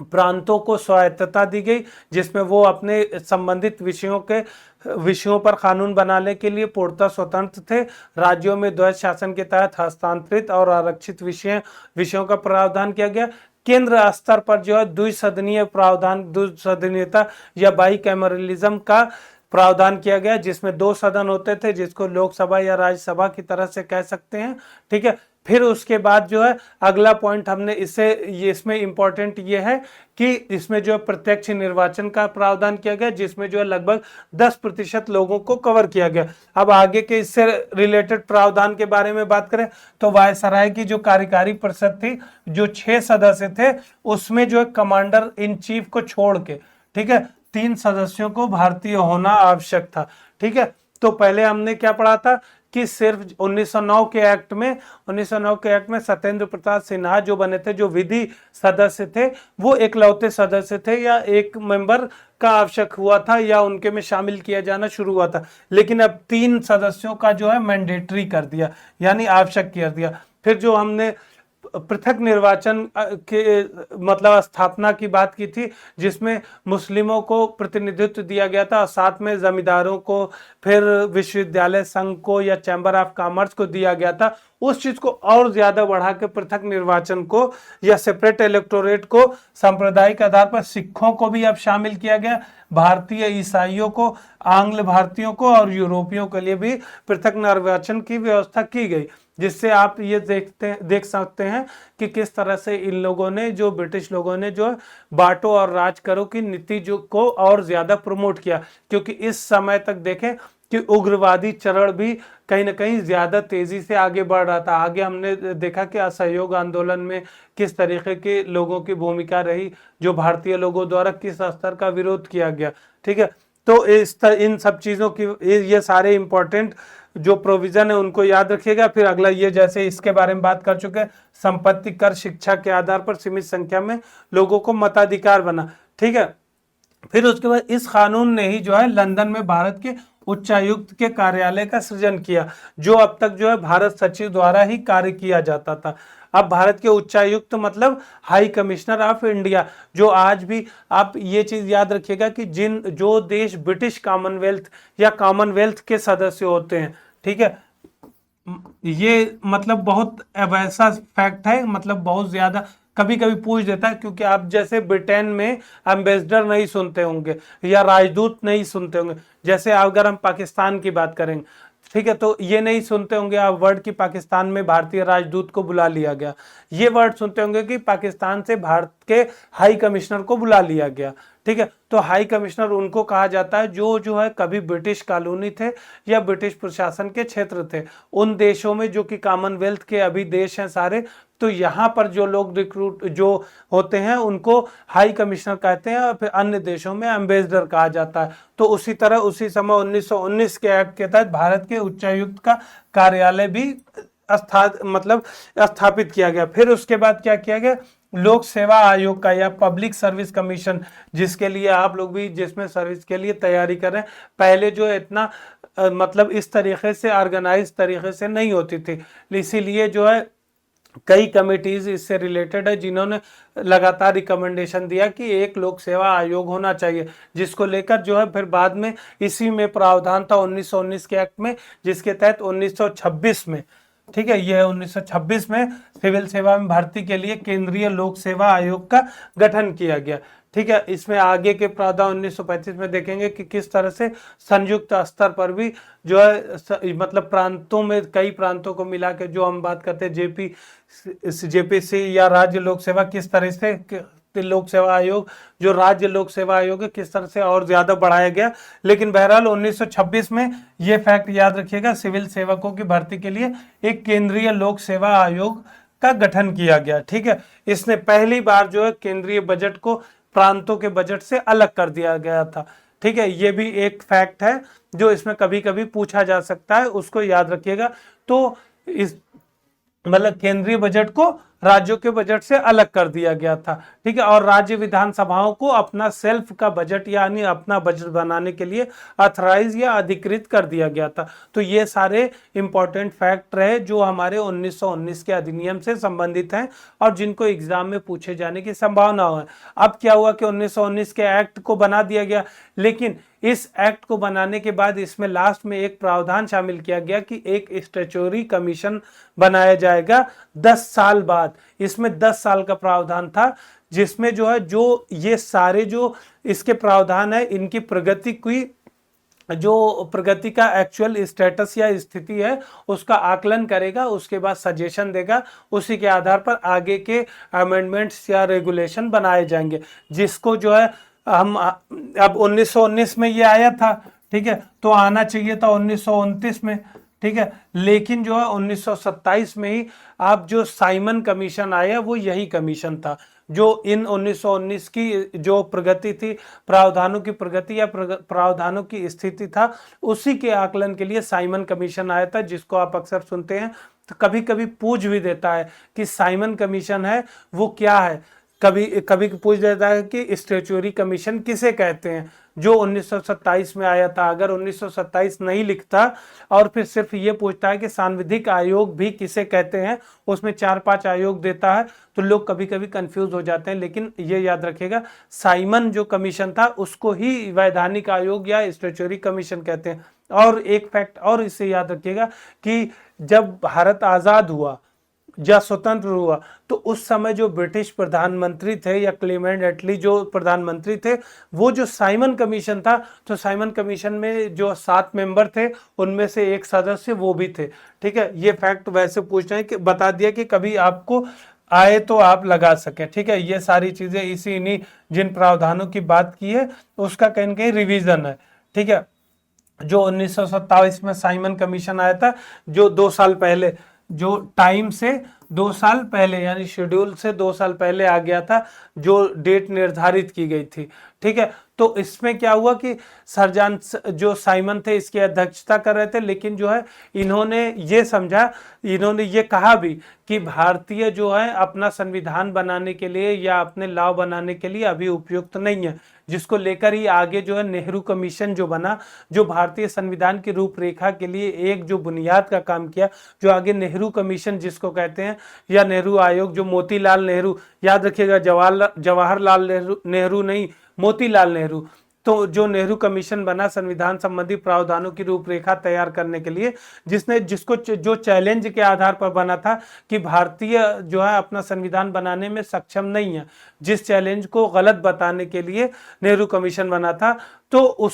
प्रांतों को स्वायत्तता दी गई जिसमें वो अपने संबंधित विषयों पर कानून बनाने के लिए पूर्णतः स्वतंत्र थे। राज्यों में द्वैत शासन के तहत हस्तांतरित और आरक्षित विषयों का प्रावधान किया गया। केंद्र स्तर पर जो है द्विसदनीय प्रावधान, द्विसदनीयता या बाई कैमरलिज्म का प्रावधान किया गया, जिसमें 2 सदन होते थे जिसको लोकसभा या राज्यसभा की तरह से कह सकते हैं। ठीक है, फिर उसके बाद जो है अगला पॉइंट हमने इसमें इंपॉर्टेंट ये है कि इसमें जो है प्रत्यक्ष निर्वाचन का प्रावधान किया गया, जिसमें जो है लगभग 10% लोगों को कवर किया गया। अब आगे के इससे रिलेटेड प्रावधान के बारे में बात करें तो वायसराय की जो कार्यकारी परिषद थी जो 6 सदस्य थे, उसमें जो है कमांडर इन चीफ को छोड़ के, ठीक है, 3 सदस्यों को भारतीय होना आवश्यक था। ठीक है, तो पहले हमने क्या पढ़ा था कि सिर्फ 1909 के एक्ट में सत्येंद्र प्रसाद सिन्हा जो बने थे, जो विधि सदस्य थे, वो एकलौते सदस्य थे, या एक मेंबर का आवश्यक हुआ था या उनके में शामिल किया जाना शुरू हुआ था। लेकिन अब 3 सदस्यों का जो है मैंडेटरी कर दिया, यानी आवश्यक कर दिया। फिर जो हमने पृथक निर्वाचन के मतलब स्थापना की बात की थी, जिसमें मुस्लिमों को प्रतिनिधित्व दिया गया था, साथ में जमींदारों को, फिर विश्वविद्यालय संघ को या चैम्बर ऑफ कॉमर्स को दिया गया था। उस चीज को और ज्यादा बढ़ा के पृथक निर्वाचन को या सेपरेट इलेक्टोरेट को सांप्रदायिक आधार पर सिखों को भी अब शामिल किया गया, भारतीय ईसाइयों को, आंग्ल भारतीयों को और यूरोपियों के लिए भी पृथक निर्वाचन की व्यवस्था की गई, जिससे आप ये देख सकते हैं कि किस तरह से इन लोगों ने, जो ब्रिटिश लोगों ने, जो बांटो और राज करो की नीति जो को और ज्यादा प्रमोट किया। क्योंकि इस समय तक देखें कि उग्रवादी चरण भी कहीं ना कहीं ज्यादा तेजी से आगे बढ़ रहा था। आगे हमने देखा कि असहयोग आंदोलन में किस तरीके के लोगों की भूमिका रही, जो भारतीय लोगों द्वारा किस स्तर का विरोध किया गया। ठीक है, तो इन सब चीजों की ये सारे इंपॉर्टेंट जो प्रोविजन है उनको याद रखिएगा। फिर अगला ये, जैसे इसके बारे में बात कर चुके हैं, संपत्ति कर शिक्षा के आधार पर सीमित संख्या में लोगों को मताधिकार बना। ठीक है, फिर उसके बाद इस कानून ने ही जो है लंदन में भारत के उच्चायुक्त के कार्यालय का सृजन किया, जो अब तक जो है भारत सचिव द्वारा ही कार्य किया जाता था। अब भारत के उच्चायुक्त मतलब हाई कमिश्नर ऑफ इंडिया, जो आज भी आप ये चीज याद रखिएगा कि जो देश ब्रिटिश कॉमनवेल्थ या कॉमनवेल्थ के सदस्य होते हैं, ठीक है, ये मतलब बहुत वैसा फैक्ट है, मतलब बहुत ज्यादा कभी कभी पूछ देता है, क्योंकि आप जैसे ब्रिटेन में एम्बेसडर नहीं सुनते होंगे या राजदूत नहीं सुनते होंगे, जैसे अगर हम पाकिस्तान की बात करेंगे, ठीक है, तो ये नहीं सुनते होंगे आप वर्ड की पाकिस्तान में भारतीय राजदूत को बुला लिया गया। ये वर्ड सुनते होंगे कि पाकिस्तान से भारत के हाई कमिश्नर को बुला लिया गया। ठीक है, तो हाई कमिश्नर उनको कहा जाता है जो है कभी ब्रिटिश कॉलोनी थे या ब्रिटिश प्रशासन के क्षेत्र थे उन देशों में, जो कि कॉमनवेल्थ के अभी देश हैं सारे। तो यहाँ पर जो लोग रिक्रूट जो होते हैं उनको हाई कमिश्नर कहते हैं, और फिर अन्य देशों में एम्बेसडर कहा जाता है। तो उसी तरह उसी समय 1919 के एक्ट के तहत भारत के उच्चायुक्त का कार्यालय भी स्थापित किया गया। फिर उसके बाद क्या किया गया, लोक सेवा आयोग का या पब्लिक सर्विस कमीशन, जिसके लिए आप लोग भी जिसमें सर्विस के लिए तैयारी कर रहे हैं, पहले जो इतना मतलब इस तरीके से ऑर्गेनाइज तरीके से नहीं होती थी, इसीलिए जो है कई कमिटीज इससे रिलेटेड है जिन्होंने लगातार रिकमेंडेशन दिया कि एक लोक सेवा आयोग होना चाहिए, जिसको लेकर जो है फिर बाद में इसी में प्रावधान था 1919 के एक्ट में, जिसके तहत 1926 में, ठीक है, यह 1926 में सिविल सेवा में भर्ती के लिए केंद्रीय लोक सेवा आयोग का गठन किया गया। ठीक है, इसमें आगे के प्रावधान 1935 में देखेंगे कि किस तरह से संयुक्त स्तर पर भी जो है मतलब प्रांतों में कई प्रांतों को मिला के जो हम बात करते हैं जेपीसी या राज्य लोक सेवा, किस तरह से लोक सेवा आयोग जो राज्य लोक सेवा आयोग है किस तरह से और ज्यादा बढ़ाया गया। लेकिन बहरहाल 1926 में ये फैक्ट याद रखिएगा, सिविल सेवकों की भर्ती के लिए एक केंद्रीय लोक सेवा आयोग का गठन किया गया। ठीक है, इसने पहली बार जो है केंद्रीय बजट को प्रांतों के बजट से अलग कर दिया गया था। ठीक है, ये भी एक फैक्ट है जो इसमें कभी कभी पूछा जा सकता है, उसको याद रखिएगा। तो इस मतलब केंद्रीय बजट को राज्यों के बजट से अलग कर दिया गया था। ठीक है, और राज्य विधानसभाओं को अपना सेल्फ का बजट यानी अपना बजट बनाने के लिए ऑथराइज या अधिकृत कर दिया गया था। तो ये सारे इंपॉर्टेंट फैक्ट रहे जो हमारे 1919 के अधिनियम से संबंधित हैं और जिनको एग्जाम में पूछे जाने की संभावना है। अब क्या हुआ कि 1919 के एक्ट को बना दिया गया, लेकिन इस एक्ट को बनाने के बाद इसमें लास्ट में एक प्रावधान शामिल किया गया कि एक स्टैट्यूटरी कमीशन बनाया जाएगा 10 साल बाद। इसमें 10 साल का प्रावधान था, जिसमें जो है जो ये सारे जो इसके प्रावधान है इनकी प्रगति की जो प्रगति का एक्चुअल स्टेटस या स्थिति है उसका आकलन करेगा, उसके बाद सजेशन देगा, उसी के आधार पर आगे के अमेंडमेंट्स या रेगुलेशन बनाए जाएंगे, जिसको जो है हम अब 1919 में ये आया था। ठीक है, तो आना चाहिए था 1929 में। ठीक है, लेकिन जो है 1927 में ही आप जो साइमन कमीशन आया वो यही कमीशन था। जो इन 1919 की जो प्रगति थी, प्रावधानों की प्रगति या प्रावधानों की स्थिति था, उसी के आकलन के लिए साइमन कमीशन आया था, जिसको आप अक्सर सुनते हैं। तो कभी कभी पूछ भी देता है कि साइमन कमीशन है वो क्या है, कभी कभी पूछ देता है कि स्टैट्यूटरी कमीशन किसे कहते हैं, जो 1927 में आया था। अगर 1927 नहीं लिखता और फिर सिर्फ ये पूछता है कि सांविधिक आयोग भी किसे कहते हैं, उसमें 4-5 आयोग देता है, तो लोग कभी कभी कंफ्यूज हो जाते हैं। लेकिन ये याद रखिएगा, साइमन जो कमीशन था उसको ही वैधानिक आयोग या स्टैट्यूटरी कमीशन कहते हैं। और एक फैक्ट और इससे याद रखिएगा कि जब भारत आजाद हुआ या स्वतंत्र हुआ, तो उस समय जो ब्रिटिश प्रधानमंत्री थे या क्लेमेंट एटली जो प्रधानमंत्री थे, वो जो साइमन कमीशन था, तो साइमन कमीशन में जो 7 मेंबर थे उनमें से एक सदस्य वो भी थे। ठीक है, ये फैक्ट वैसे पूछ रहे हैं कि बता दिया कि कभी आपको आए तो आप लगा सके। ठीक है, ये सारी चीजें इसी इन्हीं जिन प्रावधानों की बात की है उसका कहीं कहीं रिवीजन है। ठीक है, जो 1927 में साइमन कमीशन आया था, जो 2 साल पहले, जो टाइम से 2 साल पहले यानी शेड्यूल से 2 साल पहले आ गया था, जो डेट निर्धारित की गई थी। ठीक है, तो इसमें क्या हुआ कि सरजान जो साइमन थे इसकी अध्यक्षता कर रहे थे, लेकिन जो है इन्होंने ये समझा, इन्होंने ये कहा भी कि भारतीय जो है अपना संविधान बनाने के लिए या अपने लॉ बनाने के लिए अभी उपयुक्त नहीं है, जिसको लेकर ही आगे जो है नेहरू कमीशन जो बना, जो भारतीय संविधान की रूपरेखा के लिए एक जो बुनियाद का काम किया, जो आगे नेहरू कमीशन जिसको कहते हैं या नेहरू आयोग, जो मोतीलाल नेहरू, याद रखिएगा जवाहरलाल नेहरू नहीं, मोतीलाल नेहरू, तो जो नेहरू कमीशन बना संविधान संबंधी प्रावधानों की रूपरेखा तैयार करने के लिए, जिसको जो चैलेंज के आधार पर बना था कि भारतीय जो है अपना संविधान बनाने में सक्षम नहीं है, जिस चैलेंज को गलत बताने के लिए नेहरू कमीशन बना था। तो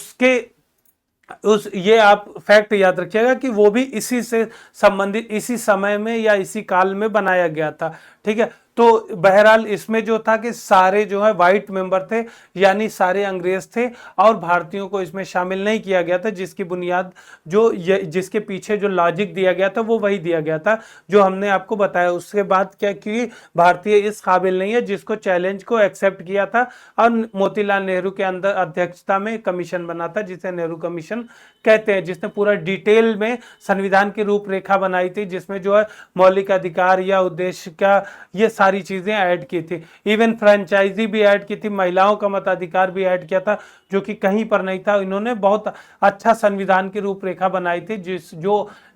ये आप फैक्ट याद रखिएगा कि वो भी इसी से संबंधित इसी समय में या इसी काल में बनाया गया था। ठीक है, तो बहरहाल इसमें जो था कि सारे जो है वाइट मेंबर थे, यानी सारे अंग्रेज थे, और भारतीयों को इसमें शामिल नहीं किया गया था, जिसकी बुनियाद जिसके पीछे जो लॉजिक दिया गया था वो वही दिया गया था जो हमने आपको बताया। उसके बाद क्या कि भारतीय इस काबिल नहीं है, जिसको चैलेंज को एक्सेप्ट किया था, और मोतीलाल नेहरू के अंदर अध्यक्षता में कमीशन बना था जिसे नेहरू कमीशन कहते हैं, जिसने पूरा डिटेल में संविधान की रूपरेखा बनाई थी, जिसमें जो है मौलिक अधिकार या उद्देश्य का ये सारी चीजें ऐड की थी। इवन फ्रेंचाइजी भी ऐड की थी, महिलाओं का मताधिकार भी ऐड किया था, जो कि कहीं पर नहीं था। इन्होंने बहुत अच्छा संविधान की रूपरेखा बनाई थी,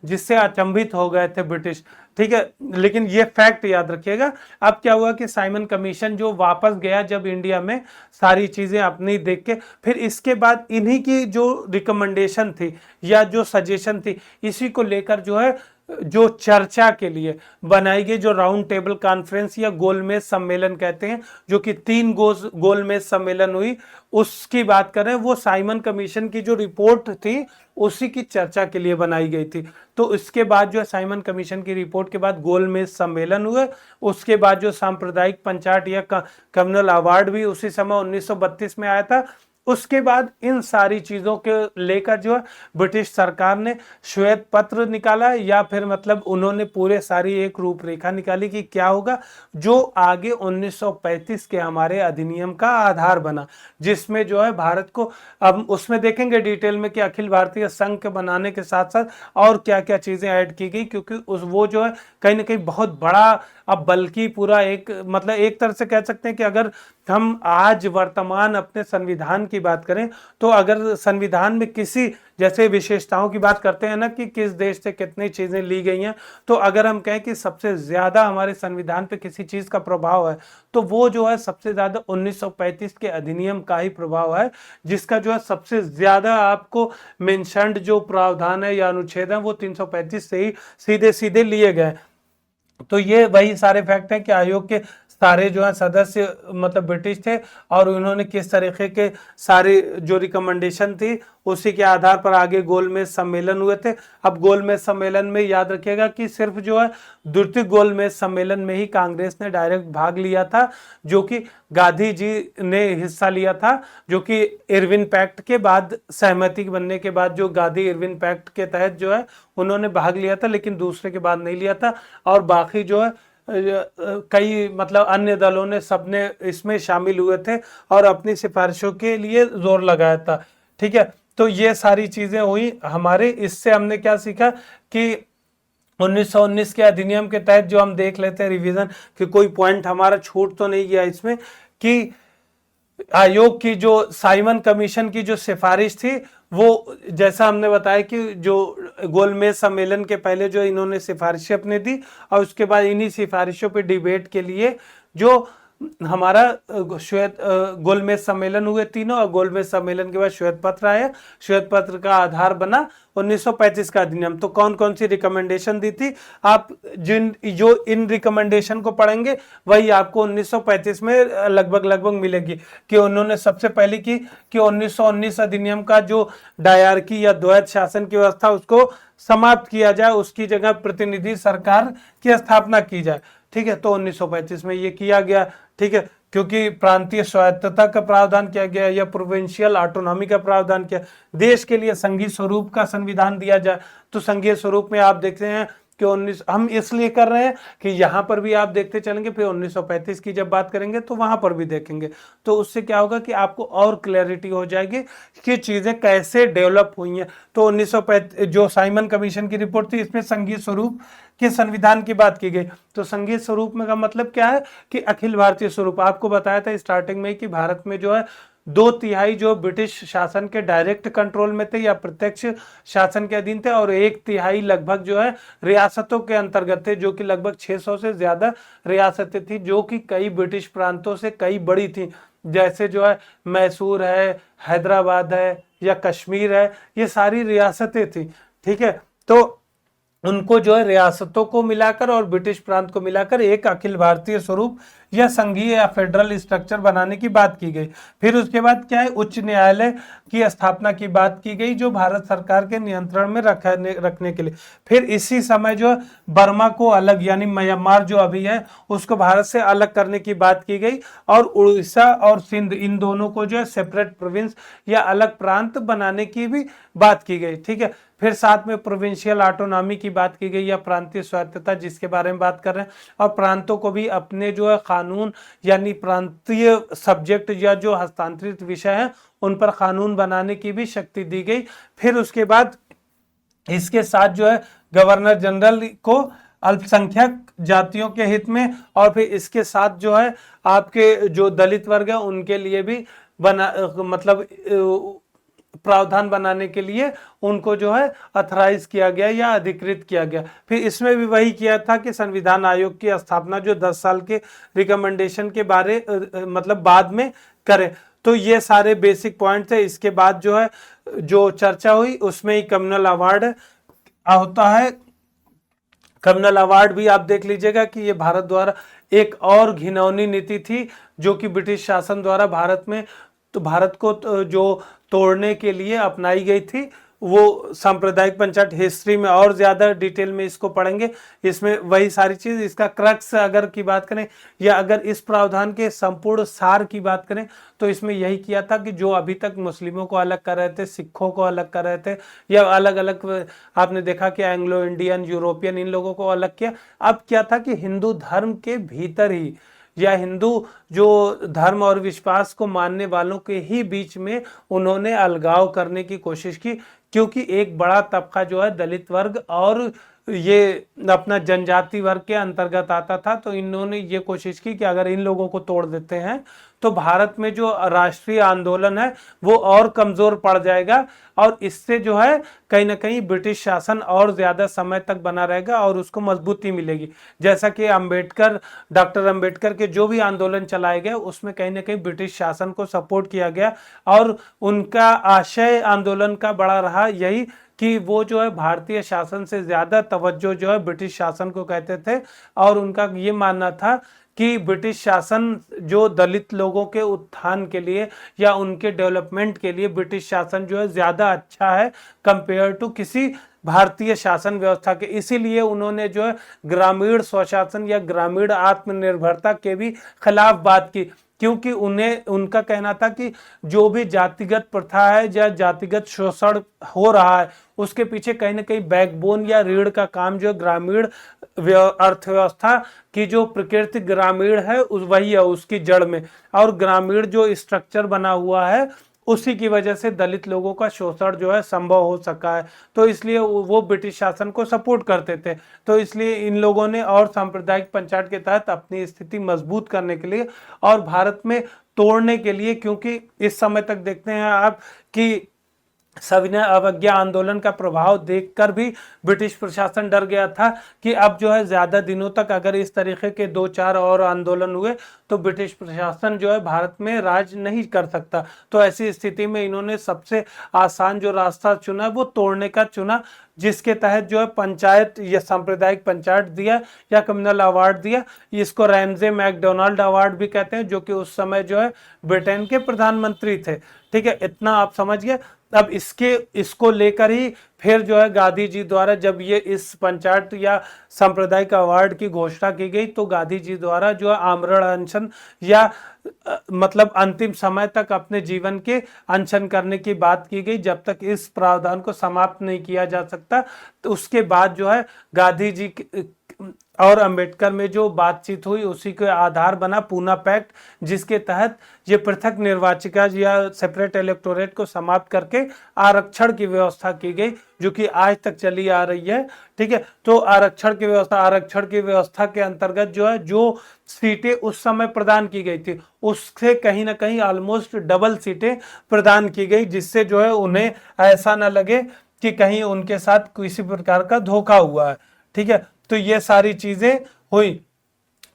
जिससे अचंभित हो गए थे ब्रिटिश। ठीक है, लेकिन ये फैक्ट याद रखिएगा। अब क्या हुआ कि साइमन कमीशन जो वापस गया जब इंडिया में, सारी चीजें अपनी देख के, फिर इसके बाद इन्हीं की जो रिकमेंडेशन थी या जो सजेशन थी, इसी को लेकर जो है जो चर्चा के लिए बनाई गई, जो राउंड टेबल कॉन्फ्रेंस या गोलमेज सम्मेलन कहते हैं, जो कि 3 गोलमेज सम्मेलन हुई, उसकी बात करें, वो साइमन कमीशन की जो रिपोर्ट थी उसी की चर्चा के लिए बनाई गई थी। तो इसके बाद जो है साइमन कमीशन की रिपोर्ट के बाद गोलमेज सम्मेलन हुए। उसके बाद जो सांप्रदायिक पंचायत या कम्युनल अवार्ड भी उसी समय 1932 में आया था। उसके बाद इन सारी चीजों के लेकर जो है ब्रिटिश सरकार ने श्वेत पत्र निकाला, या फिर मतलब उन्होंने पूरे सारी एक रूपरेखा निकाली कि क्या होगा, जो आगे 1935 के हमारे अधिनियम का आधार बना, जिसमें जो है भारत को, अब उसमें देखेंगे डिटेल में कि अखिल भारतीय संघ के बनाने के साथ साथ और क्या क्या चीजें ऐड की गई, क्योंकि वो जो है कहीं ना कहीं बहुत बड़ा, अब बल्कि पूरा एक मतलब एक तरह से कह सकते हैं कि अगर हम आज वर्तमान अपने संविधान की बात करें, तो अगर संविधान में किसी जैसे विशेषताओं की बात करते हैं ना कि किस देश से कितनी चीजें ली गई हैं, तो अगर हम कहें कि सबसे ज्यादा हमारे संविधान पे किसी चीज का प्रभाव है, तो वो जो है सबसे ज्यादा 1935 के अधिनियम का ही प्रभाव है, जिसका जो है सबसे ज्यादा आपको मेंशन्ड जो प्रावधान है या अनुच्छेद है वो 335 से ही सीधे सीधे लिए गए। तो ये वही सारे फैक्ट हैं कि आयोग के सारे जो है सदस्य मतलब ब्रिटिश थे, और उन्होंने किस तरीके के सारे जो रिकमेंडेशन थी उसी के आधार पर आगे गोलमेज सम्मेलन हुए थे। अब गोलमेज सम्मेलन में याद रखिएगा कि सिर्फ जो है द्वितीय गोलमेज सम्मेलन में ही कांग्रेस ने डायरेक्ट भाग लिया था, जो कि गांधी जी ने हिस्सा लिया था, जो कि इरविन पैक्ट के बाद सहमति बनने के बाद जो गांधी इरविन पैक्ट के तहत जो है उन्होंने भाग लिया था, लेकिन दूसरे के बाद नहीं लिया था। और बाकी जो है कई मतलब अन्य दलों ने सबने इसमें शामिल हुए थे और अपनी सिफारिशों के लिए जोर लगाया था। ठीक है, तो ये सारी चीजें हुई हमारे। इससे हमने क्या सीखा कि 1919 के अधिनियम के तहत जो हम देख लेते हैं रिवीजन कि कोई पॉइंट हमारा छूट तो नहीं गया इसमें, कि आयोग की जो साइमन कमीशन की जो सिफारिश थी वो, जैसा हमने बताया कि जो गोलमेज सम्मेलन के पहले जो इन्होंने सिफारिशें अपने दी और उसके बाद इन्हीं सिफारिशों पे डिबेट के लिए जो हमारा श्वेत गोलमेज सम्मेलन हुए तीनों, और गोलमेज सम्मेलन के बाद श्वेत पत्र आया। श्वेत पत्र का आधार बना 1935 का अधिनियम। तो कौन कौन सी रिकमेंडेशन दी थी, आप जो इन रिकमेंडेशन को पढ़ेंगे वही आपको 1935 में लगभग मिलेगी। कि उन्होंने सबसे पहले की कि 1919 अधिनियम का जो डायरकी या द्वैत शासन की व्यवस्था उसको समाप्त किया जाए, उसकी जगह प्रतिनिधि सरकार की स्थापना की जाए। ठीक है, तो 1935 में ये किया गया। ठीक है, क्योंकि प्रांतीय स्वायत्तता का प्रावधान किया गया या प्रोविंशियल ऑटोनॉमी का प्रावधान किया, देश के लिए संघीय स्वरूप का संविधान दिया जाए। तो संघीय स्वरूप में आप देखते हैं कि 19 हम इसलिए कर रहे हैं कि यहां पर भी आप देखते चलेंगे, फिर 1935 की जब बात करेंगे तो वहां पर भी देखेंगे। तो उससे क्या होगा कि आपको और क्लैरिटी हो जाएगी कि चीजें कैसे डेवलप हुई हैं। तो 1935 जो साइमन कमीशन की रिपोर्ट थी, इसमें संघीय स्वरूप के संविधान की बात की गई। तो संघीय स्वरूप में का मतलब क्या है कि अखिल भारतीय स्वरूप। आपको बताया था स्टार्टिंग में कि भारत में जो है 2/3 जो ब्रिटिश शासन के डायरेक्ट कंट्रोल में थे या प्रत्यक्ष शासन के अधीन थे, और 1/3 लगभग जो है रियासतों के अंतर्गत थे, जो कि लगभग 600 से ज्यादा रियासतें थी, जो कि कई ब्रिटिश प्रांतों से कई बड़ी थी। जैसे जो है मैसूर है, हैदराबाद है या कश्मीर है, ये सारी रियासतें थी। ठीक है, तो उनको जो है रियासतों को मिलाकर और ब्रिटिश प्रांत को मिलाकर एक अखिल भारतीय स्वरूप या संघीय या फेडरल स्ट्रक्चर बनाने की बात की गई। फिर उसके बाद क्या है, उच्च न्यायालय की स्थापना की बात की गई, जो भारत सरकार के नियंत्रण में रखने के लिए। फिर इसी समय जो बर्मा को अलग, यानी म्यांमार जो अभी है उसको भारत से अलग करने की बात की गई, और उड़ीसा और सिंध इन दोनों को जो है सेपरेट प्रोविंस या अलग प्रांत बनाने की भी बात की गई। ठीक है, फिर साथ में प्रोविंशियल ऑटोनॉमी की बात की गई या प्रांतीय स्वायत्तता, जिसके बारे में बात कर रहे हैं, और प्रांतों को भी अपने जो है कानून यानी प्रांतीय सब्जेक्ट या जो हस्तांतरित विषय है उन पर कानून बनाने की भी शक्ति दी गई। फिर उसके बाद इसके साथ जो है गवर्नर जनरल को अल्पसंख्यक जातियों के हित में, और फिर इसके साथ जो है आपके जो दलित वर्ग है उनके लिए भी बना मतलब प्रावधान बनाने के लिए उनको जो है अथराइज किया गया या अधिकृत किया गया। फिर इसमें भी वही किया था कि संविधान आयोग की स्थापना जो 10 साल के रिकमेंडेशन के बारे मतलब बाद में करें। तो ये सारे बेसिक पॉइंट थे। इसके बाद जो है जो चर्चा हुई उसमें ही कम्युनल अवार्ड होता है। कम्युनल अवार्ड भी आप देख लीजिएगा कि ये भारत द्वारा एक और घिनौनी नीति थी जो कि ब्रिटिश शासन द्वारा भारत में तो भारत को जो तोड़ने के लिए अपनाई गई थी। वो सांप्रदायिक पंचायत हिस्ट्री में और ज्यादा डिटेल में इसको पढ़ेंगे, इसमें वही सारी चीज। इसका क्रक्स अगर की बात करें या अगर इस प्रावधान के संपूर्ण सार की बात करें तो इसमें यही किया था कि जो अभी तक मुस्लिमों को अलग कर रहे थे, सिखों को अलग कर रहे थे, या अलग अलग आपने देखा कि एंग्लो इंडियन, यूरोपियन इन लोगों को अलग किया। अब क्या था कि हिंदू धर्म के भीतर ही या हिंदू जो धर्म और विश्वास को मानने वालों के ही बीच में उन्होंने अलगाव करने की कोशिश की, क्योंकि एक बड़ा तबका जो है दलित वर्ग और ये अपना जनजाति वर्ग के अंतर्गत आता था। तो इन्होंने ये कोशिश की कि अगर इन लोगों को तोड़ देते हैं तो भारत में जो राष्ट्रीय आंदोलन है वो और कमजोर पड़ जाएगा, और इससे जो है कहीं ना कहीं ब्रिटिश शासन और ज्यादा समय तक बना रहेगा और उसको मजबूती मिलेगी। जैसा कि डॉक्टर अंबेडकर के जो भी आंदोलन चलाए गए उसमें कहीं ना कहीं ब्रिटिश शासन को सपोर्ट किया गया, और उनका आशय आंदोलन का बड़ा रहा यही कि वो जो है भारतीय शासन से ज्यादा तवज्जो जो है ब्रिटिश शासन को कहते थे, और उनका ये मानना था कि ब्रिटिश शासन जो दलित लोगों के उत्थान के लिए या उनके डेवलपमेंट के लिए ब्रिटिश शासन जो है ज्यादा अच्छा है कंपेयर टू किसी भारतीय शासन व्यवस्था के। इसीलिए उन्होंने जो है ग्रामीण स्वशासन या ग्रामीण आत्मनिर्भरता के भी खिलाफ बात की, क्योंकि उन्हें उनका कहना था कि जो भी जातिगत प्रथा है या जातिगत शोषण हो रहा है उसके पीछे कहीं ना कहीं बैकबोन या रीढ़ का काम जो ग्रामीण अर्थव्यवस्था की जो प्रकृति ग्रामीण है वही है उसकी जड़ में, और ग्रामीण जो स्ट्रक्चर बना हुआ है उसी की वजह से दलित लोगों का शोषण जो है संभव हो सका है। तो इसलिए वो ब्रिटिश शासन को सपोर्ट करते थे। तो इसलिए इन लोगों ने और सांप्रदायिक पंचायत के तहत अपनी स्थिति मजबूत करने के लिए और भारत में तोड़ने के लिए, क्योंकि इस समय तक देखते हैं आप कि सविनय अवज्ञा आंदोलन का प्रभाव देखकर भी ब्रिटिश प्रशासन डर गया था कि अब जो है ज्यादा दिनों तक अगर इस तरीके के 2-4 और आंदोलन हुए तो ब्रिटिश प्रशासन जो है भारत में राज नहीं कर सकता। तो ऐसी स्थिति में इन्होंने सबसे आसान जो रास्ता चुना वो तोड़ने का चुना, जिसके तहत जो है पंचायत या सांप्रदायिक पंचायत दिया या कम्युनल अवार्ड दिया। इसको रैमजे मैकडोनाल्ड अवार्ड भी कहते हैं, जो कि उस समय जो है ब्रिटेन के प्रधानमंत्री थे। ठीक है, इतना आप समझ गए। अब इसको लेकर ही फिर जो है गांधी जी द्वारा जब ये इस पंचायत या सांप्रदायिक अवार्ड की घोषणा की गई तो गांधी जी द्वारा जो है आमरण अनशन या मतलब अंतिम समय तक अपने जीवन के अनशन करने की बात की गई, जब तक इस प्रावधान को समाप्त नहीं किया जा सकता। तो उसके बाद जो है गांधी जी और अंबेडकर में जो बातचीत हुई उसी के आधार बना पूना पैक्ट, जिसके तहत ये पृथक निर्वाचिका या सेपरेट इलेक्टोरेट को समाप्त करके आरक्षण की व्यवस्था की गई, जो कि आज तक चली आ रही है। ठीक है, तो आरक्षण की व्यवस्था के अंतर्गत जो है जो सीटें उस समय प्रदान की गई थी उससे कहीं ना कहीं ऑलमोस्ट डबल सीटें प्रदान की गई, जिससे जो है उन्हें ऐसा न लगे कि कहीं उनके साथ किसी प्रकार का धोखा हुआ है। ठीक है, तो ये सारी चीजें हुई।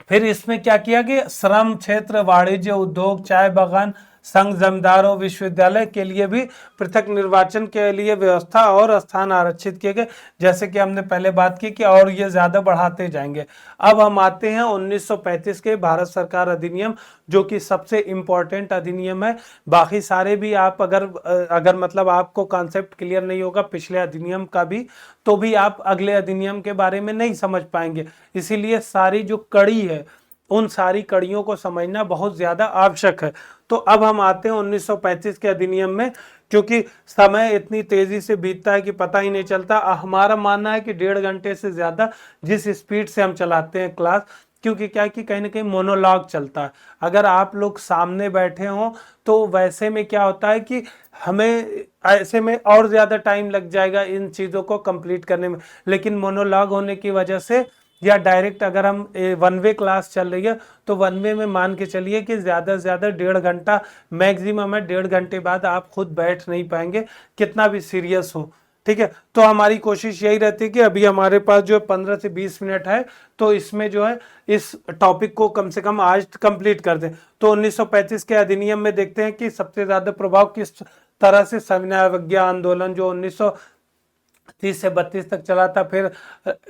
फिर इसमें क्या किया कि श्रम क्षेत्र, वाणिज्य, उद्योग, चाय बागान, संघ, जमींदारों, विश्वविद्यालय के लिए भी पृथक निर्वाचन के लिए व्यवस्था और स्थान आरक्षित किए गए, जैसे कि हमने पहले बात की कि और ये ज्यादा बढ़ाते जाएंगे। अब हम आते हैं 1935 के भारत सरकार अधिनियम, जो कि सबसे इम्पोर्टेंट अधिनियम है। बाकी सारे भी आप अगर मतलब आपको कॉन्सेप्ट क्लियर नहीं होगा पिछले अधिनियम का भी, तो भी आप अगले अधिनियम के बारे में नहीं समझ पाएंगे। इसीलिए सारी जो कड़ी है उन सारी कड़ियों को समझना बहुत ज्यादा आवश्यक है। तो अब हम आते हैं 1935 के अधिनियम में, क्योंकि समय इतनी तेजी से बीतता है कि पता ही नहीं चलता। हमारा मानना है कि 1.5 घंटे से ज्यादा जिस स्पीड से हम चलाते हैं क्लास, क्योंकि क्या कि कहीं ना कहीं मोनोलॉग चलता है। अगर आप लोग सामने बैठे हों तो वैसे में क्या होता है कि हमें ऐसे में और ज्यादा टाइम लग जाएगा इन चीजों को कंप्लीट करने में, लेकिन मोनोलॉग होने की वजह से या डायरेक्ट अगर हम वन वे क्लास चल रही है तो वन वे में मान के चलिए कि ज्यादा से ज्यादा 1.5 घंटा मैक्सिमम है। 1.5 घंटे बाद आप खुद बैठ नहीं पाएंगे कितना भी सीरियस हो। ठीक है, तो हमारी कोशिश यही रहती है कि अभी हमारे पास जो 15 से 20 मिनट है, तो इसमें जो है इस टॉपिक को कम से कम आज कंप्लीट कर दें। तो 1935 के अधिनियम में देखते हैं कि सबसे ज्यादा प्रभाव किस तरह से सविनय अवज्ञा आंदोलन जो 1930 से 32 तक चला था, फिर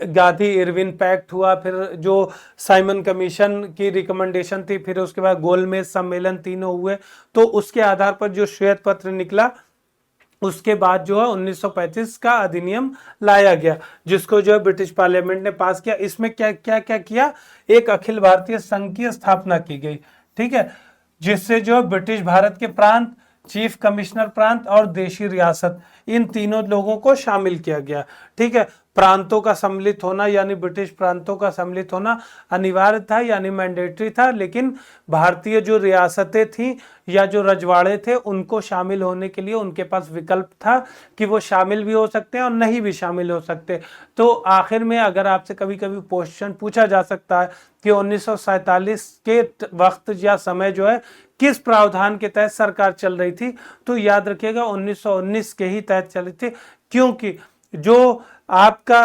गांधी इरविन पैक्ट हुआ, फिर जो साइमन कमीशन की रिकमेंडेशन थी, फिर उसके बाद गोलमेज सम्मेलन, तीनों हुए। तो उसके आधार पर जो श्वेत पत्र निकला, उसके बाद जो है 1935 का अधिनियम लाया गया, जिसको जो है ब्रिटिश पार्लियामेंट ने पास किया। इसमें क्या क्या क्या किया, एक अखिल भारतीय संघ की स्थापना की गई। ठीक है, जिससे जो ब्रिटिश भारत के प्रांत, चीफ कमिश्नर प्रांत और देशी रियासत, इन तीनों लोगों को शामिल किया गया। ठीक है, प्रांतों का सम्मिलित होना यानी ब्रिटिश प्रांतों का सम्मिलित होना अनिवार्य था यानी मैंडेटरी था, लेकिन भारतीय जो रियासतें थी या जो रजवाड़े थे उनको शामिल होने के लिए उनके पास विकल्प था कि वो शामिल भी हो सकते हैं और नहीं भी शामिल हो सकते। तो आखिर में अगर आपसे कभी कभी क्वेश्चन पूछा जा सकता है कि 1947 के वक्त या समय जो है किस प्रावधान के तहत सरकार चल रही थी, तो याद रखिएगा 1919 के ही तहत चली थी, क्योंकि जो आपका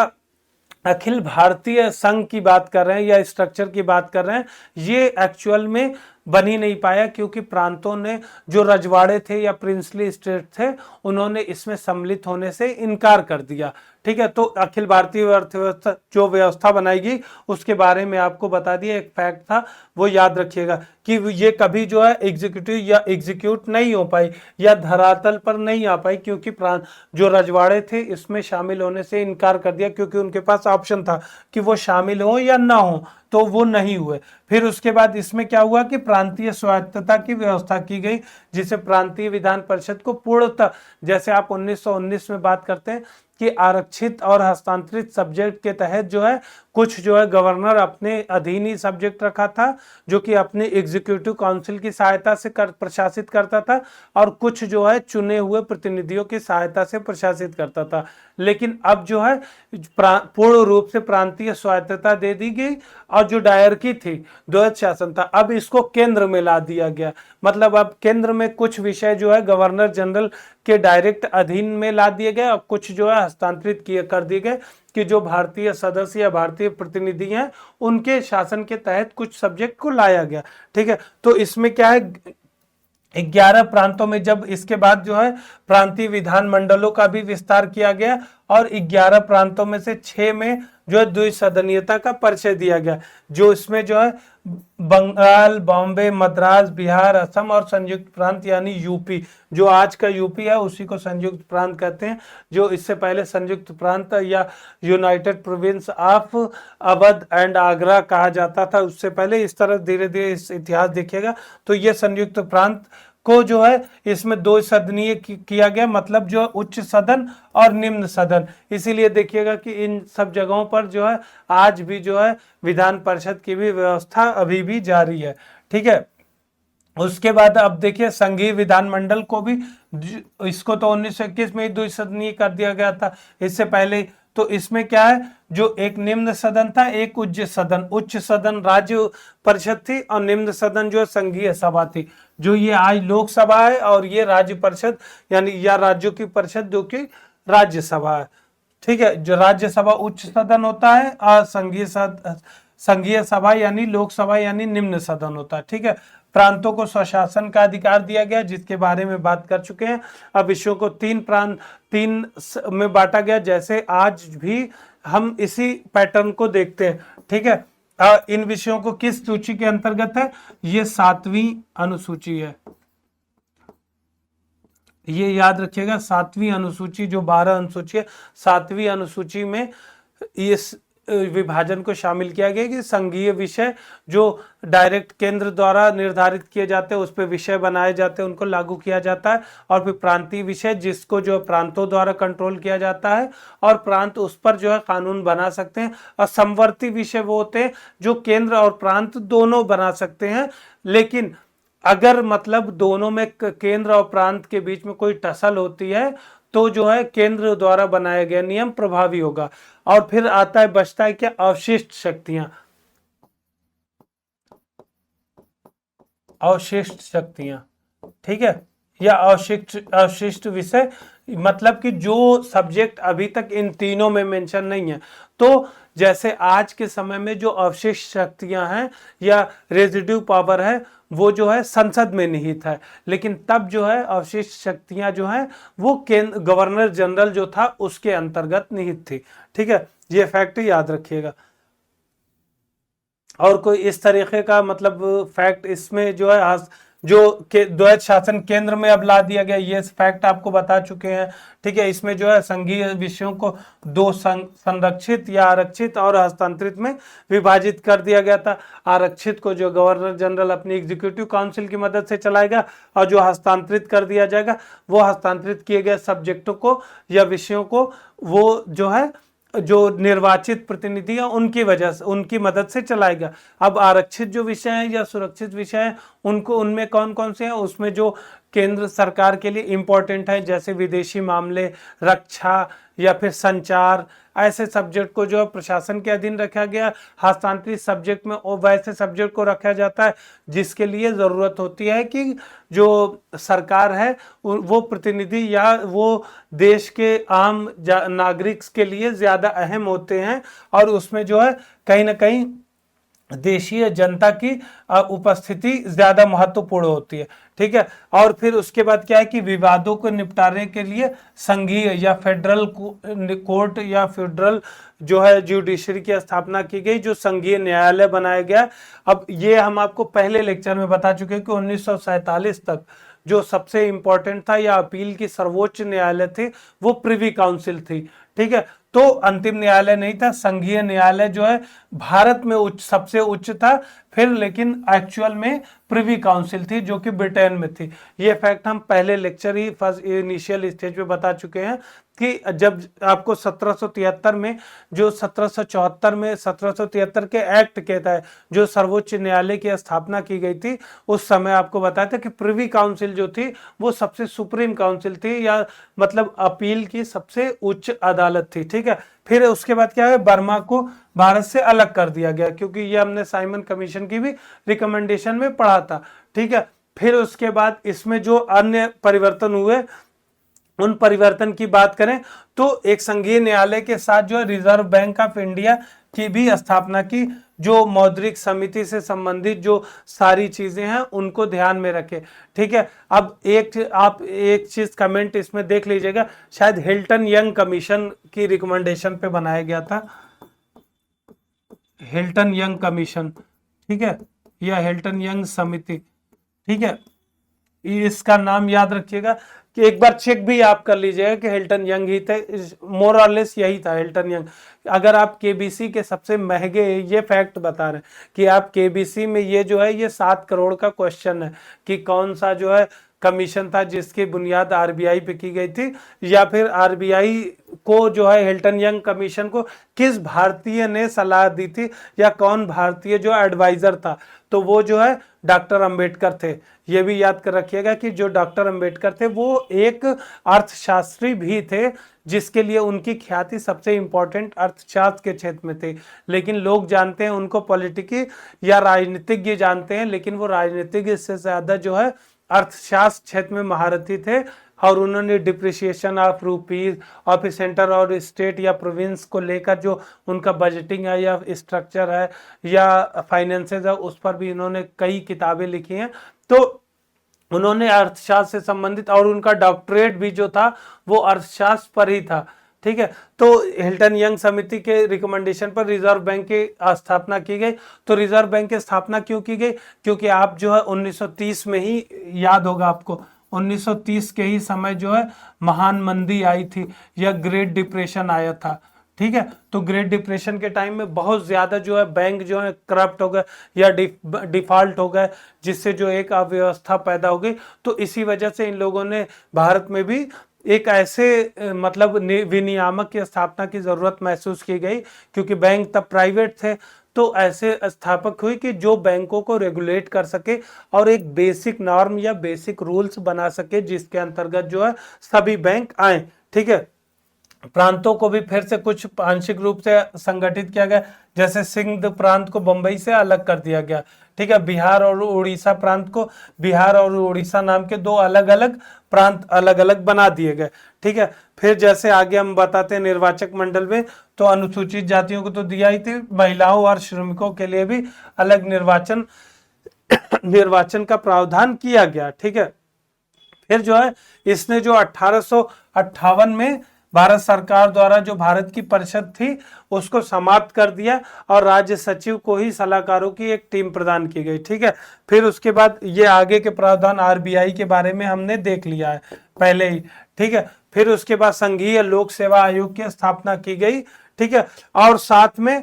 अखिल भारतीय संघ की बात कर रहे हैं या स्ट्रक्चर की बात कर रहे हैं, ये एक्चुअल में बन ही नहीं पाया, क्योंकि प्रांतों ने, जो रजवाड़े थे या प्रिंसली स्टेट थे, उन्होंने इसमें सम्मिलित होने से इनकार कर दिया। ठीक है, तो अखिल भारतीय अर्थव्यवस्था जो व्यवस्था बनाएगी उसके बारे में आपको बता दिया, एक फैक्ट था वो याद रखिएगा कि ये कभी जो है एग्जीक्यूटिव या एग्जीक्यूट नहीं हो पाई या धरातल पर नहीं आ पाई, क्योंकि प्रांत जो रजवाड़े थे इसमें शामिल होने से इनकार कर दिया, क्योंकि उनके पास ऑप्शन था कि वो शामिल हो या ना हो, तो वो नहीं हुए। फिर उसके बाद इसमें क्या हुआ कि प्रांतीय स्वायत्तता की व्यवस्था की गई, जिसे प्रांतीय विधान परिषद को पूर्णतः, जैसे आप 1919 में बात करते हैं कि आरक्षित और हस्तांतरित सब्जेक्ट के तहत जो है कुछ जो है गवर्नर अपने अधीन ही सब्जेक्ट रखा था जो कि अपने एग्जीक्यूटिव काउंसिल की सहायता से प्रशासित करता था, और कुछ जो है चुने हुए प्रतिनिधियों की सहायता से प्रशासित करता था। लेकिन अब जो है पूर्ण रूप से प्रांतीय स्वायत्तता दे दी गई, और जो डायरकी थी, द्वैत शासन था, अब इसको केंद्र में ला दिया गया। मतलब अब केंद्र में कुछ विषय जो है गवर्नर जनरल के डायरेक्ट अधीन में ला दिए गए, और कुछ जो है हस्तांतरित किए कर दिए गए कि जो भारतीय सदस्य या भारतीय प्रतिनिधि हैं उनके शासन के तहत कुछ सब्जेक्ट को लाया गया। ठीक है, तो इसमें क्या है, 11 प्रांतों में जब इसके बाद जो है प्रांतीय विधान मंडलों का भी विस्तार किया गया, और 11 प्रांतों में से 6 में जो है द्विसदनीयता का परिचय दिया गया, जो इसमें जो है बंगाल, बॉम्बे, मद्रास, बिहार, असम और संयुक्त प्रांत यानी यूपी, जो आज का यूपी है उसी को संयुक्त प्रांत कहते हैं। जो इससे पहले संयुक्त प्रांत या United province of Awadh and Agra कहा जाता था, उससे पहले इस तरह धीरे धीरे इस इतिहास देखिएगा। तो ये संयुक्त प्रांत को जो है इसमें दो सदनीय किया गया, मतलब जो उच्च सदन और निम्न सदन। इसीलिए देखिएगा कि इन सब जगहों पर जो है आज भी जो है विधान परिषद की भी व्यवस्था अभी भी जारी है। ठीक है, उसके बाद अब देखिए संघीय विधानमंडल को भी, इसको तो 1921 में ही द्विसदनीय कर दिया गया था, इससे पहले। तो इसमें क्या है, जो एक निम्न सदन था, एक उच्च सदन। उच्च सदन राज्य परिषद थी और निम्न सदन जो संघीय सभा थी, जो ये आज लोकसभा है, और ये राज्य परिषद यानी या राज्यों की परिषद जो कि राज्यसभा है। ठीक है, जो राज्यसभा उच्च सदन होता है और संघीय सभा यानी लोकसभा यानी निम्न सदन होता है। ठीक है, प्रांतों को स्वशासन का अधिकार दिया गया, जिसके बारे में बात कर चुके हैं। अब विषयों को तीन में बांटा गया, जैसे आज भी हम इसी पैटर्न को देखते हैं। ठीक है, इन विषयों को किस सूची के अंतर्गत है, ये 7वीं अनुसूची है। ये याद रखिएगा, 7वीं अनुसूची, जो 12 अनुसूची है, 7वीं अनुसूची में इस विभाजन को शामिल किया गया कि संघीय विषय जो डायरेक्ट केंद्र द्वारा निर्धारित किए जाते हैं, उस पर विषय बनाए जाते हैं, उनको लागू किया जाता है। और फिर प्रांतीय विषय, जिसको जो प्रांतों द्वारा कंट्रोल किया जाता है, और प्रांत उस पर जो है कानून बना सकते हैं। और समवर्ती विषय वो होते हैं जो केंद्र और प्रांत दोनों बना सकते हैं, लेकिन अगर मतलब दोनों में केंद्र और प्रांत के बीच में कोई टसल होती है तो जो है केंद्र द्वारा बनाया गया नियम प्रभावी होगा। और फिर आता है, बचता है क्या, अवशिष्ट शक्तियां। अवशिष्ट शक्तियां, ठीक है, या अवशिष्ट विषय, मतलब कि जो सब्जेक्ट अभी तक इन तीनों में मेंशन नहीं है। तो जैसे आज के समय में जो अवशिष्ट शक्तियां हैं या रेजिड्यू पावर है, वो जो है संसद में निहित है, लेकिन तब जो है अवशिष्ट शक्तियां जो हैं वो गवर्नर जनरल जो था उसके अंतर्गत निहित थी। ठीक है, ये फैक्ट याद रखिएगा। और कोई इस तरीके का मतलब फैक्ट इसमें जो है जो द्वैत शासन केंद्र में अब ला दिया गया, ये फैक्ट आपको बता चुके हैं। ठीक है, इसमें जो है संघीय विषयों को दो संरक्षित या आरक्षित और हस्तांतरित में विभाजित कर दिया गया था। आरक्षित को जो गवर्नर जनरल अपनी एग्जीक्यूटिव काउंसिल की मदद से चलाएगा, और जो हस्तांतरित कर दिया जाएगा वो हस्तांतरित किए गए सब्जेक्टों को या विषयों को वो जो है जो निर्वाचित प्रतिनिधि है उनकी वजह से, उनकी मदद से चलाएगा। अब आरक्षित जो विषय हैं या सुरक्षित विषय हैं, उनको उनमें कौन कौन से हैं, उसमें जो केंद्र सरकार के लिए इंपॉर्टेंट है, जैसे विदेशी मामले, रक्षा या फिर संचार, ऐसे सब्जेक्ट को जो प्रशासन के अधीन रखा गया। हस्तांतरित सब्जेक्ट में वैसे सब्जेक्ट को रखा जाता है जिसके लिए ज़रूरत होती है कि जो सरकार है वो प्रतिनिधि या वो देश के आम नागरिक के लिए ज़्यादा अहम होते हैं, और उसमें जो है कहीं ना कहीं देशीय जनता की उपस्थिति ज्यादा महत्वपूर्ण होती है। ठीक है, और फिर उसके बाद क्या है कि विवादों को निपटाने के लिए संघीय या फेडरल कोर्ट या फेडरल जो है जुडिशरी की स्थापना की गई, जो संघीय न्यायालय बनाया गया। अब ये हम आपको पहले लेक्चर में बता चुके हैं कि 1947 तक जो सबसे इंपॉर्टेंट था या अपील की सर्वोच्च न्यायालय थे वो प्रिवी काउंसिल थी। ठीक है, तो अंतिम न्यायालय नहीं था। संघीय न्यायालय जो है भारत में सबसे उच्च था, फिर लेकिन एक्चुअल में प्रिवी काउंसिल थी जो कि ब्रिटेन में थी। ये फैक्ट हम पहले लेक्चर ही फर्स्ट इनिशियल स्टेज पे बता चुके हैं कि जब आपको 1773 में जो 1774 में 1773 के एक्ट कहता है जो सर्वोच्च न्यायालय की स्थापना की गई थी, उस समय आपको बताया था कि प्रिवी काउंसिल जो थी वो सबसे सुप्रीम काउंसिल थी, या मतलब अपील की सबसे उच्च अदालत थी। ठीक है, फिर उसके बाद क्या है, बर्मा को भारत से अलग कर दिया गया, क्योंकि ये हमने साइमन कमीशन की भी रिकमेंडेशन में पढ़ा था। ठीक है, फिर उसके बाद इसमें जो अन्य परिवर्तन हुए उन परिवर्तन की बात करें तो एक संघीय न्यायालय के साथ जो है रिजर्व बैंक ऑफ इंडिया की भी स्थापना की, जो मौद्रिक समिति से संबंधित जो सारी चीजें हैं उनको ध्यान में रखे। ठीक है, अब आप एक चीज कमेंट इसमें देख लीजिएगा, शायद हिल्टन यंग कमीशन की रिकमेंडेशन पे बनाया गया था, हिल्टन यंग कमीशन। ठीक है, या हिल्टन यंग समिति। ठीक है, इसका नाम याद रखिएगा कि एक बार चेक भी आप कर लीजिएगा कि हिल्टन यंग ही थे, मोर और लेस यही था हिल्टन यंग। अगर आप केबीसी के सबसे महंगे, ये फैक्ट बता रहे हैं कि आप केबीसी में ये जो है ये 7 करोड़ का क्वेश्चन है कि कौन सा जो है कमीशन था जिसकी बुनियाद आरबीआई पे की गई थी, या फिर आरबीआई को जो है हिल्टन यंग कमीशन को किस भारतीय ने सलाह दी थी, या कौन भारतीय जो एडवाइजर था, तो वो जो है डॉक्टर अंबेडकर थे। ये भी याद कर रखिएगा कि जो डॉक्टर अंबेडकर थे वो एक अर्थशास्त्री भी थे, जिसके लिए उनकी ख्याति सबसे इंपॉर्टेंट अर्थशास्त्र के क्षेत्र में थी, लेकिन लोग जानते हैं उनको पॉलिटिकी या राजनीतिज्ञ जानते हैं, लेकिन वो राजनीतिज्ञ से ज्यादा जो है अर्थशास्त्र क्षेत्र में महारथी थे, और उन्होंने depreciation of rupees of centre और स्टेट या प्रोविंस को लेकर जो उनका बजटिंग है या स्ट्रक्चर है या फाइनेंसेस है, उस पर भी इन्होंने कई किताबें लिखी हैं। तो उन्होंने अर्थशास्त्र से संबंधित, और उनका डॉक्टरेट भी जो था वो अर्थशास्त्र पर ही था। ठीक है, तो हिल्टन यंग समिति के रिकमेंडेशन पर रिजर्व बैंक की स्थापना की गई। तो रिजर्व बैंक की स्थापना क्यों की गई, क्योंकि आप जो है 1930 में ही, याद होगा आपको, 1930 के ही समय जो है महान मंदी आई थी या ग्रेट डिप्रेशन आया था। ठीक है, तो ग्रेट डिप्रेशन के टाइम में बहुत ज्यादा जो है बैंक जो है करप्ट हो गए या डिफॉल्ट हो गए, जिससे जो एक अव्यवस्था पैदा हो गई। तो इसी वजह से इन लोगों ने भारत में भी एक ऐसे मतलब विनियामक की स्थापना की जरूरत महसूस की गई, क्योंकि बैंक तब प्राइवेट थे। तो ऐसे स्थापक हुई कि जो बैंकों को रेगुलेट कर सके और एक बेसिक नॉर्म या बेसिक रूल्स बना सके, जिसके अंतर्गत जो है सभी बैंक आए। ठीक है, प्रांतों को भी फिर से कुछ आंशिक रूप से संगठित किया गया, जैसे सिंध प्रांत को बंबई से अलग कर दिया गया। ठीक है, बिहार और उड़ीसा प्रांत को बिहार और उड़ीसा नाम के दो अलग अलग प्रांत अलग अलग बना दिए गए। ठीक है, फिर जैसे आगे हम बताते हैं निर्वाचक मंडल में, तो अनुसूचित जातियों को तो दिया ही थी, महिलाओं और श्रमिकों के लिए भी अलग निर्वाचन का प्रावधान किया गया। ठीक है, फिर जो है इसने जो 1858 में भारत सरकार द्वारा जो भारत की परिषद थी उसको समाप्त कर दिया, और राज्य सचिव को ही सलाहकारों की एक टीम प्रदान की गई। ठीक है, फिर उसके बाद ये आगे के प्रावधान आरबीआई के बारे में हमने देख लिया है पहले ही। ठीक है, फिर उसके बाद संघीय लोक सेवा आयोग की स्थापना की गई। ठीक है, और साथ में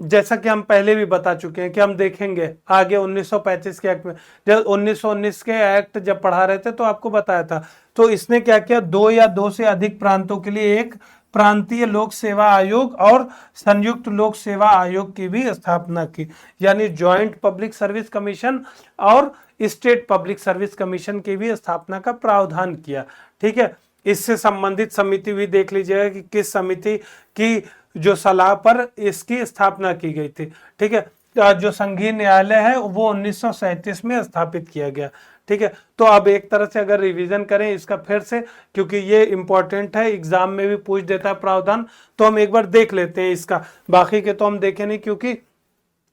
जैसा कि हम पहले भी बता चुके हैं कि हम देखेंगे आगे 1935 के एक्ट में, जब 1919 के एक्ट जब पढ़ा रहे थे तो आपको बताया था, तो इसने क्या किया, 2 या 2 से अधिक प्रांतों के लिए एक प्रांतीय लोक सेवा आयोग और संयुक्त लोक सेवा आयोग की भी स्थापना की, यानी ज्वाइंट पब्लिक सर्विस कमीशन और स्टेट पब्लिक सर्विस कमीशन की भी स्थापना का प्रावधान किया। ठीक है, इससे संबंधित समिति भी देख लीजिएगा कि किस समिति की जो सलाह पर इसकी स्थापना की गई थी। ठीक है, जो संघीय न्यायालय है वो 1937 में स्थापित किया गया। ठीक है, तो अब एक तरह से अगर रिवीजन करें इसका फिर से, क्योंकि ये इंपॉर्टेंट है, एग्जाम में भी पूछ देता है प्रावधान, तो हम एक बार देख लेते हैं इसका, बाकी के तो हम देखें नहीं, क्योंकि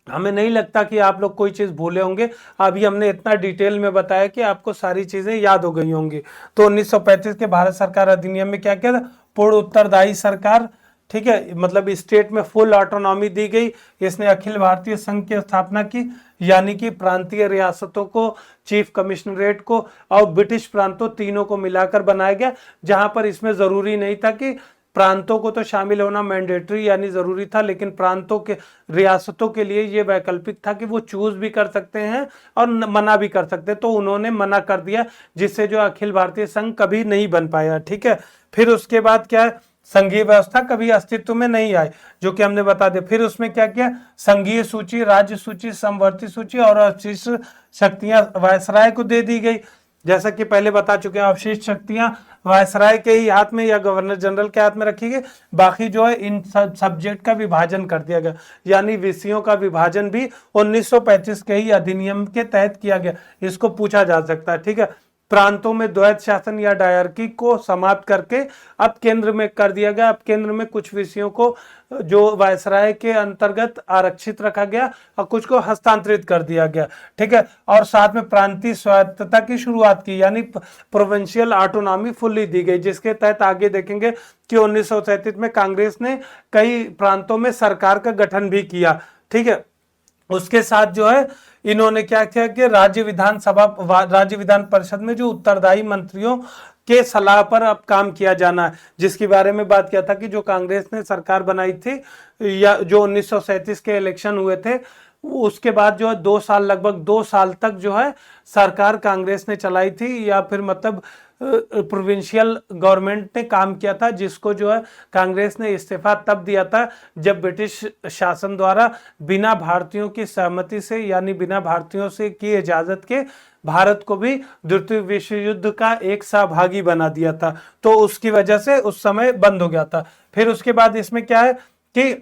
हमें नहीं लगता कि आप लोग कोई चीज भूले होंगे। अभी हमने इतना डिटेल में बताया कि आपको सारी चीजें याद हो गई होंगी। तो 1935 के भारत सरकार अधिनियम में क्या किया था, पूर्ण उत्तरदायी सरकार। ठीक है, मतलब स्टेट में फुल ऑटोनॉमी दी गई। इसने अखिल भारतीय संघ की स्थापना की, यानी कि प्रांतीय रियासतों को, चीफ कमिश्नरेट को और ब्रिटिश प्रांतों तीनों को मिलाकर बनाया गया, जहां पर इसमें जरूरी नहीं था कि प्रांतों को तो शामिल होना मैंडेटरी यानी जरूरी था, लेकिन प्रांतों के रियासतों के लिए ये वैकल्पिक था कि वो चूज भी कर सकते हैं और मना भी कर सकते हैं। तो उन्होंने मना कर दिया, जिससे जो अखिल भारतीय संघ कभी नहीं बन पाया। ठीक है, फिर उसके बाद क्या है, संघीय व्यवस्था कभी अस्तित्व में नहीं आई, जो कि हमने बता दिया। फिर उसमें क्या किया, संघीय सूची, राज्य सूची, समवर्ती सूची और अवशिष्ट शक्तियां वायसराय को दे दी गई। जैसा कि पहले बता चुके हैं, अवशिष्ट शक्तियां वायसराय के ही हाथ में या गवर्नर जनरल के हाथ में रखी गई। बाकी जो है इन सब्जेक्ट का विभाजन कर दिया गया, यानी विषयों का विभाजन भी 1935 के ही अधिनियम के तहत किया गया। इसको पूछा जा सकता है। ठीक है, प्रांतों में द्वैत शासन या डायरकी को समाप्त करके अब केंद्र में कर दिया गया। अब केंद्र में कुछ विषयों को जो वायसराय के अंतर्गत आरक्षित रखा गया और कुछ को हस्तांतरित कर दिया गया। ठीक है, और साथ में प्रांतीय स्वायत्तता की शुरुआत की, यानी प्रोविंशियल ऑटोनॉमी फुल्ली दी गई, जिसके तहत आगे देखेंगे कि 1937 में कांग्रेस ने कई प्रांतों में सरकार का गठन भी किया। ठीक है, उसके साथ जो है इन्होंने क्या किया कि राज्य विधान परिषद में जो उत्तरदायी मंत्रियों के सलाह पर अब काम किया जाना है, जिसके बारे में बात किया था कि जो कांग्रेस ने सरकार बनाई थी या जो 1937 के इलेक्शन हुए थे, उसके बाद जो है 2 साल, लगभग 2 साल तक जो है सरकार कांग्रेस ने चलाई थी, या फिर मतलब प्रोविंशियल गवर्नमेंट ने काम किया था, जिसको जो है कांग्रेस ने इस्तीफा तब दिया था जब ब्रिटिश शासन द्वारा बिना भारतीयों की सहमति से, यानी बिना भारतीयों से की इजाजत के भारत को भी द्वितीय विश्व युद्ध का एक सहभागी बना दिया था। तो उसकी वजह से उस समय बंद हो गया था। फिर उसके बाद इसमें क्या है कि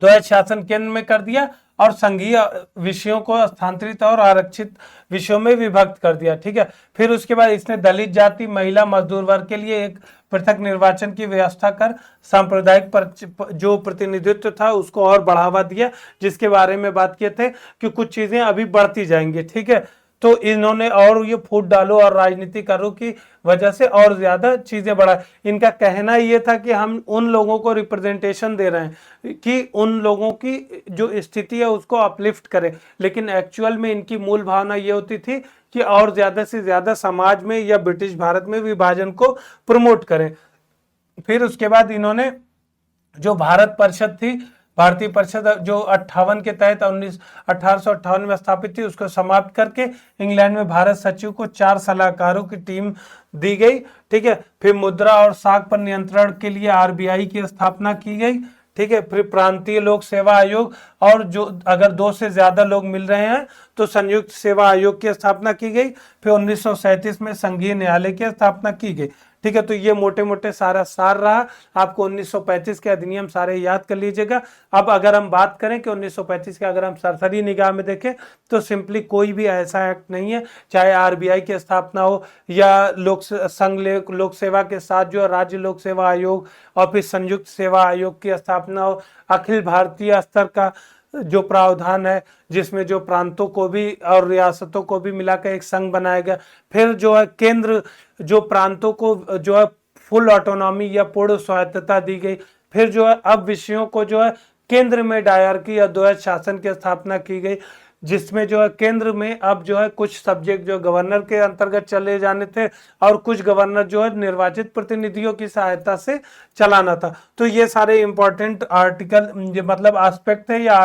द्वैत शासन केंद्र में कर दिया और संघीय विषयों को स्थानांतरित और आरक्षित विषयों में विभक्त कर दिया। ठीक है, फिर उसके बाद इसने दलित जाति, महिला, मजदूर वर्ग के लिए एक पृथक निर्वाचन की व्यवस्था कर सांप्रदायिक जो प्रतिनिधित्व था उसको और बढ़ावा दिया, जिसके बारे में बात किए थे कि कुछ चीजें अभी बढ़ती जाएंगी। ठीक है, तो इन्होंने और ये फूट डालो और राजनीतिकारों की वजह से और ज्यादा चीजें बढ़ा। इनका कहना ये था कि हम उन लोगों को रिप्रेजेंटेशन दे रहे हैं कि उन लोगों की जो स्थिति है उसको अपलिफ्ट करें, लेकिन एक्चुअल में इनकी मूल भावना ये होती थी कि और ज्यादा से ज्यादा समाज में या ब्रिटिश भारत में विभाजन को प्रमोट करें। फिर उसके बाद इन्होंने जो भारत परिषद थी, भारतीय परिषद जो 58 के तहत 1858 में स्थापित थी, उसको समाप्त करके इंग्लैंड में भारत सचिव को 4 सलाहकारों की टीम दी गई। ठीक है, फिर मुद्रा और साख पर नियंत्रण के लिए आरबीआई की स्थापना की गई। ठीक है, फिर प्रांतीय लोक सेवा आयोग, और जो अगर 2 से ज्यादा लोग मिल रहे हैं तो संयुक्त सेवा आयोग की स्थापना की गई। फिर 1937 में संघीय न्यायालय की स्थापना की गई। ठीक है, तो ये मोटे मोटे सारा सार रहा। आपको 1935 के अधिनियम सारे याद कर लीजिएगा। अब अगर हम बात करें कि 1935 के अगर हम सरसरी निगाह में देखें तो सिंपली कोई भी ऐसा एक्ट नहीं है, चाहे आरबीआई की स्थापना हो या लोक सेवा के साथ जो राज्य लोक सेवा आयोग और फिर संयुक्त सेवा आयोग की स्थापना हो, अखिल भारतीय स्तर का जो प्रावधान है जिसमें जो प्रांतों को भी और रियासतों को भी मिलाकर एक संघ बनाया गया। फिर जो है केंद्र जो प्रांतों को जो है फुल ऑटोनॉमी या पूर्ण स्वायत्तता दी गई। फिर जो है अब विषयों को जो है केंद्र में डायरकी या द्वैत शासन की स्थापना की गई, जिसमें जो है केंद्र में अब जो है कुछ सब्जेक्ट जो गवर्नर के अंतर्गत चले जाने थे और कुछ गवर्नर जो है निर्वाचित प्रतिनिधियों की सहायता से चलाना था। तो ये सारे इंपॉर्टेंट आर्टिकल मतलब एस्पेक्ट थे या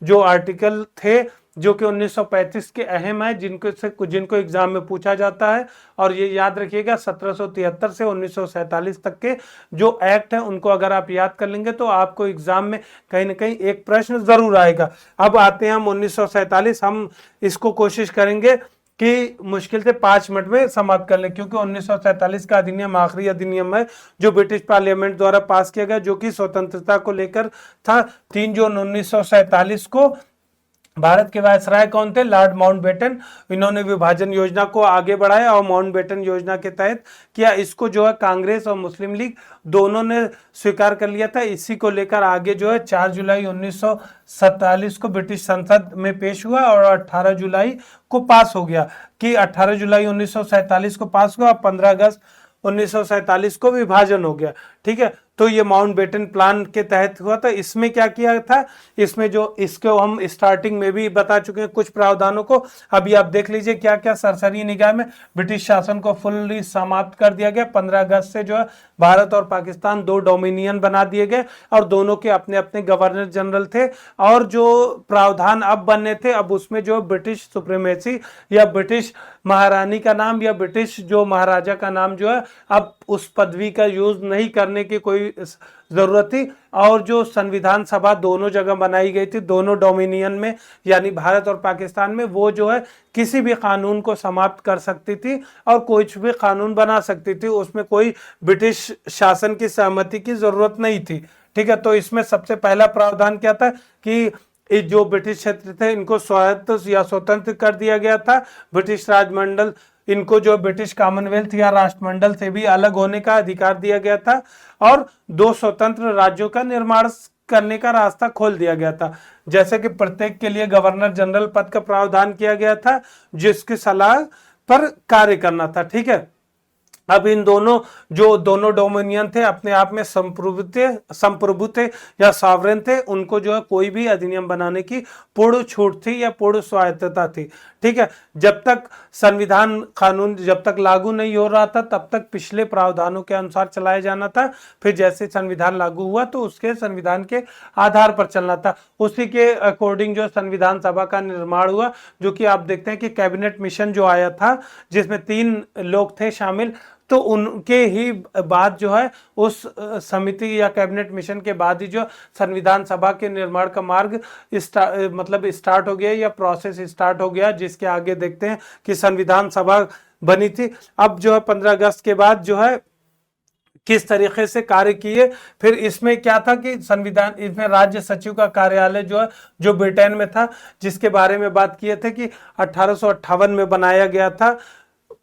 जो आर्टिकल थे जो कि 1935 के अहम है, जिनको एग्जाम में पूछा जाता है। और ये याद रखिएगा 1773 से 1947 तक के जो एक्ट हैं उनको अगर आप याद कर लेंगे तो आपको एग्जाम में कहीं ना कहीं एक प्रश्न जरूर आएगा। अब आते हैं हम 1947, हम इसको कोशिश करेंगे कि मुश्किल से 5 मिनट में समाप्त कर लें, क्योंकि 1947 का अधिनियम आखिरी अधिनियम है जो ब्रिटिश पार्लियामेंट द्वारा पास किया गया, जो कि स्वतंत्रता को लेकर था। 3 जून 1947 को भारत के वायसराय कौन थे? Lord Mountbatten. इन्होंने विभाजन योजना को आगे बढ़ाया और माउंटबेटन योजना के तहत किया। इसको जो है कांग्रेस और मुस्लिम लीग दोनों ने स्वीकार कर लिया था। इसी को लेकर आगे जो है 4 जुलाई 1947 को ब्रिटिश संसद में पेश हुआ और 18 जुलाई को पास हो गया। कि 18 जुलाई 1947 को पास हुआ और 15 अगस्त 1947 को विभाजन हो गया। ठीक है, तो ये माउंटबेटन प्लान के तहत हुआ था। इसमें क्या किया था, इसमें जो इसको हम स्टार्टिंग में भी बता चुके हैं कुछ प्रावधानों को, अभी आप देख लीजिए क्या क्या सरसरी निगाह में ब्रिटिश शासन को फुल्ली समाप्त कर दिया गया। 15 अगस्त से जो है भारत और पाकिस्तान दो डोमिनियन बना दिए गए और दोनों के अपने अपने गवर्नर जनरल थे। और जो प्रावधान अब बनने थे, अब उसमें जो ब्रिटिश सुप्रीमेसी या ब्रिटिश महारानी का नाम या ब्रिटिश जो महाराजा का नाम जो है, अब उस पदवी का यूज नहीं करने की कोई जरूरत थी। और जो संविधान सभा दोनों जगह बनाई गई थी, दोनों डोमिनियन में यानी भारत और पाकिस्तान में, वो जो है किसी भी कानून को समाप्त कर सकती थी और कोई भी कानून बना सकती थी, उसमें कोई ब्रिटिश शासन की सहमति की जरूरत नहीं थी। ठीक है, तो इसमें सबसे पहला प्रावधान क्या था कि जो ब्रिटिश क्षेत्र थे इनको स्वायत्त या स्वतंत्र कर दिया गया था। ब्रिटिश राजमंडल इनको जो ब्रिटिश कॉमनवेल्थ या राष्ट्रमंडल से भी अलग होने का अधिकार दिया गया था और दो स्वतंत्र राज्यों का निर्माण करने का रास्ता खोल दिया गया था। जैसे कि प्रत्येक के लिए गवर्नर जनरल पद का प्रावधान किया गया था जिसकी सलाह पर कार्य करना था। ठीक है, अब इन दोनों जो दोनों डोमिनियन थे अपने आप में संप्रभु थे या सॉवरेन थे, उनको जो है कोई भी अधिनियम बनाने की पूर्ण छूट थी या पूर्ण स्वायत्तता थी। ठीक है, जब तक संविधान कानून जब तक लागू नहीं हो रहा था तब तक पिछले प्रावधानों के अनुसार चलाया जाना था। फिर जैसे संविधान लागू हुआ तो उसके संविधान के आधार पर चलना था। उसी के अकॉर्डिंग जो संविधान सभा का निर्माण हुआ, जो कि आप देखते हैं कि कैबिनेट मिशन जो आया था जिसमें 3 लोग थे शामिल, तो उनके ही बाद जो है उस समिति या कैबिनेट मिशन के बाद ही जो संविधान सभा के निर्माण का मार्ग स्टार्ट हो गया या प्रोसेस स्टार्ट हो गया, जिसके आगे देखते हैं कि संविधान सभा बनी थी। अब जो है 15 अगस्त के बाद जो है किस तरीके से कार्य किए। फिर इसमें क्या था कि संविधान, इसमें राज्य सचिव का कार्यालय जो है जो ब्रिटेन में था, जिसके बारे में बात किए थे कि 1858 में बनाया गया था,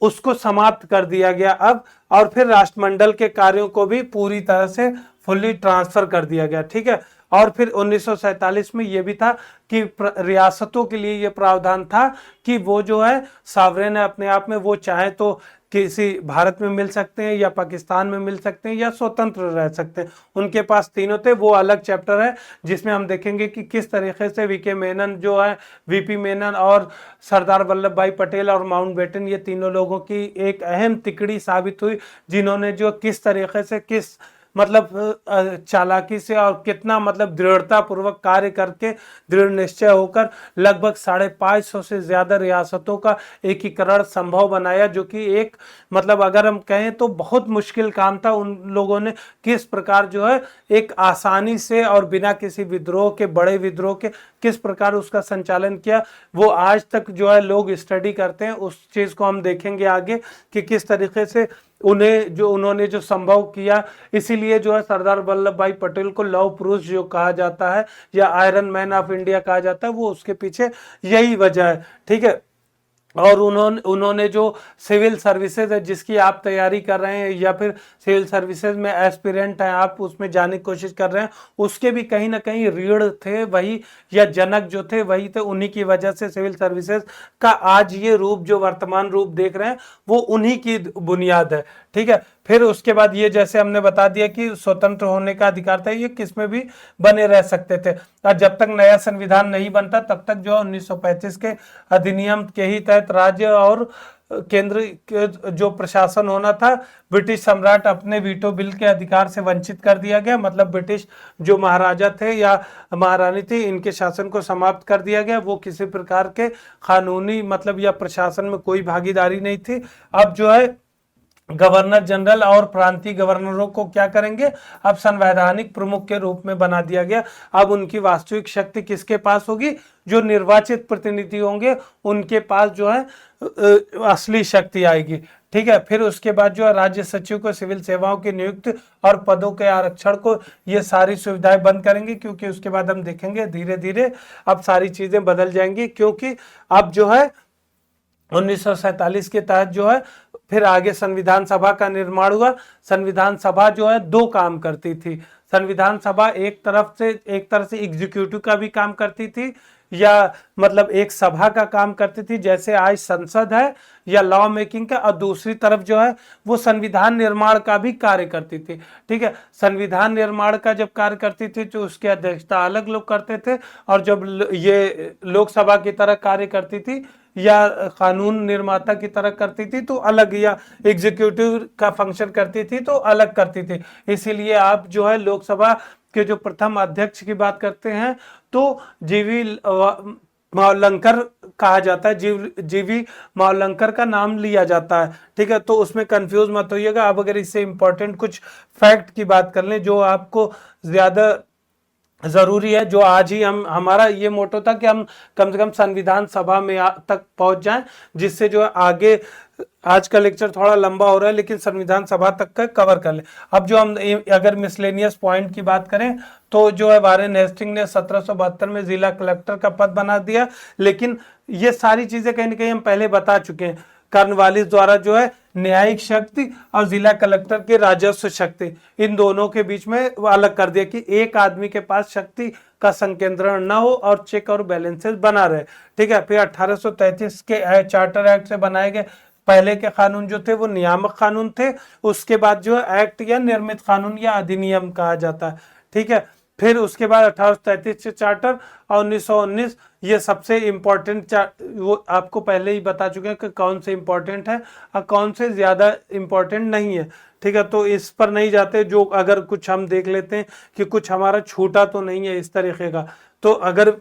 उसको समाप्त कर दिया गया अब। और फिर राष्ट्रमंडल के कार्यों को भी पूरी तरह से फुल्ली ट्रांसफर कर दिया गया। ठीक है, और फिर 1947 में यह भी था कि रियासतों के लिए यह प्रावधान था कि वो जो है सॉवरेन है अपने आप में, वो चाहे तो किसी भारत में मिल सकते हैं या पाकिस्तान में मिल सकते हैं या स्वतंत्र रह सकते हैं। उनके पास तीनों थे, वो अलग चैप्टर है जिसमें हम देखेंगे कि किस तरीके से वीके मेनन जो है, वीपी मेनन और सरदार वल्लभ भाई पटेल और माउंटबेटन, ये तीनों लोगों की एक अहम तिकड़ी साबित हुई, जिन्होंने जो किस तरीके से किस चालाकी से और कितना दृढ़ता पूर्वक कार्य करके दृढ़ निश्चय होकर लगभग 550 से ज्यादा रियासतों का एकीकरण संभव बनाया, जो कि एक अगर हम कहें तो बहुत मुश्किल काम था। उन लोगों ने किस प्रकार जो है एक आसानी से और बिना किसी विद्रोह के, बड़े विद्रोह के, किस प्रकार उसका संचालन किया, वो आज तक जो है लोग स्टडी करते हैं। उस चीज को हम देखेंगे आगे कि किस तरीके से उन्होंने जो संभव किया। इसीलिए जो है सरदार वल्लभ भाई पटेल को लौह पुरुष जो कहा जाता है या आयरन मैन ऑफ इंडिया कहा जाता है, वो उसके पीछे यही वजह है। ठीक है, और उन्होंने जो सिविल सर्विसेज है जिसकी आप तैयारी कर रहे हैं या फिर सिविल सर्विसेज में एस्पिरेंट हैं, आप उसमें जाने की कोशिश कर रहे हैं, उसके भी कहीं ना कहीं रीढ़ थे वही, या जनक जो थे वही थे। उन्हीं की वजह से सिविल सर्विसेज का आज ये रूप, जो वर्तमान रूप देख रहे हैं, वो उन्हीं की बुनियाद है। ठीक है, फिर उसके बाद ये जैसे हमने बता दिया कि स्वतंत्र होने का अधिकार था, ये किसमें भी बने रह सकते थे। और जब तक नया संविधान नहीं बनता तब तक जो 1935 के अधिनियम के ही तहत राज्य और केंद्र के जो प्रशासन होना था, ब्रिटिश सम्राट अपने वीटो बिल के अधिकार से वंचित कर दिया गया। ब्रिटिश जो महाराजा थे या महारानी थी, इनके शासन को समाप्त कर दिया गया। वो किसी प्रकार के कानूनी या प्रशासन में कोई भागीदारी नहीं थी। अब जो है गवर्नर जनरल और प्रांतीय गवर्नरों को क्या करेंगे, अब संवैधानिक प्रमुख के रूप में बना दिया गया। अब उनकी वास्तविक शक्ति किसके पास होगी, जो निर्वाचित प्रतिनिधि होंगे उनके पास जो है असली शक्ति आएगी। ठीक है, फिर उसके बाद जो है राज्य सचिव को सिविल सेवाओं की नियुक्ति और पदों के आरक्षण को, ये सारी सुविधाएं बंद करेंगे, क्योंकि उसके बाद हम देखेंगे धीरे धीरे अब सारी चीजें बदल जाएंगी। क्योंकि अब जो है 1947 के तहत जो है फिर आगे संविधान सभा का निर्माण हुआ। संविधान सभा जो है 2 काम करती थी। संविधान सभा एक तरह से एग्जीक्यूटिव का भी काम करती थी, या मतलब एक सभा का काम करती थी, जैसे आज संसद है या लॉ मेकिंग का, और दूसरी तरफ जो है वो संविधान निर्माण का भी कार्य करती थी। ठीक है, संविधान निर्माण का जब कार्य करती थी तो उसकी अध्यक्षता अलग लोग करते थे, और जब ये लोकसभा की तरह कार्य करती थी या कानून निर्माता की तरह करती थी तो अलग, या एग्जीक्यूटिव का फंक्शन करती थी तो अलग करती थी। इसीलिए आप जो है लोकसभा के जो प्रथम अध्यक्ष की बात करते हैं तो जीवी मावलंकर कहा जाता है, जीवी मावलंकर का नाम लिया जाता है। ठीक है, तो उसमें कंफ्यूज मत होइएगा। अब अगर इससे इंपॉर्टेंट कुछ फैक्ट की बात कर लें जो आपको ज्यादा जरूरी है, जो आज ही हमारा ये मोटो था कि हम कम से कम संविधान सभा में तक पहुंच जाएं, जिससे जो है आगे, आज का लेक्चर थोड़ा लंबा हो रहा है लेकिन संविधान सभा तक का कवर कर ले। अब जो हम अगर मिसलेनियस पॉइंट की बात करें तो जो है वारेन हेस्टिंग ने 1772 में जिला कलेक्टर का पद बना दिया, लेकिन ये सारी चीजें कहीं ना कहीं हम पहले बता चुके हैं। कॉर्नवालिस द्वारा जो है न्यायिक शक्ति और जिला कलेक्टर की राजस्व शक्ति, इन दोनों के बीच में अलग कर दिया कि एक आदमी के पास शक्ति का संकेंद्रण न हो और चेक और बैलेंसेस बना रहे। ठीक है, फिर 1833 के चार्टर एक्ट से बनाए गए पहले के कानून जो थे वो नियामक कानून थे, उसके बाद जो है एक्ट या निर्मित कानून या अधिनियम कहा जाता है। ठीक है, फिर उसके बाद 1833 से चार्टर और 1919 ये सबसे इम्पोर्टेंट, वो आपको पहले ही बता चुके हैं कि कौन से इम्पोर्टेंट है और कौन से ज्यादा इम्पोर्टेंट नहीं है। ठीक है, तो इस पर नहीं जाते, जो अगर कुछ हम देख लेते हैं कि कुछ हमारा छूटा तो नहीं है इस तरीके का। तो अगर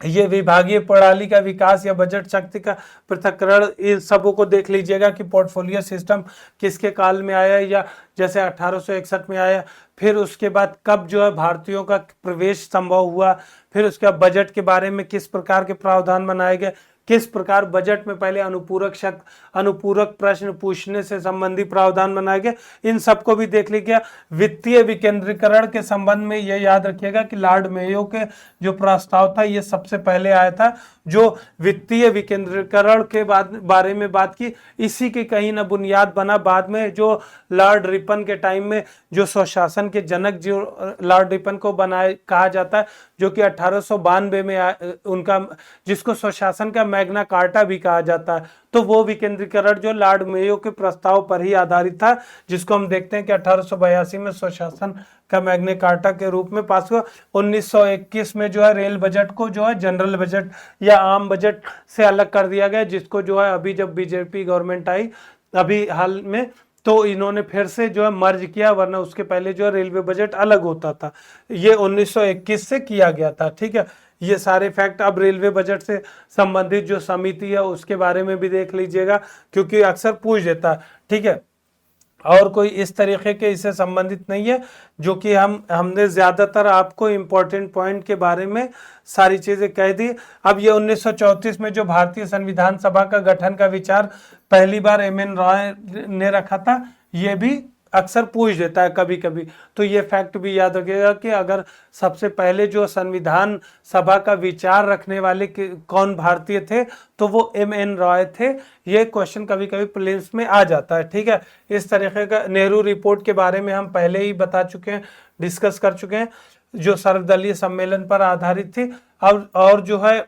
ये विभागीय प्रणाली का विकास या बजट शक्ति का पृथक्करण, इन सबों को देख लीजिएगा कि पोर्टफोलियो सिस्टम किसके काल में आया, या जैसे 1861 में आया, फिर उसके बाद कब जो है भारतीयों का प्रवेश संभव हुआ, फिर उसके बाद बजट के बारे में किस प्रकार के प्रावधान बनाए गए, किस प्रकार बजट में पहले अनुपूरक प्रश्न पूछने से संबंधी प्रावधान बनाए गए, इन सबको भी देख लीजिए। वित्तीय विकेंद्रीकरण के संबंध में यह याद रखिएगा कि लॉर्ड मेयो के जो प्रस्ताव था ये सबसे पहले आया था, जो वित्तीय विकेंद्रीकरण के बारे में बात की, इसी की कहीं ना बुनियाद बना बाद में जो लॉर्ड रिपन के टाइम में जो स्वशासन के जनक जो लॉर्ड रिपन को बनाए कहा जाता है, जो कि 1892 में उनका, जिसको स्वशासन का मैग्ना कार्टा भी कहा जाता है, तो वो विकेंद्रीकरण जो लॉर्ड मेयो के प्रस्ताव पर ही आधारित था, जिसको हम देखते हैं कि 1882 में स्वशासन का मैग्ना कार्टा के रूप में पास हुआ। 1921 में जो है रेल बजट को जो है जनरल बजट या आम बजट से अलग कर दिया गया, जिसको जो है अभी जब बीजेपी गवर्नमेंट आई अभी हाल में, तो इन्होंने फिर से जो है मर्ज किया, वरना उसके पहले जो है रेलवे बजट अलग होता था, ये 1921 से किया गया था। ठीक है, ये सारे फैक्ट। अब रेलवे बजट से संबंधित जो समिति है उसके बारे में भी देख लीजिएगा, क्योंकि अक्सर पूछ देता है। ठीक है, और कोई इस तरीके के इससे संबंधित नहीं है, जो कि हमने ज्यादातर आपको इम्पोर्टेंट पॉइंट के बारे में सारी चीजें कह दी। अब ये 1934 में जो भारतीय संविधान सभा का गठन का विचार पहली बार एम.एन. रॉय ने रखा था, ये भी अक्सर पूछ देता है कभी कभी, तो ये फैक्ट भी याद रखिएगा कि अगर सबसे पहले जो संविधान सभा का विचार रखने वाले कौन भारतीय थे, तो वो एम.एन. रॉय थे। ये क्वेश्चन कभी कभी प्रीलिम्स में आ जाता है। ठीक है, इस तरीके का नेहरू रिपोर्ट के बारे में हम पहले ही बता चुके हैं, डिस्कस कर चुके हैं, जो सर्वदलीय सम्मेलन पर आधारित थी। और जो है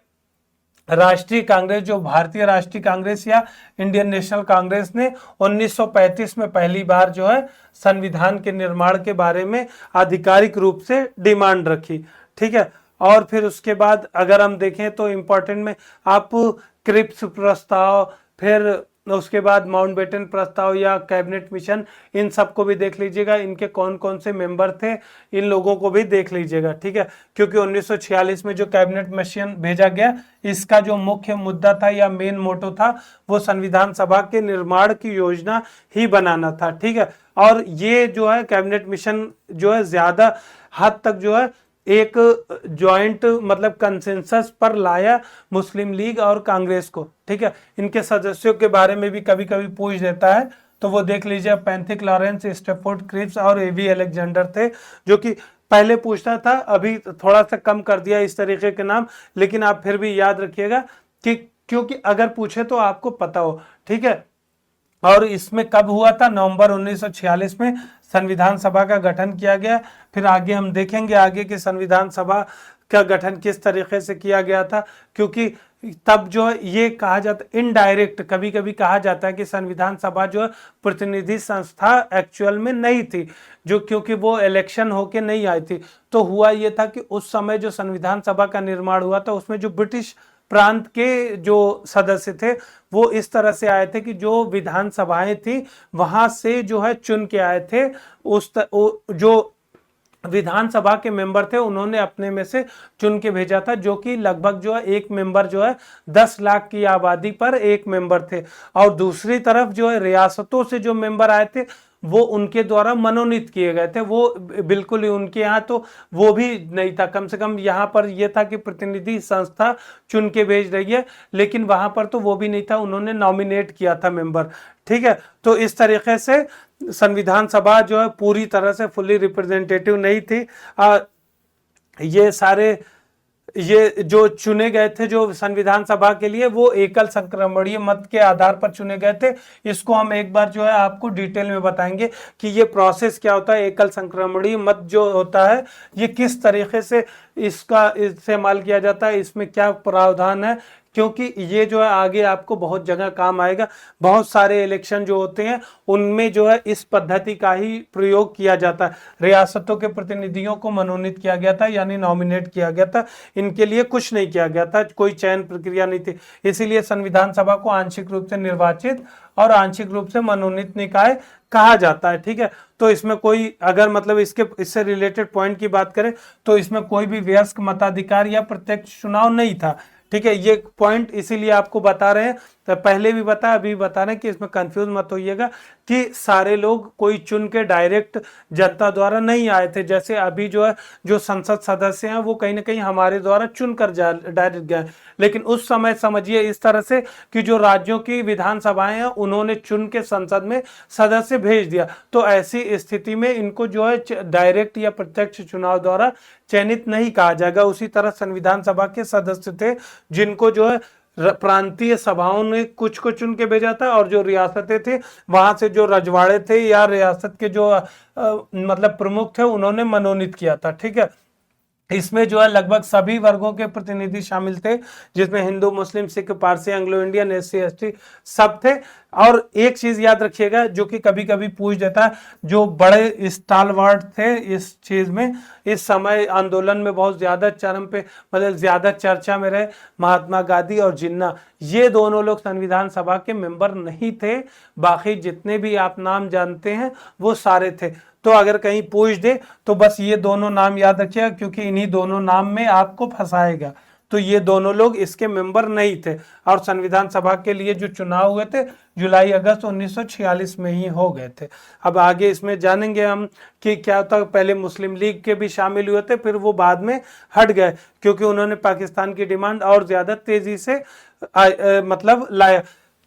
राष्ट्रीय कांग्रेस, जो भारतीय राष्ट्रीय कांग्रेस या इंडियन नेशनल कांग्रेस ने 1935 में पहली बार जो है संविधान के निर्माण के बारे में आधिकारिक रूप से डिमांड रखी। ठीक है, और फिर उसके बाद अगर हम देखें तो इम्पोर्टेंट में आप क्रिप्स प्रस्ताव, फिर उसके बाद माउंटबेटन प्रस्ताव या कैबिनेट मिशन, इन सबको भी देख लीजिएगा, इनके कौन कौन से मेंबर थे, इन लोगों को भी देख लीजिएगा। ठीक है, क्योंकि 1946 में जो कैबिनेट मिशन भेजा गया, इसका जो मुख्य मुद्दा था या मेन मोटो था, वो संविधान सभा के निर्माण की योजना ही बनाना था। ठीक है, और ये जो है कैबिनेट मिशन जो है ज्यादा हद तक जो है एक जॉइंट मतलब कंसेंसस पर लाया मुस्लिम लीग और कांग्रेस को। ठीक है, इनके सदस्यों के बारे में भी कभी कभी पूछ देता है, तो वो देख लीजिए, पैंथिक लॉरेंस, स्टेफोर्ड क्रिप्स और एवी अलेक्जेंडर थे, जो कि पहले पूछता था, अभी थोड़ा सा कम कर दिया इस तरीके के नाम, लेकिन आप फिर भी याद रखिएगा कि क्योंकि अगर पूछे तो आपको पता हो। ठीक है, और इसमें कब हुआ था? नवंबर 1946 में संविधान सभा का गठन किया गया। फिर आगे हम देखेंगे आगे कि संविधान सभा का गठन किस तरीके से किया गया था, क्योंकि तब जो है ये कहा जाता इनडायरेक्ट, कभी कभी कहा जाता है कि संविधान सभा जो है प्रतिनिधि संस्था एक्चुअल में नहीं थी, जो क्योंकि वो इलेक्शन होके नहीं आई थी। तो हुआ ये था कि उस समय जो संविधान सभा का निर्माण हुआ था उसमें जो ब्रिटिश प्रांत के जो सदस्य थे वो इस तरह से आए थे कि जो विधानसभाएं थी वहां से जो है चुन के आए थे। जो विधानसभा के मेंबर थे उन्होंने अपने में से चुन के भेजा था, जो कि लगभग जो है एक मेंबर जो है 10 लाख की आबादी पर एक मेंबर थे। और दूसरी तरफ जो है रियासतों से जो मेंबर आए थे वो उनके द्वारा मनोनीत किए गए थे। वो बिल्कुल ही उनके यहाँ तो वो भी नहीं था, कम से कम यहाँ पर ये था कि प्रतिनिधि संस्था चुन के भेज रही है, लेकिन वहां पर तो वो भी नहीं था, उन्होंने नॉमिनेट किया था मेंबर। ठीक है, तो इस तरीके से संविधान सभा जो है पूरी तरह से फुली रिप्रेजेंटेटिव नहीं थी। ये जो चुने गए थे जो संविधान सभा के लिए वो एकल संक्रमणीय मत के आधार पर चुने गए थे। इसको हम एक बार जो है आपको डिटेल में बताएंगे कि ये प्रोसेस क्या होता है, एकल संक्रमणीय मत जो होता है ये किस तरीके से इसका इस्तेमाल किया जाता है, इसमें क्या प्रावधान है, क्योंकि ये जो है आगे आपको बहुत जगह काम आएगा। बहुत सारे इलेक्शन जो होते हैं उनमें जो है इस पद्धति का ही प्रयोग किया जाता है। रियासतों के प्रतिनिधियों को मनोनीत किया गया था, यानी नॉमिनेट किया गया था, इनके लिए कुछ नहीं किया गया था, कोई चयन प्रक्रिया नहीं थी। इसीलिए संविधान सभा को आंशिक रूप से निर्वाचित और आंशिक रूप से मनोनीत निकाय कहा जाता है। ठीक है, तो इसमें कोई अगर मतलब इससे रिलेटेड पॉइंट की बात करें तो इसमें कोई भी वयस्क मताधिकार या प्रत्यक्ष चुनाव नहीं था। ठीक है, ये पॉइंट इसीलिए आपको बता रहे हैं, तो पहले भी बता अभी बता रहे हैं कि इसमें कंफ्यूज मत होइएगा कि सारे लोग कोई चुन के डायरेक्ट जनता द्वारा नहीं आए थे। जैसे अभी जो है जो संसद सदस्य हैं वो कहीं ना कहीं हमारे द्वारा चुन कर डायरेक्ट गए, लेकिन उस समय समझिए इस तरह से कि जो राज्यों की विधानसभाएं हैं उन्होंने चुन के संसद में सदस्य भेज दिया। तो ऐसी स्थिति में इनको जो है डायरेक्ट या प्रत्यक्ष चुनाव द्वारा चयनित नहीं कहा जाएगा। उसी तरह संविधान सभा के सदस्य थे जिनको जो है प्रांतीय सभाओं ने कुछ को चुन के भेजा था, और जो रियासतें थे वहां से जो रजवाड़े थे या रियासत के जो मतलब प्रमुख थे उन्होंने मनोनीत किया था। ठीक है, इसमें जो है लगभग सभी वर्गों के प्रतिनिधि शामिल थे, जिसमें Hindu, Muslim, Sikh, Parsi, Anglo Indian, SC ST सब थे। और एक चीज याद रखिएगा जो कि कभी कभी पूछ देता है, जो बड़े स्टालवार्ड थे इस चीज में, इस समय आंदोलन में बहुत ज्यादा चरम पे मतलब ज्यादा चर्चा में रहे, महात्मा गांधी और जिन्ना, ये दोनों लोग संविधान सभा के मेंबर नहीं थे। बाकी जितने भी आप नाम जानते हैं वो सारे थे। तो अगर कहीं पूछ दे तो बस ये दोनों नाम याद रखिएगा, क्योंकि इन्हीं दोनों नाम में आपको फंसाएगा। तो ये दोनों लोग इसके मेंबर नहीं थे, और संविधान सभा के लिए जो चुनाव हुए थे जुलाई अगस्त 1946 में ही हो गए थे। अब आगे इसमें जानेंगे हम कि क्या होता। पहले मुस्लिम लीग के भी शामिल हुए थे, फिर वो बाद में हट गए क्योंकि उन्होंने पाकिस्तान की डिमांड और ज्यादा तेजी से मतलब लाया।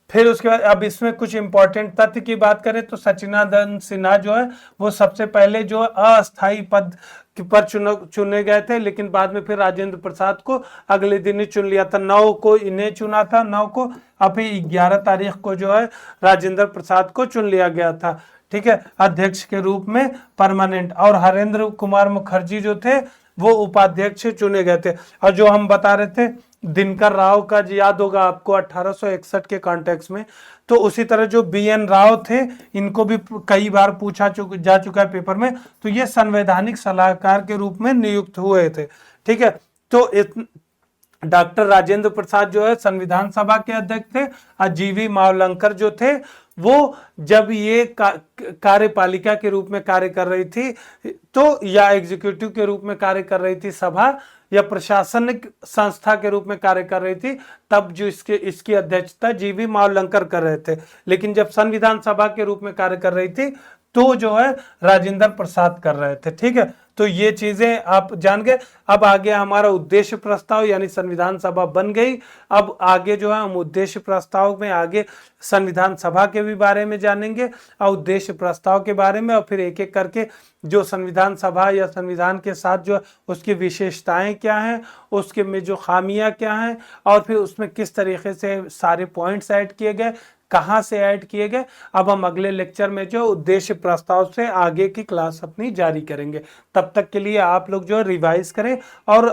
फिर उसके बाद अब इसमें कुछ इंपॉर्टेंट तथ्य की बात करें तो सच्चिदानंद सिन्हा जो है वो सबसे पहले जो अस्थायी पद पर चुने गए थे, लेकिन बाद में फिर राजेंद्र प्रसाद को अगले दिन ही चुन लिया था। 9 को इन्हें चुना था, 9 को, अभी 11 तारीख को जो है राजेंद्र प्रसाद को चुन लिया गया था। ठीक है, अध्यक्ष के रूप में परमानेंट, और हरेंद्र कुमार मुखर्जी जो थे वो उपाध्यक्ष चुने गए थे। और जो हम बता रहे थे दिनकर राव का याद होगा आपको 1861 के कॉन्टेक्स्ट में, तो उसी तरह जो BN राव थे इनको भी कई बार पूछा जा चुका है पेपर में, तो ये संवैधानिक सलाहकार के रूप में नियुक्त हुए थे। ठीक है, तो डॉक्टर राजेंद्र प्रसाद जो है संविधान सभा के अध्यक्ष थे, और GV मावलंकर जो थे वो जब ये कार्यपालिका के रूप में कार्य कर रही थी तो, या एग्जीक्यूटिव के रूप में कार्य कर रही थी सभा, या प्रशासनिक संस्था के रूप में कार्य कर रही थी, तब जो इसकी अध्यक्षता GV मावलंकर कर रहे थे। लेकिन जब संविधान सभा के रूप में कार्य कर रही थी तो जो है राजेंद्र प्रसाद कर रहे थे। ठीक है, तो ये चीजें आप जान गए। अब आगे हमारा उद्देश्य प्रस्ताव यानी संविधान सभा बन गई। अब आगे जो है हम उद्देश्य प्रस्ताव में आगे संविधान सभा के भी बारे में जानेंगे और उद्देश्य प्रस्ताव के बारे में, और फिर एक एक करके जो संविधान सभा या संविधान के साथ जो उसकी विशेषताएं क्या हैं, उसके में जो खामियां क्या हैं, और फिर उसमें किस तरीके से सारे पॉइंट्स ऐड किए गए, कहाँ से ऐड किए गए। अब हम अगले लेक्चर में जो उद्देश्य प्रस्ताव से आगे की क्लास अपनी जारी करेंगे। तब तक के लिए आप लोग जो रिवाइज करें, और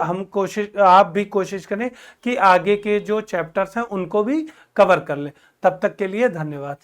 आप भी कोशिश करें कि आगे के जो चैप्टर्स हैं उनको भी कवर कर लें। तब तक के लिए धन्यवाद।